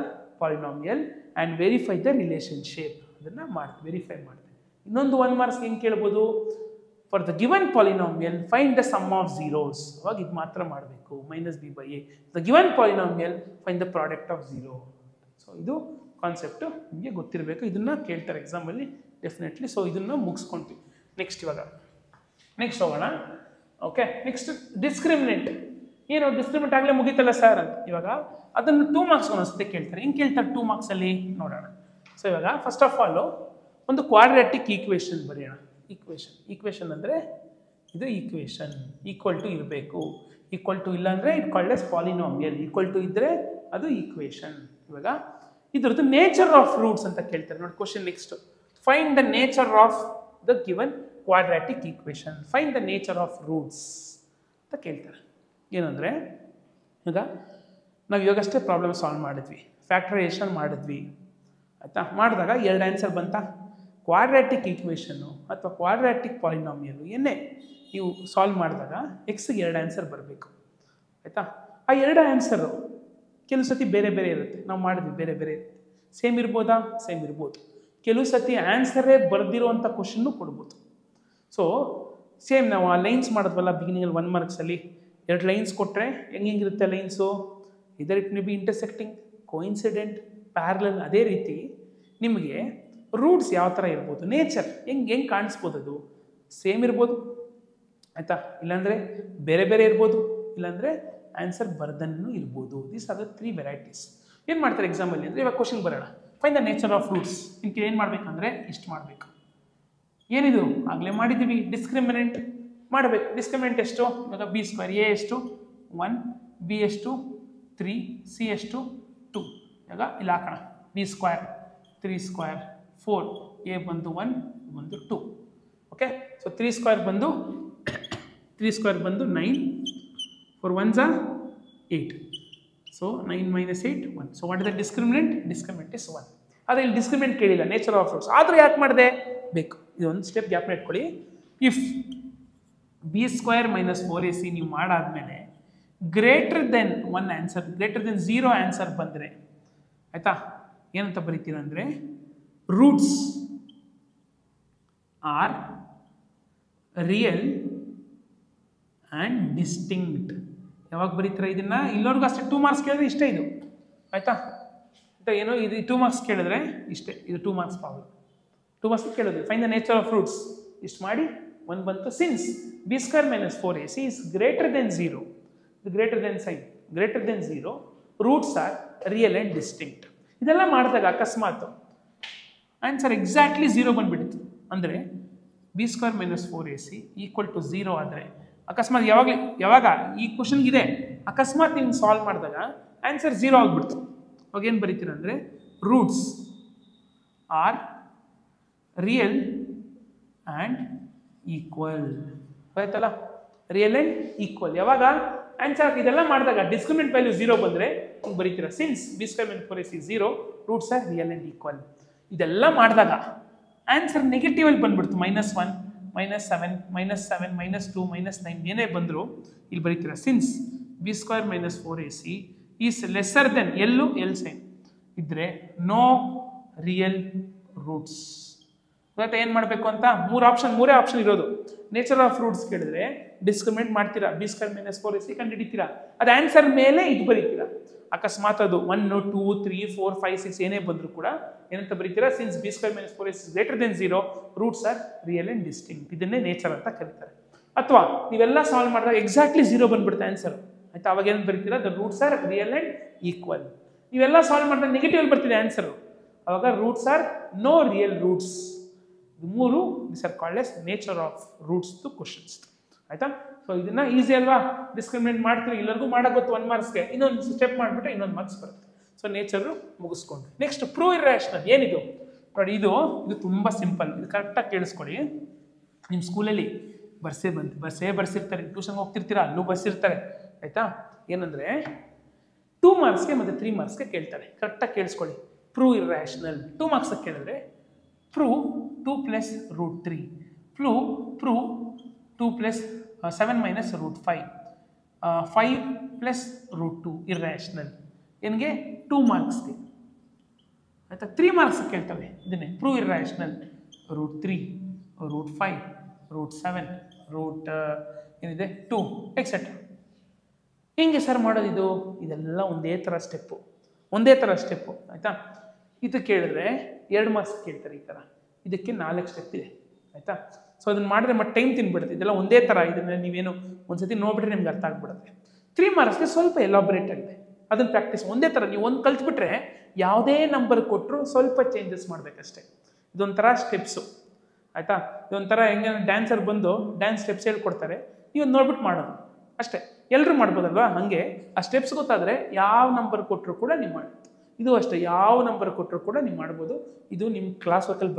polynomial and verify the relationship. ಅದನ್ನು ವೆರಿಫೈ ಮಾಡ್ತೀನಿ. ಇನ್ನೊಂದು 1 ಮಾರ್ಕ್ಸ್ ಹೆಂಗೆ ಕೇಳ್ಬೋದು, for the given polynomial find the sum of zeros. ಅವಾಗ ಇದು ಮಾತ್ರ ಮಾಡಬೇಕು, -b/a. The given polynomial find the product of zero. So ಇದು ಕಾನ್ಸೆಪ್ಟು ನಿಮಗೆ ಗೊತ್ತಿರಬೇಕು. ಇದನ್ನು ಕೇಳ್ತಾರೆ ಎಕ್ಸಾಮಲ್ಲಿ ಡೆಫಿನೆಟ್ಲಿ. ಸೊ ಇದನ್ನು ಮುಗಿಸ್ಕೊಂತೀವಿ. ನೆಕ್ಸ್ಟ್ ಹೋಗೋಣ. Okay, next discriminant. ಏನು ಡಿಸ್ಕ್ರಿಮಿನೆಂಟ್ ಆಗಲೇ ಮುಗೀತಲ್ಲ ಸರ್ ಅಂತ. ಇವಾಗ ಅದನ್ನು 2 ಮಾರ್ಕ್ಸ್ ಒಂದೊಂದ್ಸತಿ ಕೇಳ್ತಾರೆ. ಹೆಂಗೆ ಕೇಳ್ತಾರೆ 2 ಮಾರ್ಕ್ಸಲ್ಲಿ ನೋಡೋಣ. ಸೊ ಇವಾಗ ಫಸ್ಟ್ ಆಫ್ ಆಲು ಒಂದು ಕ್ವಾಡ್ರಾಟಿಕ್ ಈಕ್ವೇಷನ್ ಬರೆಯೋಣ. ಈಕ್ವೇಷನ್ ಅಂದರೆ ಇದು ಈಕ್ವೇಷನ್ ಈಕ್ವಲ್ ಟು ಇರಬೇಕು. ಈಕ್ವಲ್ ಟು ಇಲ್ಲ ಅಂದರೆ it called as polynomial. Equal to ಇದ್ದರೆ ಅದು ಈಕ್ವೇಷನ್. ಇವಾಗ ಇದ್ರದ್ದು ನೇಚರ್ ಆಫ್ ರೂಟ್ಸ್ ಅಂತ ಕೇಳ್ತಾರೆ ನೋಡಿ question. Next find the nature of the given quadratic equation. Find the nature of roots ಅಂತ ಕೇಳ್ತಾರೆ. ಏನಂದರೆ ಈಗ ನಾವು ಇವಾಗಷ್ಟೇ ಪ್ರಾಬ್ಲಮ್ ಸಾಲ್ವ್ ಮಾಡಿದ್ವಿ, ಫ್ಯಾಕ್ಟರೈಸೇಷನ್ ಮಾಡಿದ್ವಿ ಆಯಿತಾ. ಮಾಡಿದಾಗ 2 ಆನ್ಸರ್ ಬಂತಾ. ಕ್ವಾಡ್ರಾಟಿಕ್ ಈಕ್ವೇಷನ್ನು ಅಥವಾ ಕ್ವಾಡ್ರಾಟಿಕ್ ಪಾಲಿನಾಮಿಯಲ್ಲು ಏನೇ ನೀವು ಸಾಲ್ವ್ ಮಾಡಿದಾಗ ಎಕ್ಸ್ಗೆ 2 ಆನ್ಸರ್ ಬರಬೇಕು ಆಯಿತಾ. ಆ 2 ಆನ್ಸರು ಕೆಲವು ಸತಿ ಬೇರೆ ಬೇರೆ ಇರುತ್ತೆ. ನಾವು ಮಾಡಿದ್ವಿ ಬೇರೆ ಬೇರೆ ಇರುತ್ತೆ. ಸೇಮ್ ಇರ್ಬೋದಾ, ಸೇಮ್ ಇರ್ಬೋದು. ಕೆಲವು ಸತಿ ಆನ್ಸರೇ ಬರೆದಿರೋವಂಥ ಕ್ವಶನ್ನು ಕೊಡ್ಬೋದು. ಸೊ ಸೇಮ್ ನಾವು ಆ ಲೈನ್ಸ್ ಮಾಡಿದ್ವಲ್ಲ ಬಿಗಿನಿಂಗಲ್ಲಿ 1 ಮಾರ್ಕ್ಸಲ್ಲಿ 2 ಲೈನ್ಸ್ ಕೊಟ್ಟರೆ ಹೆಂಗಿರುತ್ತೆ ಲೈನ್ಸು, ಇದರ್ it may be intersecting, coincident, parallel. ಅದೇ ರೀತಿ ನಿಮಗೆ ರೂಟ್ಸ್ ಯಾವ ಥರ ಇರ್ಬೋದು, ನೇಚರ್ ಹೆಂಗೆ ಕಾಣಿಸ್ಬೋದು, ಅದು ಸೇಮ್ ಇರ್ಬೋದು ಆಯಿತಾ, ಇಲ್ಲಾಂದರೆ ಬೇರೆ ಬೇರೆ ಇರ್ಬೋದು, ಇಲ್ಲಾಂದರೆ ಆನ್ಸರ್ ಬರ್ದನ್ನು ಇರ್ಬೋದು. These are the 3 varieties. ಏನು ಮಾಡ್ತಾರೆ ಎಕ್ಸಾಮಲ್ಲಿ ಅಂದರೆ, ಇವಾಗ ಕ್ವಶನ್ ಬರೋಣ. Fine the nature of roots. ಇದಕ್ಕೆ ಏನು ಮಾಡಬೇಕಂದ್ರೆ ಇಷ್ಟು ಮಾಡಬೇಕು. ಏನಿದು ಆಗಲೇ ಮಾಡಿದ್ದೀವಿ, ಡಿಸ್ಕ್ರಿಮಿನೆಂಟ್ ಮಾಡಬೇಕು. ಡಿಸ್ಕ್ರಿಮಿನೆಂಟ್ ಎಷ್ಟು, ಇವಾಗ b², a ಎಷ್ಟು 1, b ಎಷ್ಟು 3, c ಎಷ್ಟು 2. ಇವಾಗ ಇಲ್ಲಿ ಹಾಕೋಣ. b² 3² 4, a ಬಂದು 1 ಬಂದು 2. ಓಕೆ, ಸೊ 3² ಬಂದು 9, 4 1s are 8. So 9 - 8 1. So what is the discriminant? Discriminant is 1. ಆದರೆ ಇಲ್ಲಿ ಡಿಸ್ಕ್ರಿಮಿನೆಂಟ್ ಕೇಳಿಲ್ಲ, ನೇಚರ್ ಆಫ್ ರೂಟ್ಸ್. ಆದರೂ ಯಾಕೆ ಮಾಡಿದೆ ಬೇಕು. ಇದೊಂದು ಸ್ಟೆಪ್ ಗ್ಯಾಪ್ ಇಟ್ಕೊಳ್ಳಿ. ಇಫ್ b² - 4ac ನೀವು ಮಾಡಾದ್ಮೇಲೆ greater than 1 answer, greater than 0 answer ಬಂದರೆ ಆಯಿತಾ, ಏನಂತ ಬರೀತೀರ ಅಂದರೆ roots are real and distinct. ಯಾವಾಗ ಬರೀತೀರ ಇದನ್ನು? ಇಲ್ಲವರೆಗೂ ಅಷ್ಟೇ 2 ಮಾರ್ಕ್ಸ್ ಕೇಳಿದ್ರೆ ಇಷ್ಟೇ ಇದು ಆಯಿತಾ. ಏನೋ ಇದು 2 ಮಾರ್ಕ್ಸ್ ಕೇಳಿದ್ರೆ ಇಷ್ಟೇ, ಇದು 2 ಮಾರ್ಕ್ಸ್ ಪ್ರಾಬ್ಲಮ್. 2 ಮಾರ್ಕ್ಸ್ ಕೇಳೋದು find the nature of roots. ಇಷ್ಟು ಮಾಡಿ 1 ಬಂತು. Since b² - 4ac is greater than 0, greater than sign, greater than 0, roots are real and distinct. ಇದೆಲ್ಲ ಮಾಡಿದಾಗ ಅಕಸ್ಮಾತ್ ಆನ್ಸರ್ ಎಕ್ಸಾಕ್ಟ್ಲಿ 0 ಬಂದುಬಿಡ್ತು ಅಂದರೆ b² - 4ac = 0 ಆದರೆ ಅಕಸ್ಮಾತ್ ಯಾವಾಗ ಈ ಕ್ವಶನ್ಗಿದೆ ಅಕಸ್ಮಾತ್ ನೀವು ಸಾಲ್ವ್ ಮಾಡಿದಾಗ ಆನ್ಸರ್ 0 ಆಗಿಬಿಡ್ತು. ಅವಾಗ ಏನು ಬರೀತೀರ ಅಂದರೆ roots are real and equal. ಆಯ್ತಲ್ಲ, ರಿಯಲ್ ಆ್ಯಂಡ್ ಈಕ್ವಲ್. ಯಾವಾಗ ಆನ್ಸರ್ ಇದೆಲ್ಲ ಮಾಡಿದಾಗ ಡಿಸ್ಕ್ರಿಮಿನೆಂಟ್ ವ್ಯಾಲ್ಯೂ 0 ಬಂದರೆ ನೀವು ಬರೀತೀರ since b² - 4ac 0, roots are real and equal. ಇದೆಲ್ಲ ಮಾಡಿದಾಗ ಆನ್ಸರ್ ನೆಗೆಟಿವಲ್ಲಿ ಬಂದ್ಬಿಡ್ತು. -1 -7 -7 -2 -9 ಏನೇ ಬಂದರೂ ಇಲ್ಲಿ ಬರೀತೀರ since b² - 4ac is lesser than l sign ಇದ್ದರೆ ನೋ ರಿಯಲ್ ರೂಟ್ಸ್. ಗೊತ್ತಾ ಏನು ಮಾಡಬೇಕು ಅಂತ? ಮೂರೇ ಆಪ್ಷನ್ ಇರೋದು. ನೇಚರ್ ಆಫ್ ರೂಟ್ಸ್ ಕೇಳಿದ್ರೆ ಡಿಸ್ಕ್ರಿಮಿನೇಟ್ ಮಾಡ್ತೀರಾ, b² - 4ac ಕಂಡುಹಿಡಿತೀರಾ, ಅದು ಆನ್ಸರ್ ಮೇಲೆ ಇದು ಬರೀತೀರಾ. ಅಕಸ್ಮಾತ್ ಅದು 1 2 3 4 5 6 ಏನೇ ಬಂದರೂ ಕೂಡ ಏನಂತ ಬರೀತೀರಾ? Since b² - 4ac greater than 0 roots are real and distinct. ಇದನ್ನೇ ನೇಚರ್ ಅಂತ ಕರೀತಾರೆ. ಅಥವಾ ನೀವೆಲ್ಲ ಸಾಲ್ವ್ ಮಾಡಿದಾಗ ಎಕ್ಸಾಕ್ಟ್ಲಿ 0 ಬಂದ್ಬಿಡುತ್ತೆ ಆನ್ಸರ್, ಆಯ್ತಾ? ಅವಾಗ ಏನು ಬರೀತೀರಾ? The roots are real and equal. ನೀವೆಲ್ಲ ಸಾಲ್ವ್ ಮಾಡಿದಾಗ ನೆಗೆಟಿವ್ ಅಲ್ಲಿ ಬರ್ತಿದೆ ಆನ್ಸರ್, ಅವಾಗ roots are no real roots. ಮೂರು this are called as nature of roots to questions, ಆಯ್ತಾ? ಸೊ ಇದನ್ನ ಈಸಿ ಅಲ್ವಾ? ಡಿಸ್ಕ್ರಿಮಿನೇಟ್ ಮಾಡ್ತೀವಿ, ಎಲ್ಲರಿಗೂ ಮಾಡಕ್ ಗೊತ್ತು 1 ಮಾರ್ಕ್ಸ್ಗೆ. ಇನ್ನೊಂದು ಸ್ಟೆಪ್ ಮಾಡಿಬಿಟ್ರೆ ಇನ್ನೊಂದು ಮಾರ್ಕ್ಸ್ ಬರುತ್ತೆ. ಸೊ ನೇಚರು ಮುಗಿಸ್ಕೊಂಡು ನೆಕ್ಸ್ಟ್ ಪ್ರೂವ್ ಇರ್ರಾಷನಲ್. ಏನಿದು ನೋಡಿ, ಇದು ತುಂಬ ಸಿಂಪಲ್. ಇದು ಕರೆಕ್ಟಾಗಿ ಕೇಳಿಸ್ಕೊಳ್ಳಿ. ನಿಮ್ಮ ಸ್ಕೂಲಲ್ಲಿ ಬರ್ಸಿರ್ತಾರೆ, ಟ್ಯೂಷನ್ಗೆ ಹೋಗ್ತಿರ್ತೀರಾ, ಅಲ್ಲೂ ಬರ್ಸಿರ್ತಾರೆ, ಆಯ್ತಾ? ಏನಂದರೆ 2 ಮಾರ್ಕ್ಸ್ಗೆ ಮತ್ತು 3 ಮಾರ್ಕ್ಸ್ಗೆ ಕೇಳ್ತಾರೆ. ಕರೆಕ್ಟಾಗಿ ಕೇಳಿಸ್ಕೊಳ್ಳಿ. ಪ್ರೂವ್ ಇರ್ರಾಷನಲ್ 2 ಮಾರ್ಕ್ಸ್ಗೆ ಕೇಳಿದ್ರೆ prove 2 + √3, prove 2 + 7 - √5, 5 + √2 ಇರ್ರಾಷನಲ್. ಏನಿಗೆ 2 ಮಾರ್ಕ್ಸ್ಗೆ, ಆಯ್ತಾ? 3 ಮಾರ್ಕ್ಸ್ ಕೇಳ್ತವೆ ಇದನ್ನೇ ಪ್ರೂವ್ ಇರ್ರಾಷನಲ್. √3, √5, √7, ಏನಿದೆ 2 ಎಕ್ಸೆಟ್ರಾ. ಹಿಂಗೆ ಸರ್ ಮಾಡೋದಿದು? ಇದೆಲ್ಲ ಒಂದೇ ಥರ ಸ್ಟೆಪ್ಪು, ಆಯಿತಾ? ಇದು ಕೇಳಿದ್ರೆ 2 ಮಾರ್ಕ್ಸ್ ಕೇಳ್ತಾರೆ ಈ ಥರ. ಇದಕ್ಕೆ 4 ಸ್ಟೆಪ್ ಇದೆ, ಆಯಿತಾ? ಸೊ ಅದನ್ನು ಮಾಡಿದ್ರೆ ಮತ್ತೆ ಟೈಮ್ ತಿನ್ಬಿಡುತ್ತೆ. ಇದೆಲ್ಲ ಒಂದೇ ಥರ. ಇದನ್ನು ನೀವೇನು ಒಂದ್ಸತಿ ನೋಡ್ಬಿಟ್ರೆ ನಿಮ್ಗೆ ಅರ್ಥ ಆಗ್ಬಿಡುತ್ತೆ. 3 ಮಾರ್ಕ್ಸ್ಗೆ ಸ್ವಲ್ಪ ಎಲಾಬ್ರೇಟ್ ಆಗಿದೆ, ಅದನ್ನು ಪ್ರಾಕ್ಟೀಸ್. ಒಂದೇ ಥರ ನೀವು ಒಂದು ಕಲ್ತ್ಬಿಟ್ರೆ ಯಾವುದೇ ನಂಬರ್ ಕೊಟ್ಟರು ಸ್ವಲ್ಪ ಚೇಂಜಸ್ ಮಾಡಬೇಕಷ್ಟೇ. ಇದೊಂಥರ ಸ್ಟೆಪ್ಸು, ಆಯಿತಾ? ಇದೊಂಥರ ಹೆಂಗೆ ಡ್ಯಾನ್ಸರ್ ಬಂದು ಡ್ಯಾನ್ಸ್ ಸ್ಟೆಪ್ಸ್ ಹೇಳ್ಕೊಡ್ತಾರೆ, ನೀವು ನೋಡ್ಬಿಟ್ಟು ಮಾಡೋದು ಅಷ್ಟೇ. ಎಲ್ಲರೂ ಮಾಡ್ಬೋದಲ್ವಾ? ಹಾಗೆ ಆ ಸ್ಟೆಪ್ಸ್ ಗೊತ್ತಾದರೆ ಯಾವ ನಂಬರ್ ಕೊಟ್ಟರು ಕೂಡ ನೀವು ಮಾಡಿ. ಇದು ಅಷ್ಟೇ, ಯಾವ ನಂಬರ್ ಕೊಟ್ಟರು ಕೂಡ ನೀವು ಮಾಡ್ಬೋದು. ಇದು ನಿಮ್ಮ ಕ್ಲಾಸ್ ವರ್ಕಲ್ಲಿ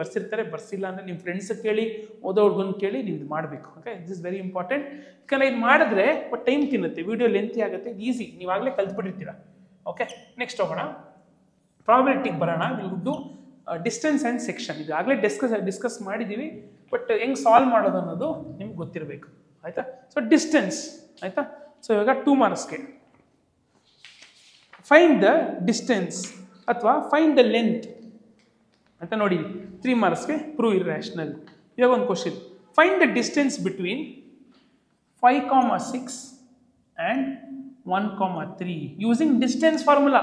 ಬರ್ಸಿಲ್ಲ ಅಂದರೆ ನಿಮ್ಮ ಫ್ರೆಂಡ್ಸ್ ಕೇಳಿ, ಓದೋ ಹುಡುಗನ ಕೇಳಿ ನೀವು ಇದು ಮಾಡಬೇಕು. Okay, this is very important. ಯಾಕಂದರೆ ಇದು ಮಾಡಿದ್ರೆ ಬಟ್ ಟೈಮ್ ತಿನ್ನುತ್ತೆ, ವಿಡಿಯೋ ಲೆಂತಿ ಆಗುತ್ತೆ. ಇದು ಈಸಿ, ನೀವಾಗಲೇ ಕಲ್ತ್ಬಿಟ್ಟಿರ್ತೀರ. ಓಕೆ, ನೆಕ್ಸ್ಟ್ ಹೋಗೋಣ. ಪ್ರಾಬಬಿಲಿಟಿಗೆ ಬರೋಣ. Will do distance and section. ಇದು ಆಗಲೇ ಡಿಸ್ಕಸ್ ಮಾಡಿದ್ದೀವಿ, ಬಟ್ ಹೆಂಗೆ ಸಾಲ್ವ್ ಮಾಡೋದು ಅನ್ನೋದು ನಿಮ್ಗೆ ಗೊತ್ತಿರಬೇಕು, ಆಯಿತಾ? ಸೊ ಡಿಸ್ಟೆನ್ಸ್, ಆಯಿತಾ? ಸೊ ಇವಾಗ 2 ಮಾರ್ಕ್ಸ್ಗೆ ಫೈಂಡ್ ದ ಡಿಸ್ಟೆನ್ಸ್ ಅಥವಾ ಫೈಂಡ್ ದ ಲೆಂತ್ ಅಂತ ನೋಡಿ. 3 ಮಾರ್ಕ್ಸ್ಗೆ ಪ್ರೂವ್ ಇರ್ರಾಷನಲ್. ಇವಾಗ ಒಂದು question, find the distance between 5,6 and 1,3 using distance formula.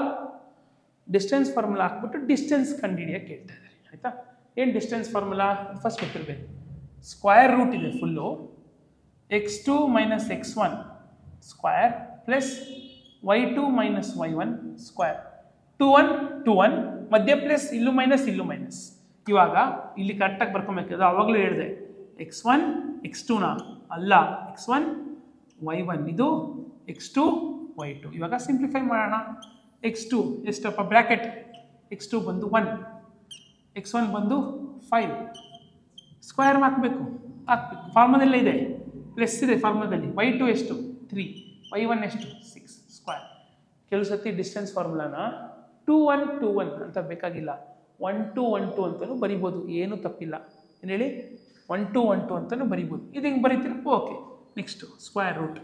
Distance formula ಹಾಕ್ಬಿಟ್ಟು ಡಿಸ್ಟೆನ್ಸ್ ಕಂಡುಹಿಡಿಯೋಕೆ ಕೇಳ್ತಾ ಇದ್ದಾರೆ, ಆಯಿತಾ? ಏನು ಡಿಸ್ಟೆನ್ಸ್ ಫಾರ್ಮುಲಾ? ಫಸ್ಟ್ ಗೊತ್ತಿರಬೇಕು. ಸ್ಕ್ವಯರ್ ರೂಟ್ ಇದೆ full, x2 - x1 square plus y2 - y1 square. 2 1 ಮಧ್ಯ ಪ್ಲಸ್, ಇಲ್ಲೂ ಮೈನಸ್. ಇವಾಗ ಇಲ್ಲಿ ಕರೆಕ್ಟಾಗಿ ಬರ್ಕೊಬೇಕು. ಅವಾಗಲೂ ಹೇಳಿದೆ x1 x2ನ ಅಲ್ಲ, x1 y1, ಇದು x2 y2. ಇವಾಗ ಸಿಂಪ್ಲಿಫೈ ಮಾಡೋಣ. x2 ಎಷ್ಟಪ್ಪ? ಬ್ರ್ಯಾಕೆಟ್ x2 ಬಂದು 1, x1 ಬಂದು 5. ಸ್ಕ್ವಯರ್ ಹಾಕಬೇಕು. ಫಾರ್ಮುಲದಲ್ಲೇ ಇದೆ, ಪ್ಲಸ್ ಇದೆ ಫಾರ್ಮುಲಾದಲ್ಲಿ. y2 ಎಷ್ಟು? 3, y1 ಎಷ್ಟು? 6 ಸ್ಕ್ವಯರ್. ಕೆಲವು ಸತಿ ಡಿಸ್ಟೆನ್ಸ್ ಫಾರ್ಮುಲಾನ 2 1 2 1 ಅಂತ ಬೇಕಾಗಿಲ್ಲ, 1 2 1 2 ಅಂತಲೂ ಬರಿಬೋದು, ಏನೂ ತಪ್ಪಿಲ್ಲ. ಏನು ಹೇಳಿ? 1 2 1 2 ಅಂತಲೂ ಬರಿಬೋದು. ಇದು ಹಿಂಗೆ ಬರೀತೀರ, ಓಕೆ. ನೆಕ್ಸ್ಟು ಸ್ಕ್ವಯರ್ ರೂಟ್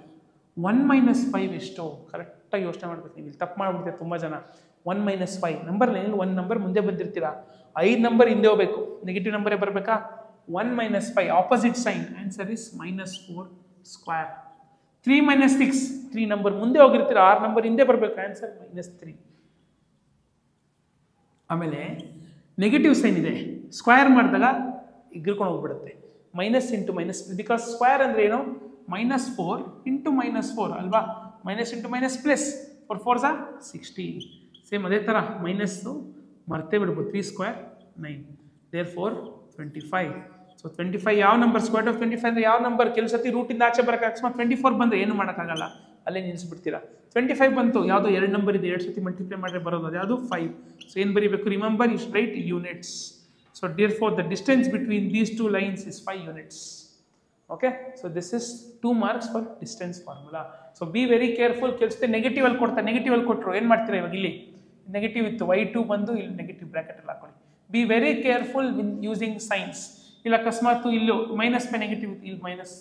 1 - 5 ಎಷ್ಟು? ಕರೆಕ್ಟಾಗಿ ಯೋಚನೆ ಮಾಡ್ಬೇಕು. ನೀವು ಇಲ್ಲಿ ತಪ್ಪು ಮಾಡಿಬಿಡ್ತೀರ ತುಂಬ ಜನ. 1 - 5 ನಂಬರ್ ಲೈನಲ್ಲಿ 1 ನಂಬರ್ ಮುಂದೆ ಬಂದಿರ್ತೀರಾ, 5 ನಂಬರ್ ಹಿಂದೆ ಹೋಗಬೇಕು, ನೆಗೆಟಿವ್ ನಂಬರೇ ಬರಬೇಕಾ? 1 - 5 opposite sign, answer is -4 square. 3 - 6 3 number ಮುಂದೆ ಹೋಗಿರ್ತೀರ, 6 ನಂಬರ್ ಹಿಂದೆ ಬರಬೇಕು, ಆನ್ಸರ್ -3. ಆಮೇಲೆ ನೆಗೆಟಿವ್ ಸೈನ್ ಇದೆ, ಸ್ಕ್ವಯರ್ ಮಾಡಿದಾಗ ಎಗ್ರಿಕೊಂಡು ಹೋಗ್ಬಿಡುತ್ತೆ. Minus into minus, because square ಅಂದರೆ ಏನು? -4 × -4 ಅಲ್ವಾ? Minus into minus plus, 4 4s are 16. Same ಅದೇ ಥರ ಮೈನಸ್ಸು ಮರ್ತೇ ಬಿಡ್ಬೋದು. 3 ಸ್ಕ್ವೇರ್ 9, therefore 25. ಸೊ 25 ಯಾವ ನಂಬರ್? ಸ್ಕ್ವೇರ್ ಆಫ್ 25 ಅಂದರೆ ಯಾವ ನಂಬರ್? ಕೆಲವು ಸತಿ ರೂಟಿಂದ ಆಚೆ ಬರೋಕ್ಕೆ ಅಕಸ್ಮಾತ್ 24 ಬಂದರೆ ಏನು ಮಾಡೋಕ್ಕಾಗಲ್ಲ, ಅಲ್ಲೇ ನಿಲ್ಲಿಸ್ಬಿಡ್ತೀರಾ. 25 ಬಂತು, ಯಾವುದೋ 2 ನಂಬರ್ ಇದೆ, 2 ಸತಿ ಮಲ್ಟಿಪ್ಲೈ ಮಾಡಿದ್ರೆ ಬರೋದು, ಅದು ಯಾವುದು 5. ಸೊ ಏನು ಬರೀಬೇಕು? Remember you should write units. So therefore the distance between these two lines is 5 units. Okay, so this is 2 marks for distance formula. So be very careful. ಕೆಲಸತೆ ನೆಗೆಟಿವ್ ಅಲ್ಲಿ ಕೊಡ್ತಾರೆ, ನೆಗೆಟಿವ್ ಅಲ್ಲಿ ಕೊಟ್ಟರು ಏನು ಮಾಡ್ತೀರಾ? ಇವಾಗ ಇಲ್ಲಿ ನೆಗೆಟಿವ್ ಇತ್ತು, y2 ಬಂದು ಇಲ್ಲಿ ನೆಗೆಟಿವ್ ಬ್ರ್ಯಾಕೆಟ್ ಅಲ್ಲಿ ಹಾಕೊಳ್ಳಿ. Be very careful win using science. ಇಲ್ಲಿ ಅಕಸ್ಮಾತ್ ಇಲ್ಲೂ ಮೈನಸ್ ಪೈ ನೆಗೆಟಿವ್ ಇತ್ತು, ಇಲ್ಲಿ ಮೈನಸ್,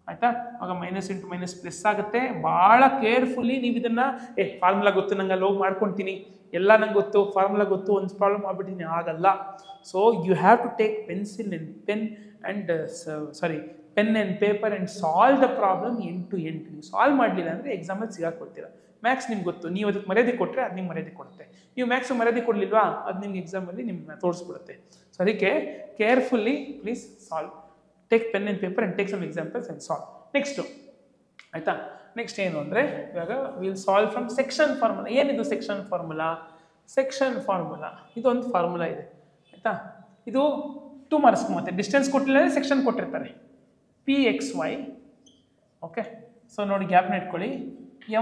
ಆಯ್ತಾ? ಆಗ ಮೈನಸ್ ಇಂಟು ಮೈನಸ್ ಪ್ಲಸ್ ಆಗುತ್ತೆ. ಭಾಳ ಕೇರ್ಫುಲ್ಲಿ ನೀವು ಇದನ್ನು ಫಾರ್ಮುಲಾ ಗೊತ್ತು ನಂಗೆ ಅಲ್ಲಿ ಹೋಗಿ ಮಾಡ್ಕೊತೀನಿ ಎಲ್ಲ ನಂಗೆ ಗೊತ್ತು, ಫಾರ್ಮುಲಾ ಗೊತ್ತು, ಒಂದು ಪ್ರಾಬ್ಲಮ್ ಮಾಡ್ಬಿಟ್ಟಿದ್ದೀನಿ, ಆಗಲ್ಲ. So you have to take pen and paper and solve the problem end to end. ನೀವು ಸಾಲ್ವ್ ಮಾಡಲಿಲ್ಲ ಅಂದರೆ ಎಕ್ಸಾಮಲ್ಲಿ ಸಿಗಾಕೊಳ್ತೀರ. ಮ್ಯಾಥ್ಸ್ ನಿಮ್ಗೆ ಗೊತ್ತು, ನೀವು ಅದಕ್ಕೆ ಮರ್ಯಾದೆ ಕೊಟ್ಟರೆ ಅದು ನಿಮ್ಗೆ ಮರ್ಯಾದೆ ಕೊಡುತ್ತೆ. ನೀವು ಮ್ಯಾಥ್ಸ್ ಮರ್ಯಾದೆ ಕೊಡಲಿಲ್ವಾ, ಅದು ನಿಮ್ಗೆ ಎಕ್ಸಾಮಲ್ಲಿ ನಿಮ್ಮನ್ನ ತೋರಿಸ್ಬಿಡುತ್ತೆ. ಸೊ ಅದಕ್ಕೆ carefully please solve. Take pen and paper and take some examples and solve. Next ಆಯಿತಾ, ನೆಕ್ಸ್ಟ್ ಏನು ಅಂದರೆ ಇವಾಗ will solve from section formula. ಏನಿದು ಸೆಕ್ಷನ್ ಫಾರ್ಮುಲಾ? ಸೆಕ್ಷನ್ ಫಾರ್ಮುಲಾ ಇದೊಂದು ಫಾರ್ಮುಲಾ ಇದೆ ಆಯಿತಾ. ಇದು 2 ಮಾರ್ಕ್ಸ್. ಮತ್ತೆ ಡಿಸ್ಟೆನ್ಸ್ ಕೊಟ್ಟಿಲ್ಲ ಅಂದರೆ ಸೆಕ್ಷನ್ ಕೊಟ್ಟಿರ್ತಾರೆ. Pxy okay. ಸೊ ನೋಡಿ ಗ್ಯಾಪ್ನ ಇಟ್ಕೊಳ್ಳಿ.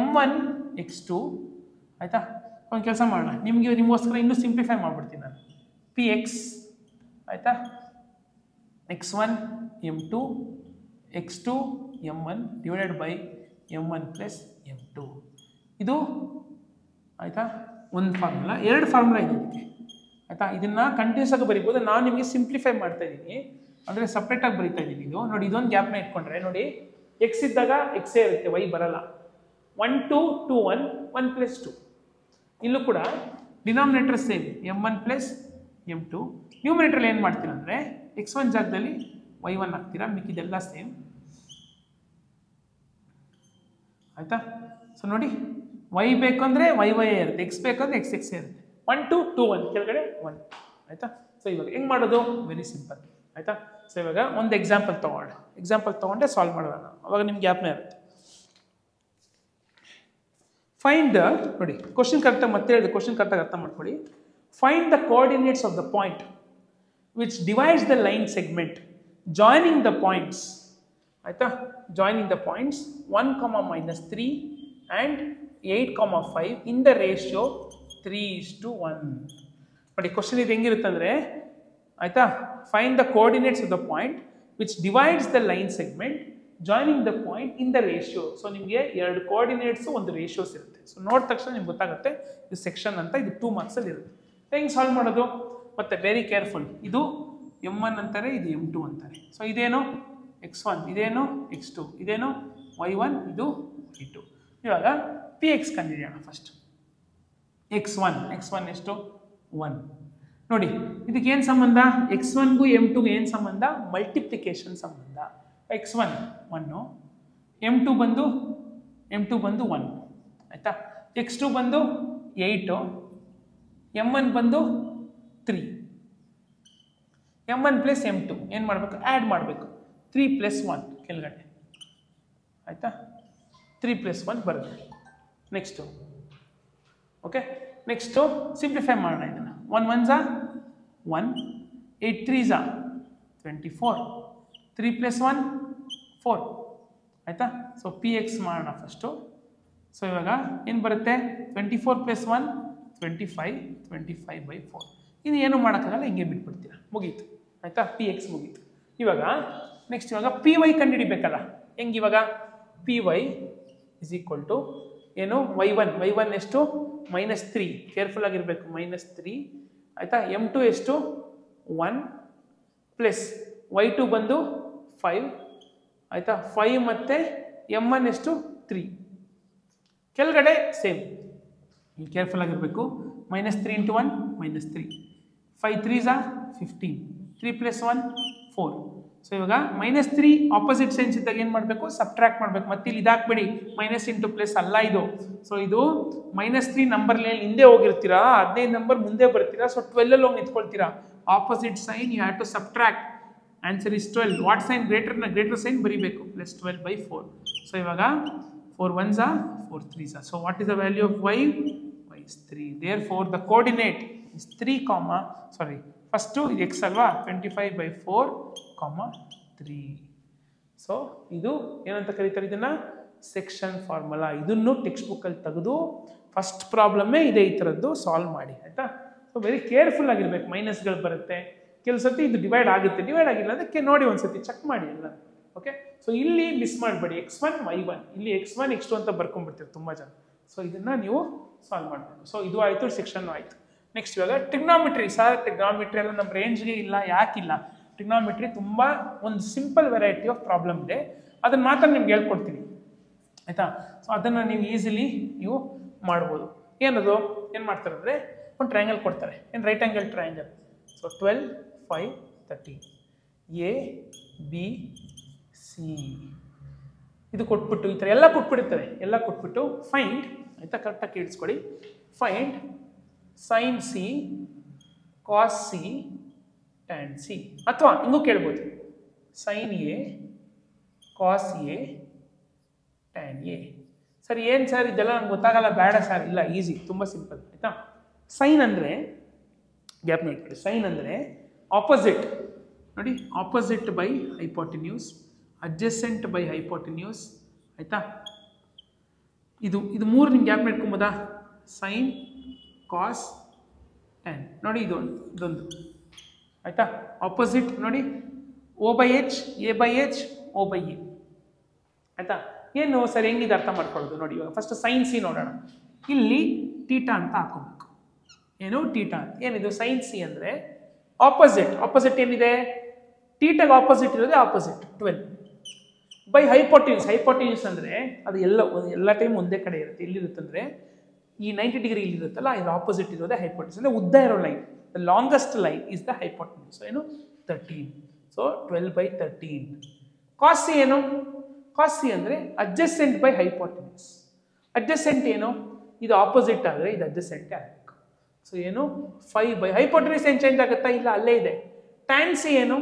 M1 x2 ಆಯಿತಾ. ಒಂದು ಕೆಲಸ ಮಾಡೋಣ, ನಿಮಗೋಸ್ಕರ ಇನ್ನೂ ಸಿಂಪ್ಲಿಫೈ ಮಾಡಿಬಿಡ್ತೀನಿ ನಾನು. Px ಆಯಿತಾ, x1 m2 x2 m1 divided by m1 plus m2. ಇದು ಆಯಿತಾ ಒಂದು ಫಾರ್ಮುಲಾ. 2 ಫಾರ್ಮುಲಾ ಇದೆ ಇದಕ್ಕೆ ಆಯಿತಾ. ಇದನ್ನು ಕಂಟಿನ್ಯೂಸ್ ಆಗಿ ಬರೀಬೋದು. ನಾನು ನಿಮಗೆ ಸಿಂಪ್ಲಿಫೈ ಮಾಡ್ತಾ ಇದ್ದೀನಿ, ಅಂದರೆ ಸಪ್ರೇಟಾಗಿ ಬರೀತಾ ಇದ್ದೀನಿ. ಇದು ನೋಡಿ, ಇದೊಂದು ಗ್ಯಾಪ್ನ ಇಟ್ಕೊಂಡ್ರೆ ನೋಡಿ, ಎಕ್ಸ್ ಇದ್ದಾಗ ಎಕ್ಸೇ ಇರುತ್ತೆ, ವೈ ಬರಲ್ಲ. 1 2 2 1 1 ಪ್ಲಸ್ 2. ಇಲ್ಲೂ ಕೂಡ denominator same m1 plus m2. Numerator ಏನು ಮಾಡ್ತೀರಾ ಅಂದರೆ x1 ಜಾಗದಲ್ಲಿ y1 ಹಾಕ್ತೀರಾ, ಮಿಕ್ಕಿದೆಲ್ಲ ಸೇಮ್ ಆಯಿತಾ. ಸೊ ನೋಡಿ, y ಬೇಕು ಅಂದರೆ y ಇರುತ್ತೆ, x ಬೇಕಂದ್ರೆ x ಇರುತ್ತೆ. 1 2 2 1 ಕೆಳಗಡೆ 1 ಆಯಿತಾ. ಸೊ ಇವಾಗ ಹೆಂಗೆ ಮಾಡೋದು? ವೆರಿ ಸಿಂಪಲ್ ಆಯಿತಾ. ಸೊ ಇವಾಗ ಒಂದು ಎಕ್ಸಾಂಪಲ್ ತೊಗೊಂಡೆ ಸಾಲ್ವ್ ಮಾಡೋಣ, ಅವಾಗ ನಿಮ್ಗೆ ಗ್ಯಾಪ್ನೇ ಇರುತ್ತೆ. ಫೈಂಡ್ ನೋಡಿ, ಕ್ವಶನ್ ಕರೆಕ್ಟಾಗಿ ಮತ್ತೆ ಹೇಳಿದೆ, ಕ್ವಶನ್ ಕರೆಕ್ಟಾಗಿ ಅರ್ಥ ಮಾಡ್ಕೊಳ್ಳಿ. Find the coordinates of the point which divides the line segment joining the points ಆಯಿತಾ. Joining the points 1, -3 and 8, 5 in the ratio 3:1. ನೋಡಿ ಕ್ವಶನ್ ಇದು ಹೆಂಗಿರುತ್ತೆ ಅಂದರೆ ಆಯಿತಾ, find the coordinates of the point which divides the line segment joining the point in the ratio. So ನಿಮಗೆ 2 ಕೋಆರ್ಡಿನೇಟ್ಸು, ಒಂದು ratios ಇರುತ್ತೆ. So ನೋಡಿದ ತಕ್ಷಣ ನಿಮ್ಗೆ ಗೊತ್ತಾಗುತ್ತೆ ಇದು ಸೆಕ್ಷನ್ ಅಂತ. ಇದು 2 ಮಾರ್ಕ್ಸಲ್ಲಿ ಇರುತ್ತೆ. ಹೆಂಗೆ ಸಾಲ್ವ್ ಮಾಡೋದು? ಮತ್ತೆ ವೆರಿ ಕೇರ್ಫುಲ್. ಇದು m1 ಅಂತಾರೆ, ಇದು m2 ಅಂತಾರೆ. ಸೊ ಇದೇನು x1, ಇದೇನು x2, ಇದೇನು y1, ಇದು y2. ಇವಾಗ px ಕಂಡುಹಿಡಿಯೋಣ ಫಸ್ಟ್. x1 ಎಷ್ಟು? 1. ನೋಡಿ ಇದಕ್ಕೆ ಏನು ಸಂಬಂಧ? x1ಗೂ m2ಗೂ ಏನು ಸಂಬಂಧ? ಮಲ್ಟಿಪ್ಲಿಕೇಶನ್ ಸಂಬಂಧ. x1 1, m2 ಬಂದು 1 ಆಯಿತಾ. x2 ಬಂದು 8, m1 ಬಂದು 3. m1 ಪ್ಲಸ್ m2 ಏನು ಮಾಡಬೇಕು? ಆ್ಯಡ್ ಮಾಡಬೇಕು. 3 + 1 ಕೆಳಗಡೆ ಆಯಿತಾ. 3 + 1 ಬರುತ್ತೆ. Next okay. ನೆಕ್ಸ್ಟು ಸಿಂಪ್ಲಿಫೈ ಮಾಡೋಣ ಇದನ್ನು. 1 1s 1, 8 3s 24, 3 + 1 4 ಆಯಿತಾ. ಸೊ px ಮಾಡೋಣ ಫಸ್ಟು. ಸೊ ಇವಾಗ ಏನು ಬರುತ್ತೆ? 24 + 1 25, 25/4. ಇದು ಏನು ಮಾಡೋಕ್ಕಾಗಲ್ಲ, ಹಿಂಗೆ ಬಿಟ್ಬಿಡ್ತೀರಾ, ಮುಗೀತು ಆಯಿತಾ. px ಮುಗೀತು. ಇವಾಗ ನೆಕ್ಸ್ಟ್ ಇವಾಗ py ಕಂಡುಹಿಡಿಬೇಕಲ್ಲ. ಹೆಂಗೆ ಇವಾಗ? py = ಏನು? y1 ಎಷ್ಟು? -3. ಕೇರ್ಫುಲ್ ಆಗಿರಬೇಕು, -3 ಆಯಿತಾ. m2 ಎಷ್ಟು? 1 ಪ್ಲಸ್ y2 ಬಂದು 5 ಆಯಿತಾ. 5 ಮತ್ತು m1 ಎಷ್ಟು? 3. ಕೆಳಗಡೆ ಸೇಮ್, ಕೇರ್ಫುಲ್ ಆಗಿರಬೇಕು. -3 × 1 -3, 5 3s 15, 3 + 1 4. ಸೊ ಇವಾಗ -3 ಆಪೋಸಿಟ್ ಸೈನ್ಸ್ ಇದ್ದಾಗ ಏನು ಮಾಡಬೇಕು? ಸಬ್ಟ್ರಾಕ್ಟ್ ಮಾಡಬೇಕು. ಮತ್ತೆ ಇಲ್ಲಿ ಇದಾಕ್ಬೇಡಿ, ಮೈನಸ್ ಇಂಟು ಪ್ಲಸ್ ಅಲ್ಲ ಇದು. ಸೊ ಇದು -3 ನಂಬರ್ಲಿ ಹಿಂದೆ ಹೋಗಿರ್ತೀರಾ, 15 ನಂಬರ್ ಮುಂದೆ ಬರ್ತೀರಾ. ಸೊ 12 ಹೋಗಿ ನಿಂತ್ಕೊಳ್ತೀರಾ. Opposite sign you have to subtract. Answer is 12. What sign? Greater sign ಬರೀಬೇಕು, +12/4. ಸೊ ಇವಾಗ 4 1s 4 3s. So what is the value of y? y is 3. Therefore the coordinate is 3, first ಇದು x ಅಲ್ವಾ, 25/4, 3. So ಇದು ಏನಂತ ಕರೀತಾರೆ? ಇದನ್ನು section formula. ಇದನ್ನು text ಬುಕ್ಕಲ್ಲಿ ತೆಗೆದು ಫಸ್ಟ್ ಪ್ರಾಬ್ಲಮ್ಮೇ ಇದೆ ಈ ಥರದ್ದು ಸಾಲ್ವ್ ಮಾಡಿ ಆಯಿತಾ. ಸೊ ವೆರಿ ಕೇರ್ಫುಲ್ ಆಗಿರ್ಬೇಕು. ಮೈನಸ್ಗಳು ಬರುತ್ತೆ ಕೆಲವು ಸತಿ, ಇದು ಡಿವೈಡ್ ಆಗುತ್ತೆ. ಡಿವೈಡ್ ಆಗಿಲ್ಲ ಅದಕ್ಕೆ ನೋಡಿ ಒಂದು ಸತಿ ಚೆಕ್ ಮಾಡಿ ಎಲ್ಲ. ಓಕೆ. ಸೊ ಇಲ್ಲಿ ಮಿಸ್ ಮಾಡಬೇಡಿ, x1 y1, ಇಲ್ಲಿ x1 x2 ಅಂತ ಬರ್ಕೊಂಡ್ಬಿಡ್ತೀವಿ ತುಂಬ ಜನ. ಸೊ ಇದನ್ನು ನೀವು ಸಾಲ್ವ್ ಮಾಡಬೇಕು. ಸೊ ಇದು ಆಯಿತು, ಸೆಕ್ಷನ್ ಆಯಿತು. ನೆಕ್ಸ್ಟ್ ಇವಾಗ ಟ್ರಿಗ್ನಾಮಿಟ್ರಿ. ಟ್ರಿಗ್ನಾಮಿಟ್ರಿ ಎಲ್ಲ ನಮ್ಮ ರೇಂಜ್ಗೆ ಇಲ್ಲ. ಯಾಕಿಲ್ಲ? ಟ್ರಿಗ್ನಾಮಿಟ್ರಿ ತುಂಬ ಒಂದು ಸಿಂಪಲ್ ವೆರೈಟಿ ಆಫ್ ಪ್ರಾಬ್ಲಮ್ ಇದೆ, ಅದನ್ನು ಮಾತ್ರ ನಿಮ್ಗೆ ಹೇಳ್ಕೊಡ್ತೀನಿ ಆಯಿತಾ. ಸೊ ಅದನ್ನು ನೀವು ಈಸಿಲಿ ನೀವು ಮಾಡ್ಬೋದು. ಏನದು? ಏನು ಮಾಡ್ತಾರೆ ಅಂದರೆ ಒಂದು ಟ್ರಯಾಂಗಲ್ ಕೊಡ್ತಾರೆ, ಏನು right angle triangle. So 12, 5, 13 A B C ಇದು ಕೊಟ್ಬಿಟ್ಟು ಈ ಥರ ಎಲ್ಲ ಕೊಟ್ಬಿಡ್ತಾರೆ. ಎಲ್ಲ ಕೊಟ್ಬಿಟ್ಟು ಫೈಂಡ್, ಆಯಿತಾ, ಕರೆಕ್ಟಾಗಿ ಕೇಳಿಸ್ಕೊಳ್ಳಿ, find sine C cos C tan C. ಅಥವಾ ಹಿಂಗೂ ಕೇಳ್ಬೋದು, sine A cos A tan A. Sir ಏನು ಸರ್ ಇದೆಲ್ಲ ನಂಗೆ ಗೊತ್ತಾಗಲ್ಲ, ಬೇಡ ಸರ್. ಇಲ್ಲ, ಈಸಿ, ತುಂಬ ಸಿಂಪಲ್, ಆಯಿತಾ. ಸೈನ್ ಅಂದರೆ ಗ್ಯಾಪ್ ನೋಡ್ಕೊಳ್ಳಿ, ಸೈನ್ ಅಂದರೆ ಆಪೋಸಿಟ್ ನೋಡಿ, opposite by hypotenuse, adjacent by hypotenuse, ಆಯಿತಾ. ಇದು ಮೂರು ನಿಮ್ಗೆ ಗ್ಯಾಪ್ ಮಾಡ್ಕೊಬೋದಾ, ಸೈನ್ ಕಾಸ್ ಟ್ಯಾನ್ ನೋಡಿ, ಇದೊಂದು ಆಯಿತಾ. ಆಪೋಸಿಟ್ ನೋಡಿ, O by H, A by H, O by A, ಆಯಿತಾ. ಏನು ಸರ್ ಹೆಂಗಿದೆ ಅರ್ಥ ಮಾಡ್ಕೊಳ್ಳೋದು ನೋಡಿ. ಇವಾಗ ಫಸ್ಟ್ ಸೈನ್ ಸಿ ನೋಡೋಣ. ಇಲ್ಲಿ ಟೀಟಾ ಅಂತ ಹಾಕೋಬೇಕು. ಏನು ಟೀಟಾ ಅಂತ, ಏನಿದು ಸೈನ್ ಸಿ ಅಂದರೆ ಆಪೋಸಿಟ್ ಏನಿದೆ, ಟೀಟಾಗೆ ಆಪೋಸಿಟ್ ಇರೋದೇ ಆಪೋಸಿಟ್ 12 ಬೈ ಹೈಪೋಟೆನ್ಯೂಸ್ ಅಂದರೆ ಅದು ಎಲ್ಲ ಟೈಮ್ ಒಂದೇ ಕಡೆ ಇರುತ್ತೆ. ಎಲ್ಲಿರುತ್ತೆ ಅಂದರೆ ಈ 90 ಡಿಗ್ರಿ ಇಲ್ಲಿರುತ್ತಲ್ಲ, ಇದು ಆಪೋಸಿಟ್ ಇರೋದೇ ಹೈಪೋಟೆನ್ಯೂಸ್ ಅಂದರೆ ಉದ್ದ ಇರೋ line. The longest line is the hypotenuse. ಏನು 13. So 12 by 13. ಕಾಸ್ ಸಿ ಏನು, ಕಾಸ್ ಸಿ ಅಂದರೆ ಅಡ್ಜಸೆಂಟ್ ಬೈ ಹೈಪೋಟೆನ್ಯೂಸ್. ಅಡ್ಜಸೆಂಟ್ ಏನು, ಇದು ಆಪೋಸಿಟ್ ಆದರೆ ಇದು ಅಡ್ಜಸೆಂಟೇ ಆಗಬೇಕು. ಸೊ ಏನು 5 by ಹೈಪೋಟೆನ್ಯೂಸ್ ಏನು ಚೇಂಜ್ ಆಗುತ್ತಾ, ಇಲ್ಲ ಅಲ್ಲೇ ಇದೆ. ಟ್ಯಾನ್ ಸಿ ಏನು,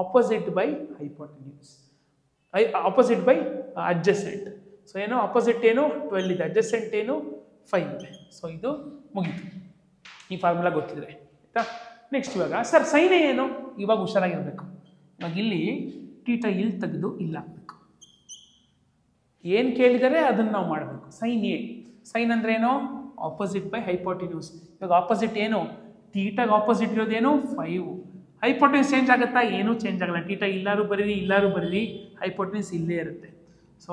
opposite by hypotenuse, opposite by adjacent. So ಏನು ಆಪೋಸಿಟ್ ಏನು 12 ಇದೆ, ಅಡ್ಜಸೆಂಟ್ ಏನು 5 ಇದೆ. ಸೊ ಇದು ಮುಗೀತು, ಈ ಫಾರ್ಮುಲಾ ಗೊತ್ತಿದ್ರೆ ಆಯಿತಾ. ನೆಕ್ಸ್ಟ್ ಇವಾಗ ಸರ್ ಸೈನ್ ಏನು, ಇವಾಗ ಹುಷಾರಾಗಿರ್ಬೇಕು. ಇವಾಗ ಇಲ್ಲಿ ಟೀಟಾ ಇಲ್ಲಿ ತೆಗೆದು ಇಲ್ಲ ಹಾಕಬೇಕು. ಏನು ಕೇಳಿದರೆ ಅದನ್ನು ನಾವು ಮಾಡಬೇಕು. ಸೈನ್ ಎ, ಸೈನ್ ಅಂದ್ರೆ ಏನು, ಆಪೋಸಿಟ್ ಬೈ ಹೈಪೋಟೆನ್ಯೂಸ್. ಇವಾಗ ಆಪೋಸಿಟ್ ಏನು, ಟೀಟಾಗ ಆಪೋಸಿಟ್ ಇರೋದೇನು 5. ಹೈಪೋಟೆನ್ಯೂಸ್ ಚೇಂಜ್ ಆಗುತ್ತಾ, ಏನೂ ಚೇಂಜ್ ಆಗಲ್ಲ. ಟೀಟಾ ಇಲ್ಲಾರು ಬರೀರಿ, ಹೈಪೋಟೆನ್ಯೂಸ್ ಇಲ್ಲೇ ಇರುತ್ತೆ. ಸೊ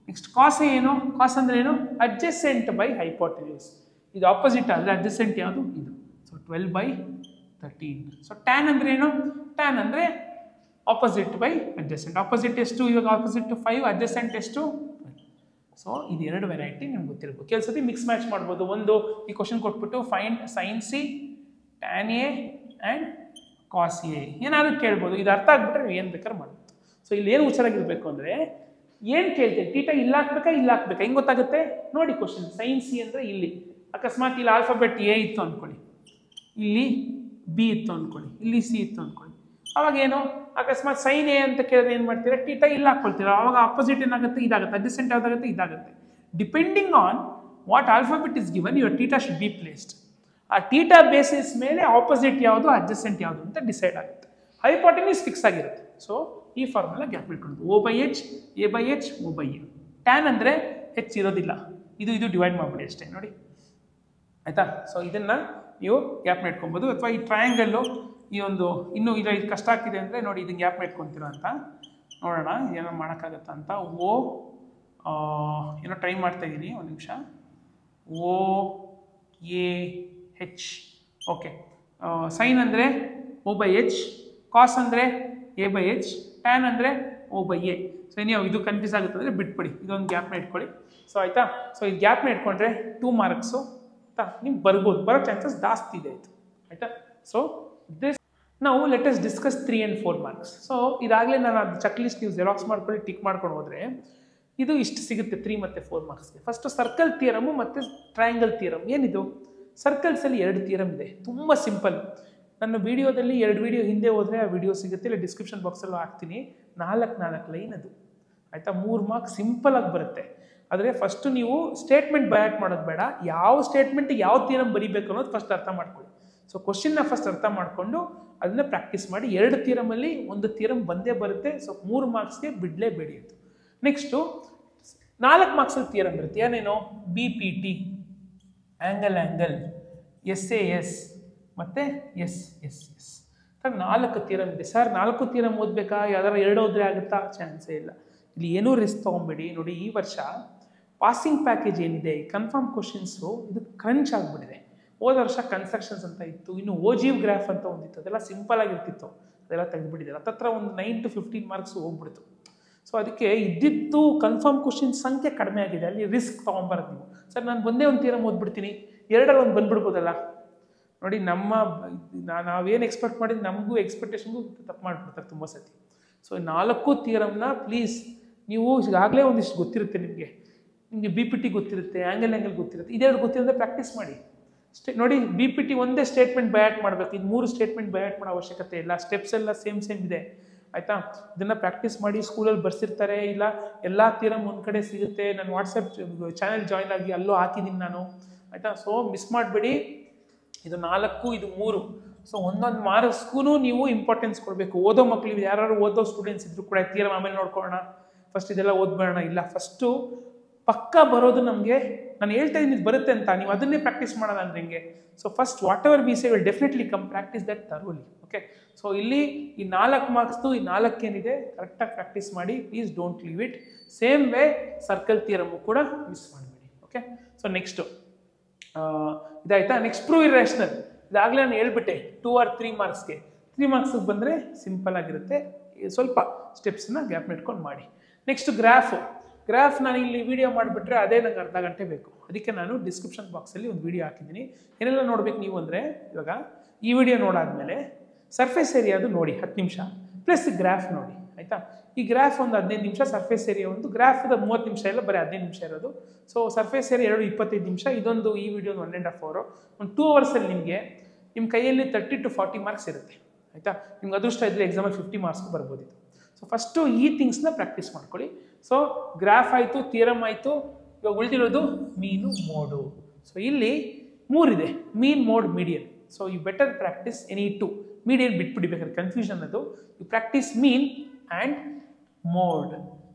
ನೆಕ್ಸ್ಟ್ ಕಾಸ್ ಏನು, ಕಾಸ್ ಅಂದ್ರೆ ಏನು, ಅಡ್ಜಸೆಂಟ್ ಬೈ ಹೈಪೋಟೆನ್ಯೂಸ್. ಇದು ಆಪೋಸಿಟ್ ಆದರೆ ಅಡ್ಜಸೆಂಟ್ ಯಾವುದು, ಇದು. So 12 by 13. ಸೊ ಟ್ಯಾನ್ ಅಂದ್ರೆ ಏನು, ಟ್ಯಾನ್ ಅಂದರೆ ಆಪೋಸಿಟ್ ಬೈ ಅಡ್ಜಸೆಂಟ್. ಆಪೋಸಿಟ್ ಎಷ್ಟು, ಇವಾಗ ಆಪೋಸಿಟ್ 5, ಅಡ್ಜಸೆಂಟ್ ಎಷ್ಟು 12. ಸೊ ಇದು ಎರಡು ವೆರೈಟಿ ನಿಮ್ಗೆ ಗೊತ್ತಿರ್ಬೋದು. ಕೆಲಸದಿ ಮಿಕ್ಸ್ ಮ್ಯಾಚ್ ಮಾಡ್ಬೋದು. ಒಂದು ಈ ಕ್ವಶನ್ ಕೊಟ್ಬಿಟ್ಟು find sine C tan A and cos A ಏನಾದರೂ ಕೇಳ್ಬೋದು. ಇದು ಅರ್ಥ ಆಗ್ಬಿಟ್ರೆ ನೀವು ಏನು ಬೇಕಾದ್ರೂ ಮಾಡ್ಬೋದು. ಸೊ ಇಲ್ಲಿ ಏನು ಹುಷಾರಾಗಿರ್ಬೇಕು ಅಂದರೆ, ಏನು ಕೇಳ್ತೇವೆ, ಟೀಟಾ ಇಲ್ಲ ಹಾಕ್ಬೇಕಾ ಹೆಂಗೆ ಗೊತ್ತಾಗುತ್ತೆ ನೋಡಿ. ಕ್ವಶನ್ ಸೈನ್ ಸಿ ಅಂದರೆ ಇಲ್ಲಿ ಅಕಸ್ಮಾತ್ ಇಲ್ಲಿ ಆಲ್ಫಾಬೆಟ್ ಎ ಇತ್ತು ಅಂದ್ಕೊಳ್ಳಿ, ಇಲ್ಲಿ ಬಿ ಇತ್ತು ಅಂದ್ಕೊಳ್ಳಿ, ಇಲ್ಲಿ ಸಿ ಇತ್ತು ಅಂದ್ಕೊಳ್ಳಿ. ಅವಾಗ ಏನು ಅಕಸ್ಮಾತ್ ಸೈನ್ ಎ ಅಂತ ಕೇಳಿದ್ರೆ ಏನು ಮಾಡ್ತೀರಾ, ಟೀಟಾ ಇಲ್ಲ ಹಾಕ್ಕೊಳ್ತೀರಾ. ಅವಾಗ ಆಪೋಸಿಟ್ ಏನಾಗುತ್ತೆ, ಇದಾಗುತ್ತೆ. ಅಡ್ಜಸೆಂಟ್ ಯಾವುದಾಗುತ್ತೆ, ಇದಾಗುತ್ತೆ. Depending on what alphabet is given, your theta should be placed. ಆ ಟೀಟಾ ಬೇಸಿಸ್ ಮೇಲೆ ಆಪೋಸಿಟ್ ಯಾವುದು ಅಡ್ಜಸೆಂಟ್ ಯಾವುದು ಅಂತ ಡಿಸೈಡ್ ಆಗುತ್ತೆ. ಹೈಪೋಟೆನ್ಯೂಸ್ ಫಿಕ್ಸ್ ಆಗಿರುತ್ತೆ. ಸೊ ಈ ಫಾರ್ಮುಲಾ ಗ್ಯಾಪ್ ಇಟ್ಕೊಂಡು O by H, A by H, O by A. Tan ಅಂದರೆ ಹೆಚ್ಚು ಇರೋದಿಲ್ಲ, ಇದು ಡಿವೈಡ್ ಮಾಡಿಬಿಡಿ ಅಷ್ಟೇ ನೋಡಿ, ಆಯಿತಾ. ಸೊ ಇದನ್ನು ನೀವು ಗ್ಯಾಪ್ ಇಟ್ಕೊಬೋದು. ಅಥವಾ ಈ ಟ್ರಯಾಂಗಲ್ಲು ಈ ಒಂದು ಇನ್ನೂ ಇಲ್ಲ, ಇದು ಕಷ್ಟ ಆಗ್ತಿದೆ ಅಂದರೆ ನೋಡಿ, ಇದನ್ನು ಗ್ಯಾಪ್ ಇಟ್ಕೊತೀರ ಅಂತ ನೋಡೋಣ ಏನೋ ಮಾಡೋಕ್ಕಾಗತ್ತಾ ಅಂತ. ಏನೋ ಟ್ರೈ ಮಾಡ್ತಾಯಿದ್ದೀನಿ, ಒಂದು ನಿಮಿಷ. OAH, okay. ಸೈನ್ ಅಂದರೆ O by H, ಕಾಸ್ ಅಂದರೆ A by H, ಟ್ಯಾನ್ ಅಂದರೆ O by A. ಸೊ ನೀವು ಇದು ಕನ್ಫ್ಯೂಸ್ ಆಗುತ್ತೆ ಅಂದರೆ ಬಿಟ್ಬಿಡಿ, ಇದೊಂದು ಗ್ಯಾಪ್ನ ಇಟ್ಕೊಳ್ಳಿ. ಸೊ ಆಯಿತಾ. ಸೊ ಇದು ಗ್ಯಾಪ್ನ ಇಟ್ಕೊಂಡ್ರೆ 2 ಮಾರ್ಕ್ಸು ಆಯಿತಾ, ನಿಮ್ಗೆ ಬರೋ ಚಾನ್ಸಸ್ ಜಾಸ್ತಿ ಇದೆ ಆಯಿತು, ಆಯಿತಾ. ಸೊ ದಿಸ್ ನಾವು let us discuss 3 and 4 marks. So ಇದಾಗಲೇ ನಾನು ಅದು ಚೆಕ್ ಲಿಸ್ಟ್ ನೀವು ಜೆರಾಕ್ಸ್ ಮಾಡ್ಕೊಳ್ಳಿ, ಟಿಕ್ ಮಾಡ್ಕೊಂಡು ಹೋದರೆ ಇದು ಇಷ್ಟು ಸಿಗುತ್ತೆ 3 ಮತ್ತು 4 ಮಾರ್ಕ್ಸ್ಗೆ. ಫಸ್ಟು ಸರ್ಕಲ್ ಥಿಯರಮು ಮತ್ತು ಟ್ರಯಾಂಗಲ್ ಥಿಯರಮ್. ಏನಿದು, ಸರ್ಕಲ್ಸಲ್ಲಿ 2 ಥಿಯರಮ್ ಇದೆ, ತುಂಬ ಸಿಂಪಲ್. ನನ್ನ ವೀಡಿಯೋದಲ್ಲಿ 2 ವೀಡಿಯೋ ಹಿಂದೆ ಹೋದರೆ ಆ ವಿಡಿಯೋ ಸಿಗುತ್ತೆ, ಇಲ್ಲ ಡಿಸ್ಕ್ರಿಪ್ಷನ್ ಬಾಕ್ಸಲ್ಲೂ ಹಾಕ್ತೀನಿ. 4 ಲೈನ್ ಅದು ಆಯಿತಾ. 3 ಮಾರ್ಕ್ಸ್ ಸಿಂಪಲಾಗಿ ಬರುತ್ತೆ. ಆದರೆ ಫಸ್ಟು ನೀವು ಸ್ಟೇಟ್ಮೆಂಟ್ ಬಯಾಟ್ ಮಾಡೋದು ಬೇಡ, ಯಾವ ಸ್ಟೇಟ್ಮೆಂಟಿಗೆ ಯಾವ ಥಿಯರಮ್ ಬರೀಬೇಕು ಅನ್ನೋದು ಫಸ್ಟ್ ಅರ್ಥ ಮಾಡ್ಕೊಳ್ಳಿ. ಸೊ ಕ್ವಶನ್ನ ಫಸ್ಟ್ ಅರ್ಥ ಮಾಡಿಕೊಂಡು ಅದನ್ನ ಪ್ರಾಕ್ಟೀಸ್ ಮಾಡಿ. 2 ಥಿಯರಮಲ್ಲಿ 1 ಥಿಯರಮ್ ಬಂದೇ ಬರುತ್ತೆ. ಸೊ 3 ಮಾರ್ಕ್ಸ್ಗೆ ಬಿಡಲೇಬೇಡಿ ಅದು. ನೆಕ್ಸ್ಟು 4 ಮಾರ್ಕ್ಸಲ್ಲಿ ಥಿಯರಮ್ ಇರುತ್ತೆ. ಏನೇನೋ BPT, ಆ್ಯಂಗಲ್, SAS ಮತ್ತು SSS. ಸರ್ 4 ಥಿಯರಮ್ ಇದೆ. ಸರ್ 4 ಥಿಯರಮ್ ಓದಬೇಕಾ, ಯಾವ್ದಾರು 2 ಓದ್ರೆ ಆಗುತ್ತಾ, ಚಾನ್ಸೇ ಇಲ್ಲ. ಇಲ್ಲಿ ಏನೂ ರಿಸ್ಕ್ ತೊಗೊಬೇಡಿ. ನೋಡಿ, ಈ ವರ್ಷ ಪಾಸಿಂಗ್ ಪ್ಯಾಕೇಜ್ ಏನಿದೆ, ಕನ್ಫರ್ಮ್ ಕ್ವಶನ್ಸು ಇದು ಕ್ರಂಚ್ ಆಗಿಬಿಟ್ಟಿದೆ. ಹೋದ ವರ್ಷ ಕನ್ಸ್ಟ್ರಕ್ಷನ್ಸ್ ಅಂತ ಇತ್ತು, ಇನ್ನು ಓಜಿವ್ ಗ್ರಾಫ್ ಅಂತ ಒಂದಿತ್ತು, ಅದೆಲ್ಲ ಸಿಂಪಲ್ ಆಗಿರ್ತಿತ್ತು, ಅದೆಲ್ಲ ತೆಗೆದುಬಿಟ್ಟಿದ್ದಾರೆ. ಹತ್ತತ್ರ ಒಂದು 9 to 15 ಮಾರ್ಕ್ಸ್ ಹೋಗ್ಬಿಡ್ತು. ಸೊ ಅದಕ್ಕೆ ಇದ್ದಿದ್ದು ಕನ್ಫರ್ಮ್ ಕ್ವಶನ್ ಸಂಖ್ಯೆ ಕಡಿಮೆ ಆಗಿದೆ, ಅಲ್ಲಿ ರಿಸ್ಕ್ ತೊಗೊಂಬಾರ್ದು ನೀವು. ಸರ್ ನಾನು ಒಂದೇ ಒಂದು ಥಿಯರಮ್ ಓದ್ಬಿಡ್ತೀನಿ, ಎರಡರಲ್ಲಿ ಒಂದು ಬಂದ್ಬಿಡ್ಬೋದಲ್ಲ. ನೋಡಿ ನಾವೇನು ಎಕ್ಸ್ಪೆಕ್ಟ್ ಮಾಡಿದ್ದು ನಮಗೂ ಎಕ್ಸ್ಪೆಕ್ಟೇಷನ್ಗೂ ತಪ್ಪು ಮಾಡಿಬಿಡ್ತಾರೆ ತುಂಬ ಸತಿ. ಸೊ 4 ಥಿಯರಮ್ನ ಪ್ಲೀಸ್ ನೀವು ಈಗಾಗಲೇ ಒಂದಿಷ್ಟು ಗೊತ್ತಿರುತ್ತೆ ನಿಮಗೆ BPT ಗೊತ್ತಿರುತ್ತೆ, ಆ್ಯಂಗಲ್ ಗೊತ್ತಿರುತ್ತೆ, ಇದೆರಡು ಗೊತ್ತಿರುತ್ತೆ, ಪ್ರಾಕ್ಟೀಸ್ ಮಾಡಿ. ನೋಡಿ BPT ಒಂದೇ ಸ್ಟೇಟ್ಮೆಂಟ್ ಬಯಾಟ್ ಮಾಡಬೇಕು, ಇದು 3 ಸ್ಟೇಟ್ಮೆಂಟ್ ಬಯಾಟ್ ಮಾಡೋ ಅವಶ್ಯಕತೆ ಇಲ್ಲ. ಸ್ಟೆಪ್ಸ್ ಎಲ್ಲ ಸೇಮ್ ಇದೆ ಆಯಿತಾ. ಇದನ್ನು ಪ್ರಾಕ್ಟೀಸ್ ಮಾಡಿ. ಸ್ಕೂಲಲ್ಲಿ ಬರ್ಸಿರ್ತಾರೆ, ಇಲ್ಲ ಎಲ್ಲ ಥಿಯರಮ್ ಒಂದು ಕಡೆ ಸಿಗುತ್ತೆ. ನಾನು ವಾಟ್ಸಪ್ ಚಾನೆಲ್ ಜಾಯ್ನ್ ಆಗಿ ಅಲ್ಲೂ ಹಾಕಿದ್ದೀನಿ ನಾನು ಆಯಿತಾ. ಸೊ ಮಿಸ್ ಮಾಡಬೇಡಿ. ಇದು 4, ಇದು 3. ಸೊ ಒಂದೊಂದು ಮಾರ್ಕ್ಸ್ಗೂ ನೀವು ಇಂಪಾರ್ಟೆನ್ಸ್ ಕೊಡಬೇಕು. ಓದೋ ಮಕ್ಕಳು ಯಾರು ಓದೋ ಸ್ಟೂಡೆಂಟ್ಸ್ ಇದ್ರು ಕೂಡ ಥಿಯರಮ್ ಆಮೇಲೆ ನೋಡ್ಕೊಳ್ಳೋಣ, ಫಸ್ಟ್ ಇದೆಲ್ಲ ಓದ್ಬೇಡ, ಇಲ್ಲ ಫಸ್ಟು ಪಕ್ಕ ಬರೋದು ನಮಗೆ. ನಾನು ಹೇಳ್ತಾ ಇದ್ದೀನಿ ಇದು ಬರುತ್ತೆ ಅಂತ, ನೀವು ಅದನ್ನೇ ಪ್ರಾಕ್ಟೀಸ್ ಮಾಡೋಣ ಅಂದ್ರೆ ಹಿಂಗೆ. So first what ever we say will definitely come, practice that thoroughly. Okay, so ಇಲ್ಲಿ ಈ 4 ಮಾರ್ಕ್ಸ್ದು ಈ 4 ಏನಿದೆ ಕರೆಕ್ಟಾಗಿ ಪ್ರಾಕ್ಟೀಸ್ ಮಾಡಿ. Please don't leave it. Same way circle theorem ಕೂಡ ಮಿಸ್ ಮಾಡಬೇಡಿ. ಓಕೆ, ಸೊ ನೆಕ್ಸ್ಟು ಇದಾಯ್ತಾ. Next prove irrational. ಇದಾಗಲೇ ನಾನು ಹೇಳ್ಬಿಟ್ಟೆ 2 or 3 ಮಾರ್ಕ್ಸ್ಗೆ. 3 ಮಾರ್ಕ್ಸ್ಗೆ ಬಂದರೆ ಸಿಂಪಲ್ ಆಗಿರುತ್ತೆ, ಸ್ವಲ್ಪ ಸ್ಟೆಪ್ಸನ್ನ ಗ್ಯಾಪ್ ಇಟ್ಕೊಂಡು ಮಾಡಿ. ನೆಕ್ಸ್ಟ್ ಗ್ರಾಫ್ ನಾನು ಇಲ್ಲಿ ವಿಡಿಯೋ ಮಾಡಿಬಿಟ್ರೆ ಅದೇ ನಂಗೆ ಅರ್ಧ ಗಂಟೆ ಬೇಕು. ಅದಕ್ಕೆ ನಾನು ಡಿಸ್ಕ್ರಿಪ್ಷನ್ ಬಾಕ್ಸಲ್ಲಿ ಒಂದು ವಿಡಿಯೋ ಹಾಕಿದ್ದೀನಿ. ಏನೆಲ್ಲ ನೋಡ್ಬೇಕು ನೀವು ಅಂದರೆ, ಇವಾಗ ಈ ವಿಡಿಯೋ ನೋಡಾದ್ಮೇಲೆ ಸರ್ಫೇಸ್ ಏರಿಯಾದು ನೋಡಿ 10 ನಿಮಿಷ, ಪ್ಲಸ್ ಗ್ರಾಫ್ ನೋಡಿ ಆಯಿತಾ. ಈ ಗ್ರಾಫ್ ಒಂದು 15 ನಿಮಿಷ, ಸರ್ಫೇಸ್ ಏರಿಯಾ ಒಂದು, ಗ್ರಾಫ್ದ 30 ನಿಮಿಷ ಇಲ್ಲ, ಬರೀ 15 ನಿಮಿಷ ಇರೋದು. ಸೊ ಸರ್ಫೇಸ್ ಏರಿಯಾ 25 ನಿಮಿಷ, ಇದೊಂದು ಈ ವಿಡಿಯೋ 1.5 hour. ಒಂದು 2 hours ನಿಮಗೆ ನಿಮ್ಮ ಕೈಯಲ್ಲಿ 30 to 40 ಮಾರ್ಕ್ಸ್ ಇರುತ್ತೆ ಆಯಿತಾ. ನಿಮ್ಗೆ ಅದೃಷ್ಟ ಇದ್ದರೆ ಎಕ್ಸಾಮಲ್ಲಿ 50 ಮಾರ್ಕ್ಸ್ ಬರ್ಬೋದಿತ್ತು. ಸೊ ಫಸ್ಟು ಈ ಥಿಂಗ್ಸ್ನ ಪ್ರಾಕ್ಟೀಸ್ ಮಾಡ್ಕೊಳ್ಳಿ. ಸೊ ಗ್ರಾಫ್ ಆಯಿತು, ಥಿಯರಮ್ ಆಯಿತು, ಇವಾಗ ಉಳಿದಿರೋದು ಮೀನು, ಮೋಡು. ಸೊ ಇಲ್ಲಿ 3 ಇದೆ, mean, mode, median. So you better practice any 2. Median ಬಿಟ್ಬಿಡಿ ಬೇಕಾದ್ರೆ, ಕನ್ಫ್ಯೂಷನ್ ಅದು. You practice mean and mode.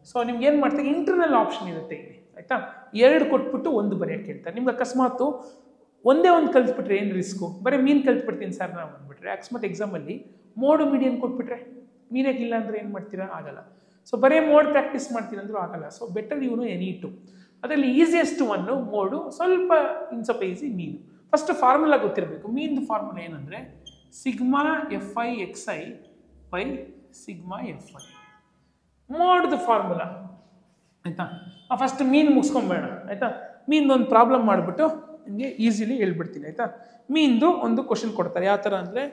So ನಿಮ್ಗೆ ಏನು ಮಾಡ್ತಾರೆ, ಇಂಟರ್ನಲ್ ಆಪ್ಷನ್ ಇರುತ್ತೆ ಇಲ್ಲಿ ಆಯಿತಾ. 2 ಕೊಟ್ಬಿಟ್ಟು 1 ಬರೆಯೋಕ್ಕೆ ಹೇಳ್ತಾರೆ. ನಿಮ್ಗೆ ಅಕಸ್ಮಾತು ಒಂದೇ ಒಂದು ಕಲ್ತ್ಬಿಟ್ರೆ ಏನು ರಿಸ್ಕು, ಬರೀ ಮೀನು ಕಲ್ತ್ಬಿಡ್ತೀನಿ ಸರ್ ನಾವು ಅಂದ್ಬಿಟ್ರೆ, ಅಕಸ್ಮಾತ್ ಎಕ್ಸಾಮಲ್ಲಿ ಮೋಡು ಮೀಡಿಯನ್ ಕೊಟ್ಬಿಟ್ರೆ ಮೀನಾಗಿಲ್ಲ ಅಂದರೆ ಏನು ಮಾಡ್ತೀರಾ, ಆಗಲ್ಲ. ಸೊ ಬರೀ ಮೋಡ್ ಪ್ರಾಕ್ಟೀಸ್ ಮಾಡ್ತೀನಿ ಅಂದರೂ ಆಗಲ್ಲ. ಸೊ ಬೆಟರ್ ಇವನು ಎನಿ 2. ಅದರಲ್ಲಿ ಈಸಿಯೆಸ್ಟ್ ಒನ್ನು ಮೋಡು, ಸ್ವಲ್ಪ ಈಸಿ ಮೀನು. ಫಸ್ಟ್ ಫಾರ್ಮುಲಾ ಗೊತ್ತಿರಬೇಕು. ಮೀನ್ದು ಫಾರ್ಮುಲಾ ಏನಂದರೆ sigma FI/XI by sigma FI. ಮೋಡ್ದು ಫಾರ್ಮುಲಾ ಆಯಿತಾ. ಫಸ್ಟ್ ಮೀನು ಮುಗಿಸ್ಕೊಂಬೇಡ ಆಯಿತಾ. ಮೀನ್ದೊಂದು ಪ್ರಾಬ್ಲಮ್ ಮಾಡಿಬಿಟ್ಟು ನಿಮಗೆ ಈಸಿಲಿ ಹೇಳ್ಬಿಡ್ತೀನಿ ಆಯಿತಾ. ಮೀನ್ದು ಒಂದು ಕ್ವಶನ್ ಕೊಡ್ತಾರೆ, ಯಾವ ಥರ ಅಂದರೆ,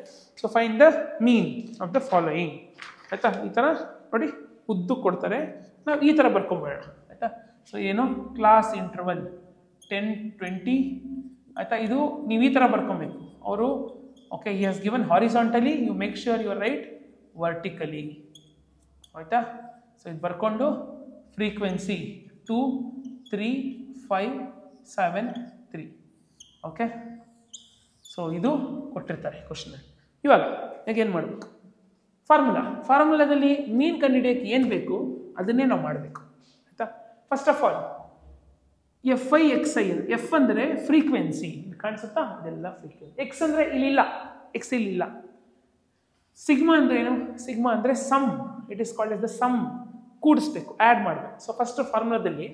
so find the mean of the following ಆಯಿತಾ. ಈ ಥರ ನೋಡಿ ಉದ್ದು ಕೊಡ್ತಾರೆ, ನಾವು ಈ ಥರ ಬರ್ಕೊಂಬೇಡ ಆಯಿತಾ. ಸೊ ಏನು, ಕ್ಲಾಸ್ ಇಂಟರ್ವಲ್ 10, 20 ಆಯಿತಾ. ಇದು ನೀವು ಈ ಥರ ಬರ್ಕೊಬೇಕು. ಅವರು okay, he has given horizontally, you make sure you write vertically ಆಯಿತಾ. ಸೊ ಇದು ಬರ್ಕೊಂಡು ಫ್ರೀಕ್ವೆನ್ಸಿ 2, 3, 5, 7, 3 ಓಕೆ. ಸೊ ಇದು ಕೊಟ್ಟಿರ್ತಾರೆ ಕ್ವಶನಲ್ಲಿ. ಇವಾಗ ಏನು ಮಾಡಬೇಕು, ಫಾರ್ಮುಲಾದಲ್ಲಿ ಮೀನ್ ಕಂಡುಹಿಡಿಯೋಕ್ಕೆ ಏನು ಬೇಕು ಅದನ್ನೇ ನಾವು ಮಾಡಬೇಕು ಆಯಿತಾ. First of all FI/XI. F ಅಂದರೆ ಫ್ರೀಕ್ವೆನ್ಸಿ, ಕಾಣಿಸುತ್ತಾ, ಇದೆಲ್ಲ ಫ್ರೀಕ್ವೆನ್ಸಿ. ಎಕ್ಸ್ ಅಂದರೆ ಇಲ್ಲಿಲ್ಲ, ಎಕ್ಸ್ ಇಲ್ಲಿಲ್ಲ. ಸಿಗ್ಮಾ ಅಂದರೆ ಏನು, ಸಿಗ್ಮಾ ಅಂದರೆ sum, it is called as the sum. ಕೂಡಿಸ್ಬೇಕು, ಆ್ಯಡ್ ಮಾಡಬೇಕು. ಸೊ ಫಸ್ಟ್ ಫಾರ್ಮುಲಾದಲ್ಲಿ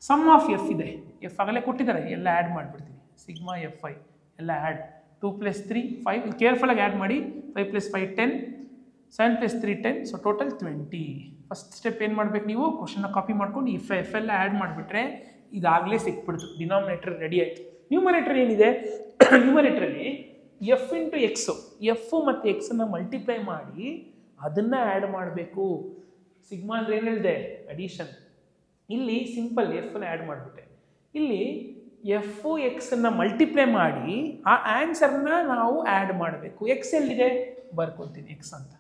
ಸಮ್ ಆಫ್ ಎಫ್ ಇದೆ, ಎಫ್ ಆಗಲೇ ಕೊಟ್ಟಿದ್ದಾರೆ, ಎಲ್ಲ ಆ್ಯಡ್ ಮಾಡಿಬಿಡ್ತೀನಿ. ಸಿಗ್ಮಾ FI ಎಲ್ಲ ಆ್ಯಡ್, 2 + 3 5, ಕೇರ್ಫುಲ್ಲಾಗಿ ಆ್ಯಡ್ ಮಾಡಿ. 5 + 5 10, 7 + 3 10, ಸೊ ಟೋಟಲ್ 20. ಫಸ್ಟ್ ಸ್ಟೆಪ್ ಏನು ಮಾಡ್ಬೇಕು, ನೀವು ಕ್ವಶನ್ನ ಕಾಪಿ ಮಾಡ್ಕೊಂಡು ಎಫ್ ಎಲ್ಲ ಆ್ಯಡ್ ಮಾಡಿಬಿಟ್ರೆ ಇದಾಗಲೇ ಸಿಕ್ಬಿಡ್ತು. ಡಿನಾಮಿನೇಟರ್ ರೆಡಿ ಆಯಿತು. ನ್ಯೂಮರೇಟರ್ ಏನಿದೆ, ನ್ಯೂಮರೇಟ್ರಲ್ಲಿ F/X, ಎಫ್ ಮತ್ತು ಎಕ್ಸನ್ನು ಮಲ್ಟಿಪ್ಲೈ ಮಾಡಿ ಅದನ್ನು ಆ್ಯಡ್ ಮಾಡಬೇಕು. ಸಿಗ್ಮಾ ಅಂದರೆ ಏನು ಹೇಳಿದೆ, ಅಡಿಷನ್. ಇಲ್ಲಿ ಸಿಂಪಲ್ ಎಫ್ನ ಆ್ಯಡ್ ಮಾಡಿಬಿಟ್ಟೆ. ಇಲ್ಲಿ F/X ಮಲ್ಟಿಪ್ಲೈ ಮಾಡಿ ಆ ಆನ್ಸರ್ನ ನಾವು ಆ್ಯಡ್ ಮಾಡಬೇಕು. ಎಕ್ಸ್ ಎಲ್ಲಿದೆ ಬರ್ಕೊತೀನಿ, ಎಕ್ಸ್ ಅಂತ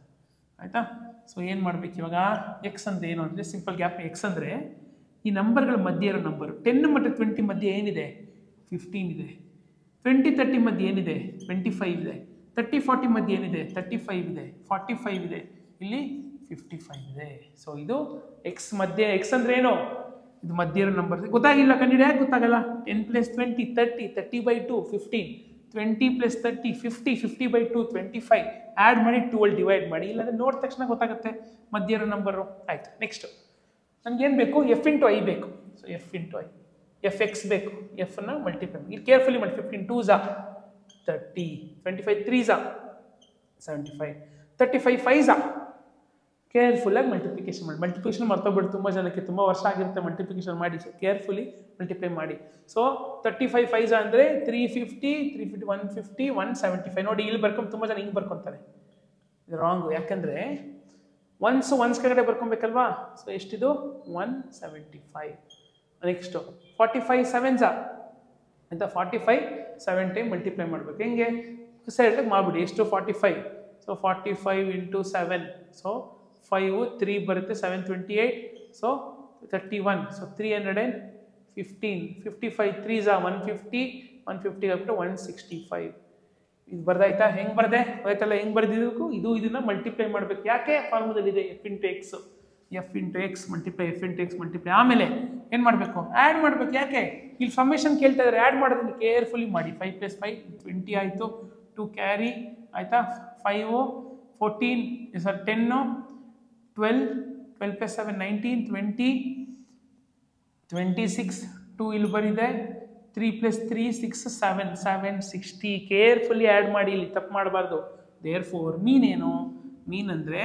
ಆಯಿತಾ. ಸೊ ಏನು ಮಾಡಬೇಕು ಇವಾಗ, ಎಕ್ಸ್ ಅಂದರೆ ಏನು ಅಂದರೆ ಸಿಂಪಲ್ ಗ್ಯಾಪ್. ಎಕ್ಸ್ ಅಂದರೆ ಈ ನಂಬರ್ಗಳ ಮಧ್ಯೆ ಇರೋ ನಂಬರು. 10 ಮತ್ತು 20 ಮಧ್ಯೆ ಏನಿದೆ, 15 ಇದೆ. 20, 30 ಮಧ್ಯೆ ಏನಿದೆ, 25 ಇದೆ. 30, 40 ಮಧ್ಯೆ ಏನಿದೆ, 35 ಇದೆ. 45 ಇದೆ. ಇಲ್ಲಿ 55 ಇದೆ. ಸೊ ಇದು ಎಕ್ಸ್ ಮಧ್ಯೆ. ಎಕ್ಸ್ ಅಂದರೆ ಏನು, ಇದು ಮಧ್ಯೆ ಇರೋ ನಂಬರ್. ಗೊತ್ತಾಗಿಲ್ಲ ಕಂಡಿಡಿ, ಯಾಕೆ ಗೊತ್ತಾಗಲ್ಲ. 10 + 20 30, 30/2 15, 20 + 30 50, 50/2 25. ಆ್ಯಡ್ ಮಾಡಿ 2 ಡಿವೈಡ್ ಮಾಡಿ, ಇಲ್ಲಾಂದರೆ ನೋಡಿದ ತಕ್ಷಣ ಗೊತ್ತಾಗುತ್ತೆ ಮಧ್ಯ ಇರೋ ನಂಬರು. ಆಯಿತು. ನೆಕ್ಸ್ಟು ನಮಗೇನು ಬೇಕು, F/I ಬೇಕು. ಸೊ F/I, F/X ಬೇಕು. ಎಫ್ನ ಮಲ್ಟಿಪ್ಲೈ ಮಾಡಿ, ಕೇರ್ಫುಲಿ ಮಾಡಿ. 15 2s 30, 25 3s 75, 35 5s ಕೇರ್ಫುಲ್ಲಾಗಿ ಮಲ್ಟಿಪ್ಲಿಕೇಶನ್ ಮಾಡಿ. ಮಲ್ಟಿಪ್ಲಿಕೇಶನ್ ಮರ್ತೋಗ್ಬಿಟ್ಟು ತುಂಬ ಜನಕ್ಕೆ ತುಂಬ ವರ್ಷ ಆಗಿರುತ್ತೆ ಮಲ್ಟಿಪ್ಲಿಕೇಶನ್ ಮಾಡಿ. ಸೊ ಕೇರ್ಫುಲಿ ಮಲ್ಟಿಪ್ಲೈ ಮಾಡಿ. ಸೊ 35 5 ಅಂದರೆ 350 350 150 175. ನೋಡಿ ಇಲ್ಲಿ ಬರ್ಕೊಂಡು ತುಂಬ ಜನ ಹಿಂಗೆ ಬರ್ಕೊತಾರೆ, ಇದು ರಾಂಗು. ಯಾಕಂದರೆ ಒನ್ಸ್ ಕೆಳಗಡೆ ಬರ್ಕೊಬೇಕಲ್ವಾ. ಸೊ ಎಷ್ಟಿದು 175. ನೆಕ್ಸ್ಟು 45 7s ಅಂತ 45 7 ಟೈಮ್ ಮಲ್ಟಿಪ್ಲೈ ಮಾಡಬೇಕು. ಹೆಂಗೆ ಸೈಡಾಗಿ ಮಾಡಿಬಿಡಿ. ಎಷ್ಟು 45. So 45 into 7. ಸೊ 5 3 ಬರುತ್ತೆ 728. So 31. So 315. 55 3s 150 150 up to 165. ಇದು ಬರ್ದಾಯ್ತಾ? ಹೆಂಗೆ ಬರ್ದೆ ಆಯ್ತಲ್ಲ? ಹೆಂಗೆ ಬರ್ದಿದ್ದಕ್ಕೂ ಇದನ್ನ ಮಲ್ಟಿಪ್ಲೈ ಮಾಡಬೇಕು. ಯಾಕೆ? ಫಾರ್ಮುಲದಲ್ಲಿ ಇದೆ F into X multiply F into X multiply. ಆಮೇಲೆ ಏನು ಮಾಡಬೇಕು? ಆ್ಯಡ್ ಮಾಡಬೇಕು. ಯಾಕೆ? ಇಲ್ಲಿ ಸಮೇಷನ್ ಕೇಳ್ತಾ ಇದ್ದಾರೆ, ಆ್ಯಡ್ ಮಾಡೋದನ್ನು ಕೇರ್ಫುಲಿ ಮಾಡಿ. 5 + 5 20 ಆಯಿತು. 2 ಕ್ಯಾರಿ ಆಯಿತಾ. 5 14 10 12 12 + 7 19 20 26 2 ಇಲ್ಲಿ ಬರಿದೆ. 3 + 3 6 7 760. ಕೇರ್ಫುಲಿ ಆ್ಯಡ್ ಮಾಡಿ, ಇಲ್ಲಿ ತಪ್ಪು ಮಾಡಬಾರ್ದು. ದೇರ್ಫೋರ್ ಮೀನ್ ಏನು? ಮೀನ್ ಅಂದರೆ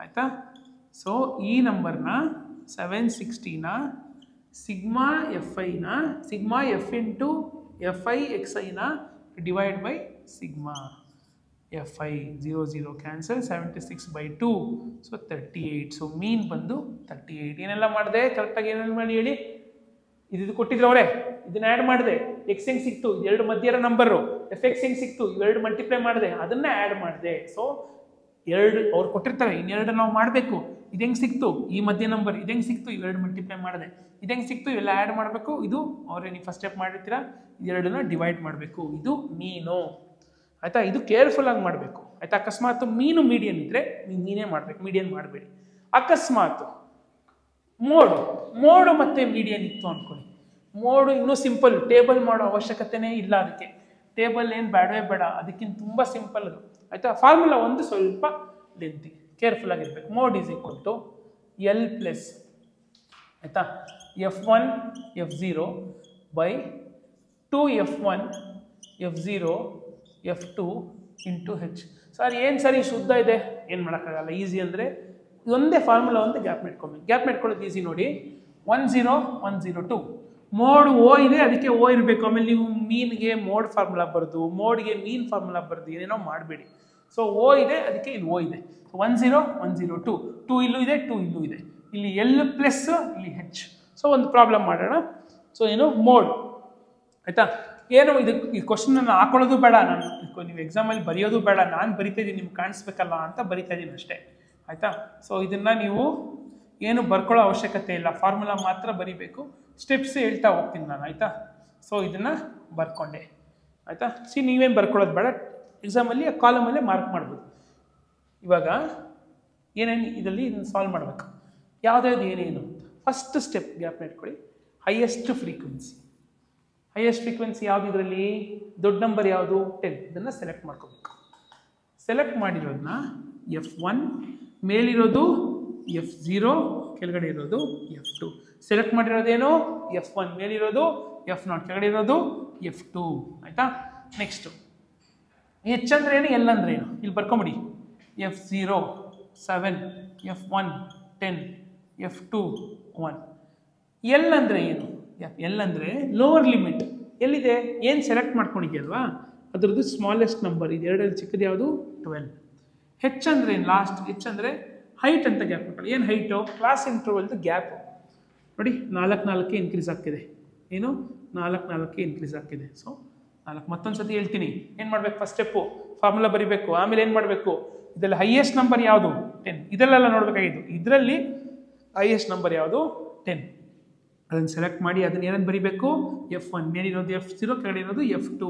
ಆಯಿತಾ. ಸೊ ಈ ನಂಬರ್ನ 760ನ ಸಿಗ್ಮಾ ಎಫ್ ಇಂಟು FI XIನ divide by sigma FI 0 0 cancel. 76/2. So 38. So mean ಬಂದು 38. ಏನೆಲ್ಲ ಮಾಡಿದೆ ಕರೆಕ್ಟಾಗಿ? ಏನೆಲ್ಲ ಮಾಡಿ ಹೇಳಿ. ಇದು ಕೊಟ್ಟಿದ್ರು ಅವರೇ, ಇದನ್ನ ಆ್ಯಡ್ ಮಾಡಿದೆ. ಎಕ್ಸ್ ಹೆಂಗೆ ಸಿಕ್ತು? ಇದೆರಡು ಮಧ್ಯ ಇರೋ ನಂಬರು. FX ಹೆಂಗೆ ಸಿಕ್ತು? ಇವೆರಡು ಮಲ್ಟಿಪ್ಲೈ ಮಾಡಿದೆ, ಅದನ್ನ ಆ್ಯಡ್ ಮಾಡಿದೆ. ಸೊ ಎರಡು ಅವ್ರು ಕೊಟ್ಟಿರ್ತಾರೆ, ಇನ್ನೆರಡು ನಾವು ಮಾಡಬೇಕು. ಇದು ಹೆಂಗೆ ಸಿಕ್ತು? ಈ ಮಧ್ಯ ನಂಬರ್ ಇದು ಹೆಂಗೆ ಸಿಕ್ತು? ಇವೆರಡು ಮಲ್ಟಿಪ್ಲೈ ಮಾಡಿದೆ. ಇದು ಹೆಂಗೆ ಸಿಕ್ತು? ಇವೆಲ್ಲ ಆ್ಯಡ್ ಮಾಡಬೇಕು. ಇದು ಅವರೇ ನೀವು ಫಸ್ಟ್ ಸ್ಟೆಪ್ ಮಾಡಿರ್ತೀರಾ, ಇದೆರಡನ್ನ ಡಿವೈಡ್ ಮಾಡಬೇಕು. ಇದು ಮೀನು ಆಯಿತಾ. ಇದು ಕೇರ್ಫುಲ್ಲಾಗಿ ಮಾಡಬೇಕು ಆಯಿತಾ. ಅಕಸ್ಮಾತ್ ಮೀನು ಮೀಡಿಯನ್ ಇದ್ದರೆ ನೀವು ಮೀನೇ ಮಾಡಬೇಕು, ಮೀಡಿಯನ್ ಮಾಡಬೇಡಿ. ಅಕಸ್ಮಾತ್ ಮೋಡು ಮತ್ತು ಮೀಡಿಯನ್ ಇತ್ತು ಅಂದ್ಕೊಳ್ಳಿ. ಮೋಡು ಇನ್ನೂ ಸಿಂಪಲ್, ಟೇಬಲ್ ಮಾಡೋ ಅವಶ್ಯಕತೆನೇ ಇಲ್ಲ. ಅದಕ್ಕೆ ಟೇಬಲ್ ಏನು ಬೇಡವೇ ಬೇಡ, ಅದಕ್ಕಿಂತ ತುಂಬ ಸಿಂಪಲ್ ಅದು ಆಯಿತಾ. ಫಾರ್ಮುಲಾ ಒಂದು ಸ್ವಲ್ಪ ಲೆಂತಿ, ಕೇರ್ಫುಲ್ ಆಗಿರ್ಬೇಕು. Mode is equal to L plus ಆಯಿತಾ F1 F0 by 2F1 F0 F2 into H. Sir ಏನು ಸರಿ ಶುದ್ಧ ಇದೆ, ಏನು ಮಾಡೋಕ್ಕಾಗಲ್ಲ. ಈಸಿ ಅಂದರೆ ಇದೊಂದೇ ಫಾರ್ಮುಲಾ ಒಂದು ಗ್ಯಾಪ್ ಮಾಡ್ಕೊಬೇಕು. ಗ್ಯಾಪ್ ಮಾಡ್ಕೊಳ್ಳೋದು ಈಸಿ ನೋಡಿ. 1 0 1 0 2 ಮೋಡ್ ಓ ಇದೆ, ಅದಕ್ಕೆ ಓ ಇರಬೇಕು. ಆಮೇಲೆ ನೀವು ಮೀನ್ಗೆ ಮೋಡ್ ಫಾರ್ಮುಲಾ ಬರೆದು, ಮೋಡ್ಗೆ ಮೀನ್ ಫಾರ್ಮುಲಾ ಬರೆದು ಏನೇನೋ ಮಾಡಬೇಡಿ. ಸೊ ಓ ಇದೆ, ಅದಕ್ಕೆ ಇಲ್ಲಿ ಓ ಇದೆ. 1 0 1 0 2 2 ಇಲ್ಲೂ ಇದೆ, 2 ಇಲ್ಲೂ ಇದೆ. ಇಲ್ಲಿ L ಪ್ಲಸ್ ಇಲ್ಲಿ H. ಸೊ ಒಂದು ಪ್ರಾಬ್ಲಮ್ ಮಾಡೋಣ. ಸೊ ಏನು ಮೋಡ್ ಆಯಿತಾ. ಏನು ಇದಕ್ಕೆ ಈ ಕ್ವಶನನ್ನು ಹಾಕೊಳ್ಳೋದು ಬೇಡ, ನಾನು ನೀವು ಎಕ್ಸಾಮಲ್ಲಿ ಬರೆಯೋದು ಬೇಡ, ನಾನು ಬರಿತಾ ಇದ್ದೀನಿ ನಿಮ್ಗೆ ಕಾಣಿಸ್ಬೇಕಲ್ಲ ಅಂತ ಬರಿತಾ ಇದ್ದೀನಿ ಅಷ್ಟೇ ಆಯಿತಾ. ಸೊ ಇದನ್ನು ನೀವು ಏನು ಬರ್ಕೊಳ್ಳೋ ಅವಶ್ಯಕತೆ ಇಲ್ಲ, ಫಾರ್ಮುಲಾ ಮಾತ್ರ ಬರಿಬೇಕು. ಸ್ಟೆಪ್ಸ್ ಹೇಳ್ತಾ ಹೋಗ್ತೀನಿ ನಾನು ಆಯಿತಾ. ಸೊ ಇದನ್ನು ಬರ್ಕೊಂಡೆ ಆಯಿತಾ. ನೀವೇನು ಬರ್ಕೊಳ್ಳೋದು ಬೇಡ, ಎಕ್ಸಾಮಲ್ಲಿ ಆ ಕಾಲಮಲ್ಲೇ ಮಾರ್ಕ್ ಮಾಡ್ಬೋದು. ಇವಾಗ ಏನೇನು ಇದರಲ್ಲಿ ಇದನ್ನು ಸಾಲ್ವ್ ಮಾಡಬೇಕು, ಯಾವುದ್ಯಾವುದು ಏನೇನು ಅಂತ. ಫಸ್ಟ್ ಸ್ಟೆಪ್ ಗ್ಯಾಪ್ ಇಟ್ಕೊಳ್ಳಿ. ಹೈಯೆಸ್ಟ್ ಫ್ರೀಕ್ವೆನ್ಸಿ ಯಾವುದು ಇದರಲ್ಲಿ? ದೊಡ್ಡ ನಂಬರ್ ಯಾವುದು? 10. ಇದನ್ನು ಸೆಲೆಕ್ಟ್ ಮಾಡ್ಕೋಬೇಕು. ಸೆಲೆಕ್ಟ್ ಮಾಡಿರೋದನ್ನ F1, ಮೇಲಿರೋದು F0, ಕೆಳಗಡೆ ಇರೋದು F2. ಸೆಲೆಕ್ಟ್ ಮಾಡಿರೋದೇನು? F1, ಮೇಲಿರೋದು F0, ಕೆಳಗಡೆ ಇರೋದು F2 ಆಯಿತಾ. ನೆಕ್ಸ್ಟು H ಅಂದರೆ ಏನು, L ಅಂದರೆ ಏನು ಇಲ್ಲಿ ಬರ್ಕೊಂಬಿಡಿ. F0 7, F1 10, F2 1. L ಅಂದರೆ ಏನು? L ಅಂದರೆ ಲೋವರ್ ಲಿಮಿಟ್. ಎಲ್ಲಿದೆ? ಏನು ಸೆಲೆಕ್ಟ್ ಮಾಡ್ಕೊಂಡಿದ್ಯಲ್ವಾ ಅದರದ್ದು ಸ್ಮಾಲೆಸ್ಟ್ ನಂಬರ್. ಇದು ಎರಡರಲ್ಲಿ ಚಿಕ್ಕದು ಯಾವುದು? 12. H ಅಂದರೆ ಏನು? ಲಾಸ್ಟ್. H ಅಂದರೆ ಹೈಟ್ ಅಂತ ಗ್ಯಾಪ್ ಮಾಡ್ಕೊಳ್ಳಿ. ಏನು ಹೈಟು? ಕ್ಲಾಸ್ ಇಂಟರ್ವಲ್ದು ಗ್ಯಾಪು ನೋಡಿ. 4 4 ಇನ್ಕ್ರೀಸ್ ಆಗ್ತಿದೆ. ಏನು 4 4 ಇನ್ಕ್ರೀಸ್ ಆಗ್ತಿದೆ. ಸೊ 4. ಮತ್ತೊಂದು ಸತಿ ಹೇಳ್ತೀನಿ. ಏನು ಮಾಡಬೇಕು? ಫಸ್ಟ್ ಸ್ಟೆಪ್ಪು ಫಾರ್ಮುಲಾ ಬರೀಬೇಕು. ಆಮೇಲೆ ಏನು ಮಾಡಬೇಕು? ಇದರಲ್ಲಿ ಹೈಯೆಸ್ಟ್ ನಂಬರ್ ಯಾವುದು? 10. ಇದರಲ್ಲೆಲ್ಲ ನೋಡಬೇಕಾಗಿದ್ದು. ಇದರಲ್ಲಿ ಹೈಯೆಸ್ಟ್ ನಂಬರ್ ಯಾವುದು? 10. ಅದನ್ನು ಸೆಲೆಕ್ಟ್ ಮಾಡಿ ಅದನ್ನು ಏನಂತ ಬರೀಬೇಕು? F1, ಮೇಲಿರೋದು F0, ಕೆಳಗಡೆ ಇರೋದು F2.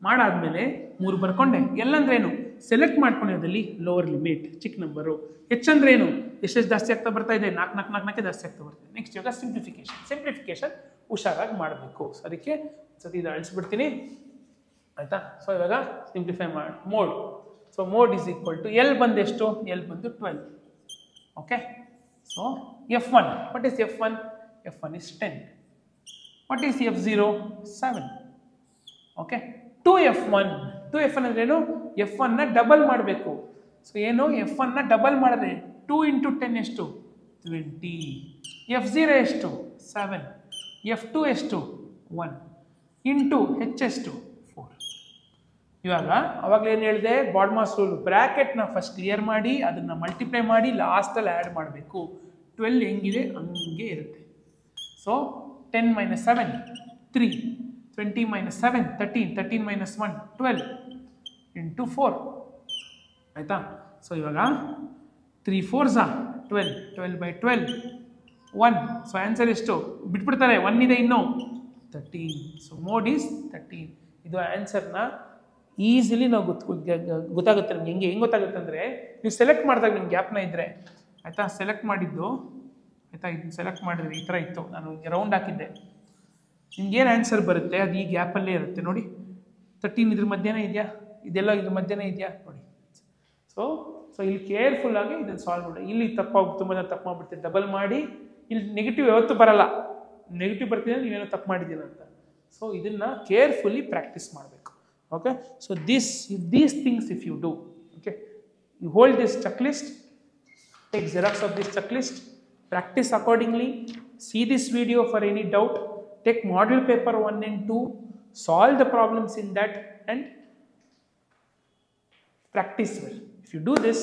ಮಾಡಾದ್ಮೇಲೆ 3 ಬರ್ಕೊಂಡೆ. L ಅಂದ್ರೆ ಏನು? ಸೆಲೆಕ್ಟ್ ಮಾಡ್ಕೊಂಡಿರೋದಲ್ಲಿ ಲೋವರ್ ಲಿಮಿಟ್, ಚಿಕ್ಕ ನಂಬರು. H ಅಂದ್ರೆ ಏನು? ಎಷ್ಟೆಷ್ಟು ಜಾಸ್ತಿ ಆಗ್ತಾ ಬರ್ತಾ ಇದೆ? 4 4 4 4 ಜಾಸ್ತಿ ಆಗ್ತಾ ಬರ್ತಾ ಇದೆ. ನೆಕ್ಸ್ಟ್ ಇವಾಗ ಸಿಂಪ್ಲಿಫಿಕೇಶನ್ ಹುಷಾರಾಗಿ ಮಾಡಬೇಕು. ಸೊ ಅದಕ್ಕೆ ಸತಿ ಇದು ಅಳಿಸ್ಬಿಡ್ತೀನಿ ಆಯಿತಾ. ಸೊ ಇವಾಗ ಸಿಂಪ್ಲಿಫೈ ಮಾಡಿ. Mode. So mode is equal to L ಬಂದು ಎಷ್ಟು? L ಬಂದು 12. ಓಕೆ. So F1, what is F1? F1 is 10. What is F0? 7. Okay. 2F1 ಅಂದ್ರೆ ಏನು? F1 ನ ಡಬಲ್ ಮಾಡಬೇಕು. ಸೊ ಏನು? F1 ನ ಡಬಲ್ ಮಾಡಿದ್ರೆ 2 into 10 ಎಷ್ಟು 20, F0 ಎಷ್ಟು 7, F2 ಎಷ್ಟು 1 ಇಂಟು H ಎಷ್ಟು 4. ಇವಾಗ ಅವಾಗಲೇ ಏನು ಹೇಳಿದೆ, ಬಾಡ್ ಮಾಸ್ ರೂಲ್, ಬ್ರ್ಯಾಕೆಟ್ನ ಫಸ್ಟ್ ಕ್ಲಿಯರ್ ಮಾಡಿ ಅದನ್ನು ಮಲ್ಟಿಪ್ಲೈ ಮಾಡಿ ಲಾಸ್ಟಲ್ಲಿ ಆ್ಯಡ್ ಮಾಡಬೇಕು. 12 ಹೆಂಗಿದೆ ಹಂಗೆ ಇರುತ್ತೆ. So 10 minus 7 3, 20 minus 7 13, 13 minus 1 12 into 4 ಆಯಿತಾ. ಸೊ ಇವಾಗ 3 4s 12, 12 by 12 1. ಸೊ ಆನ್ಸರ್ ಎಷ್ಟು ಬಿಟ್ಬಿಡ್ತಾರೆ, 1 ಇದೆ ಇನ್ನೂ 13. So mode is 13. ಇದು ಆನ್ಸರ್ನ ಈಸಿಲಿ ನಾವು ಗೊತ್ತಾಗುತ್ತೆ ನಮ್ಗೆ. ಹೆಂಗೆ ಗೊತ್ತಾಗುತ್ತೆ ಅಂದರೆ, ನೀವು ಸೆಲೆಕ್ಟ್ ಮಾಡಿದಾಗ ನಿಮ್ಮ ಗ್ಯಾಪ್ನ ಇದ್ದರೆ ಆಯಿತಾ, ಸೆಲೆಕ್ಟ್ ಮಾಡಿದ್ದು ಆಯಿತಾ, ಇದನ್ನು ಸೆಲೆಕ್ಟ್ ಮಾಡಿದ್ರೆ ಈ ಥರ ಇತ್ತು, ನಾನು ರೌಂಡ್ ಹಾಕಿದ್ದೆ, ನಿಮ್ಗೇನು ಆನ್ಸರ್ ಬರುತ್ತೆ ಅದು ಈ ಗ್ಯಾಪಲ್ಲೇ ಇರುತ್ತೆ ನೋಡಿ. 13 ಇದ್ರ ಮಧ್ಯೆನೇ ಇದೆಯಾ, ಇದೆಲ್ಲ ಇದ್ರ ಮಧ್ಯೆನೇ ಇದೆಯಾ ನೋಡಿ. ಸೊ ಇಲ್ಲಿ ಕೇರ್ಫುಲ್ಲಾಗಿ ಇದನ್ನು ಸಾಲ್ವ್ ಮಾಡಿ. ಇಲ್ಲಿ ತುಂಬ ಜನ ತಪ್ಪು ಮಾಡಿಬಿಡ್ತೀವಿ, ಡಬಲ್ ಮಾಡಿ. ಇಲ್ಲಿ ನೆಗೆಟಿವ್ ಯಾವತ್ತೂ ಬರಲ್ಲ, ನೆಗೆಟಿವ್ ಬರ್ತಿದೆ ನೀವೇನೋ ತಪ್ಪು ಮಾಡಿದ್ದೀರ ಅಂತ. ಸೊ ಇದನ್ನು ಕೇರ್ಫುಲ್ಲಿ ಪ್ರಾಕ್ಟೀಸ್ ಮಾಡಬೇಕು. Okay, so these things if you do, okay, you hold this checklist, take Xerox of this checklist, practice accordingly, see this video for any doubt, take model paper 1 and 2, solve the problems in that and practice well. If you do this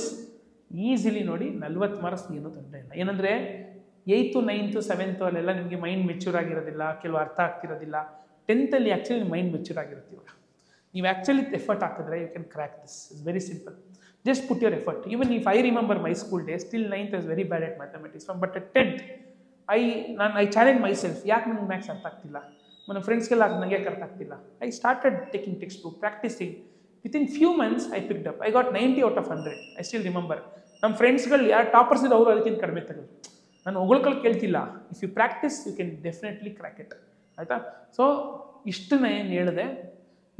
easily ನೋಡಿ 40 marks ಏನೂ ತೊಂದರೆ ಇಲ್ಲ. ಏನಂದರೆ 8th 9th 7th ಅಲ್ಲೆಲ್ಲ ನಿಮಗೆ mind mature ಆಗಿರೋದಿಲ್ಲ, ಕೆಲವು ಅರ್ಥ ಆಗ್ತಿರೋದಿಲ್ಲ. 10th ಅಲ್ಲಿ ಆ್ಯಕ್ಚುಲಿ ಮೈಂಡ್ ಮೆಚ್ಯೂರ್ ಆಗಿರುತ್ತೆ. ಇವಾಗ ನೀವು ಆ್ಯಕ್ಚುಲಿ ಎಫರ್ಟ್ ಹಾಕಿದ್ರೆ you can crack this. It's very simple. Just put your effort. Even if I remember my school days, still 9th I was very bad at mathematics, but at 10th I challenge myself. ಯಾಕೆ ನಂಗೆ maths ಅರ್ಥ ಆಗ್ತಿಲ್ಲ, ನನ್ನ ಫ್ರೆಂಡ್ಸ್ಗೆಲ್ಲ ನನಗೆ ಅರ್ಥ ಆಗ್ತಿಲ್ಲ. I started taking text book, practising. Within few months I picked up. I got 90 out of 100. I still remember. ನಮ್ಮ ಫ್ರೆಂಡ್ಸ್ಗಳು ಯಾರು ಟಾಪರ್ಸ್ ಇದೆ ಅವರು ಅದಕ್ಕಿಂತ ಕಡಿಮೆ ತೆಗೆದು. ನಾನು ಹೊಗಳ್ಕೊಳ್ಳಿ ಕೇಳ್ತಿಲ್ಲ. If you practice you can definitely crack it. ಆಯಿತಾ. ಸೊ ಇಷ್ಟನ್ನ ಏನು ಹೇಳಿದೆ,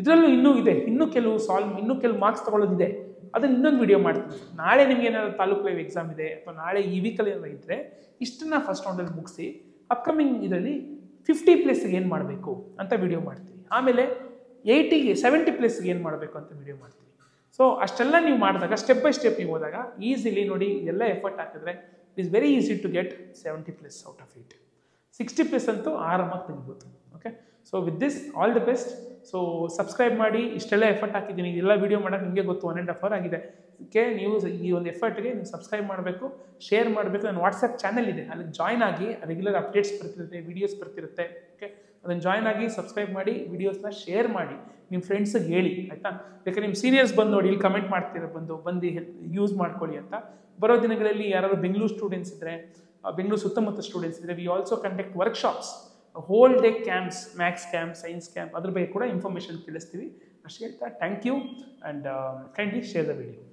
ಇದರಲ್ಲೂ ಇನ್ನೂ ಇದೆ, ಇನ್ನೂ ಕೆಲವು ಮಾರ್ಕ್ಸ್ ತೊಗೊಳ್ಳೋದಿದೆ. ಅದನ್ನು ಇನ್ನೊಂದು ವಿಡಿಯೋ ಮಾಡ್ತೀನಿ. ನಾಳೆ ನಿಮ್ಗೆ ಏನಾದ್ರು ತಾಲೂಕು ಲೈವ್ ಎಕ್ಸಾಮ್ ಇದೆ ಅಥವಾ ನಾಳೆ ಈ ವೀಕಲ್ಲಿ ಏನಾದ್ರು ಇದ್ದರೆ ಇಷ್ಟನ್ನ ಫಸ್ಟ್ ರೌಂಡಲ್ಲಿ ಮುಗಿಸಿ ಅಪ್ಕಮಿಂಗ್ ಇದರಲ್ಲಿ 50+ ಏನು ಮಾಡಬೇಕು ಅಂತ ವಿಡಿಯೋ ಮಾಡ್ತೀನಿ. ಆಮೇಲೆ 80 70+ ಏನು ಮಾಡಬೇಕು ಅಂತ ವಿಡಿಯೋ ಮಾಡ್ತೀನಿ. ಸೊ ಅಷ್ಟೆಲ್ಲ ನೀವು ಮಾಡಿದಾಗ ಸ್ಟೆಪ್ ಬೈ ಸ್ಟೆಪ್ ನೀವು ಹೋದಾಗ ಈಸಿಲಿ ನೋಡಿ, ಎಲ್ಲ ಎಫರ್ಟ್ ಹಾಕಿದ್ರೆ it is very easy to get 70+ out of 80. 60+ ಅಂತೂ ಆರಾಮಾಗಿ ತೆಗಿಬೋದು. Okay, so with this all the best. So subscribe ಮಾಡಿ. ಇಷ್ಟೆಲ್ಲ ಎಫರ್ಟ್ ಹಾಕಿದ್ದೀನಿ, ಇದೆಲ್ಲ ವೀಡಿಯೋ ಮಾಡೋಕ್ಕೆ ನಿಮಗೆ ಗೊತ್ತು 1.5 hour ಆಗಿದೆ. ಅದಕ್ಕೆ ನೀವು ಈ ಒಂದು ಎಫರ್ಟ್ಗೆ ನೀವು ಸಬ್ಸ್ಕ್ರೈಬ್ ಮಾಡಬೇಕು, ಶೇರ್ ಮಾಡಬೇಕು. ನನ್ನ ವಾಟ್ಸಪ್ ಚಾನಲ್ ಇದೆ, ಅಲ್ಲಿ ಜಾಯ್ನ್ ಆಗಿ. ರೆಗ್ಯುಲರ್ ಅಪ್ಡೇಟ್ಸ್ ಬರ್ತಿರುತ್ತೆ, ವೀಡಿಯೋಸ್ ಬರ್ತಿರುತ್ತೆ. ಓಕೆ, ಅದನ್ನು ಜಾಯ್ನ್ ಆಗಿ ಸಬ್ಸ್ಕ್ರೈಬ್ ಮಾಡಿ, ವೀಡಿಯೋಸ್ನ ಶೇರ್ ಮಾಡಿ, ನಿಮ್ಮ ಫ್ರೆಂಡ್ಸಿಗೆ ಹೇಳಿ. ಆಯಿತಾ. ಬೇಕಾದ್ರೆ ನಿಮ್ಮ ಸೀನಿಯರ್ಸ್ ಬಂದು ನೋಡಿ, ಇಲ್ಲಿ ಕಮೆಂಟ್ ಮಾಡ್ತೀರ, ಬಂದು ಯೂಸ್ ಮಾಡ್ಕೊಳ್ಳಿ ಅಂತ. ಬರೋ ದಿನಗಳಲ್ಲಿ ಯಾರಾದ್ರು ಬೆಂಗಳೂರು ಸ್ಟೂಡೆಂಟ್ಸ್ ಇದ್ದರೆ, ಬೆಂಗಳೂರು ಸುತ್ತಮುತ್ತ ಸ್ಟೂಡೆಂಟ್ಸ್ ಇದ್ದರೆ, we also conduct workshops, whole day camps, maths camp, science camp, ಅದ್ರ ಬಗ್ಗೆ ಕೂಡ ಇನ್ಫಾರ್ಮೇಷನ್ ತಿಳಿಸ್ತೀವಿ. ಅಷ್ಟೇ ಹೇಳ್ತಾ thank you and kindly share the video.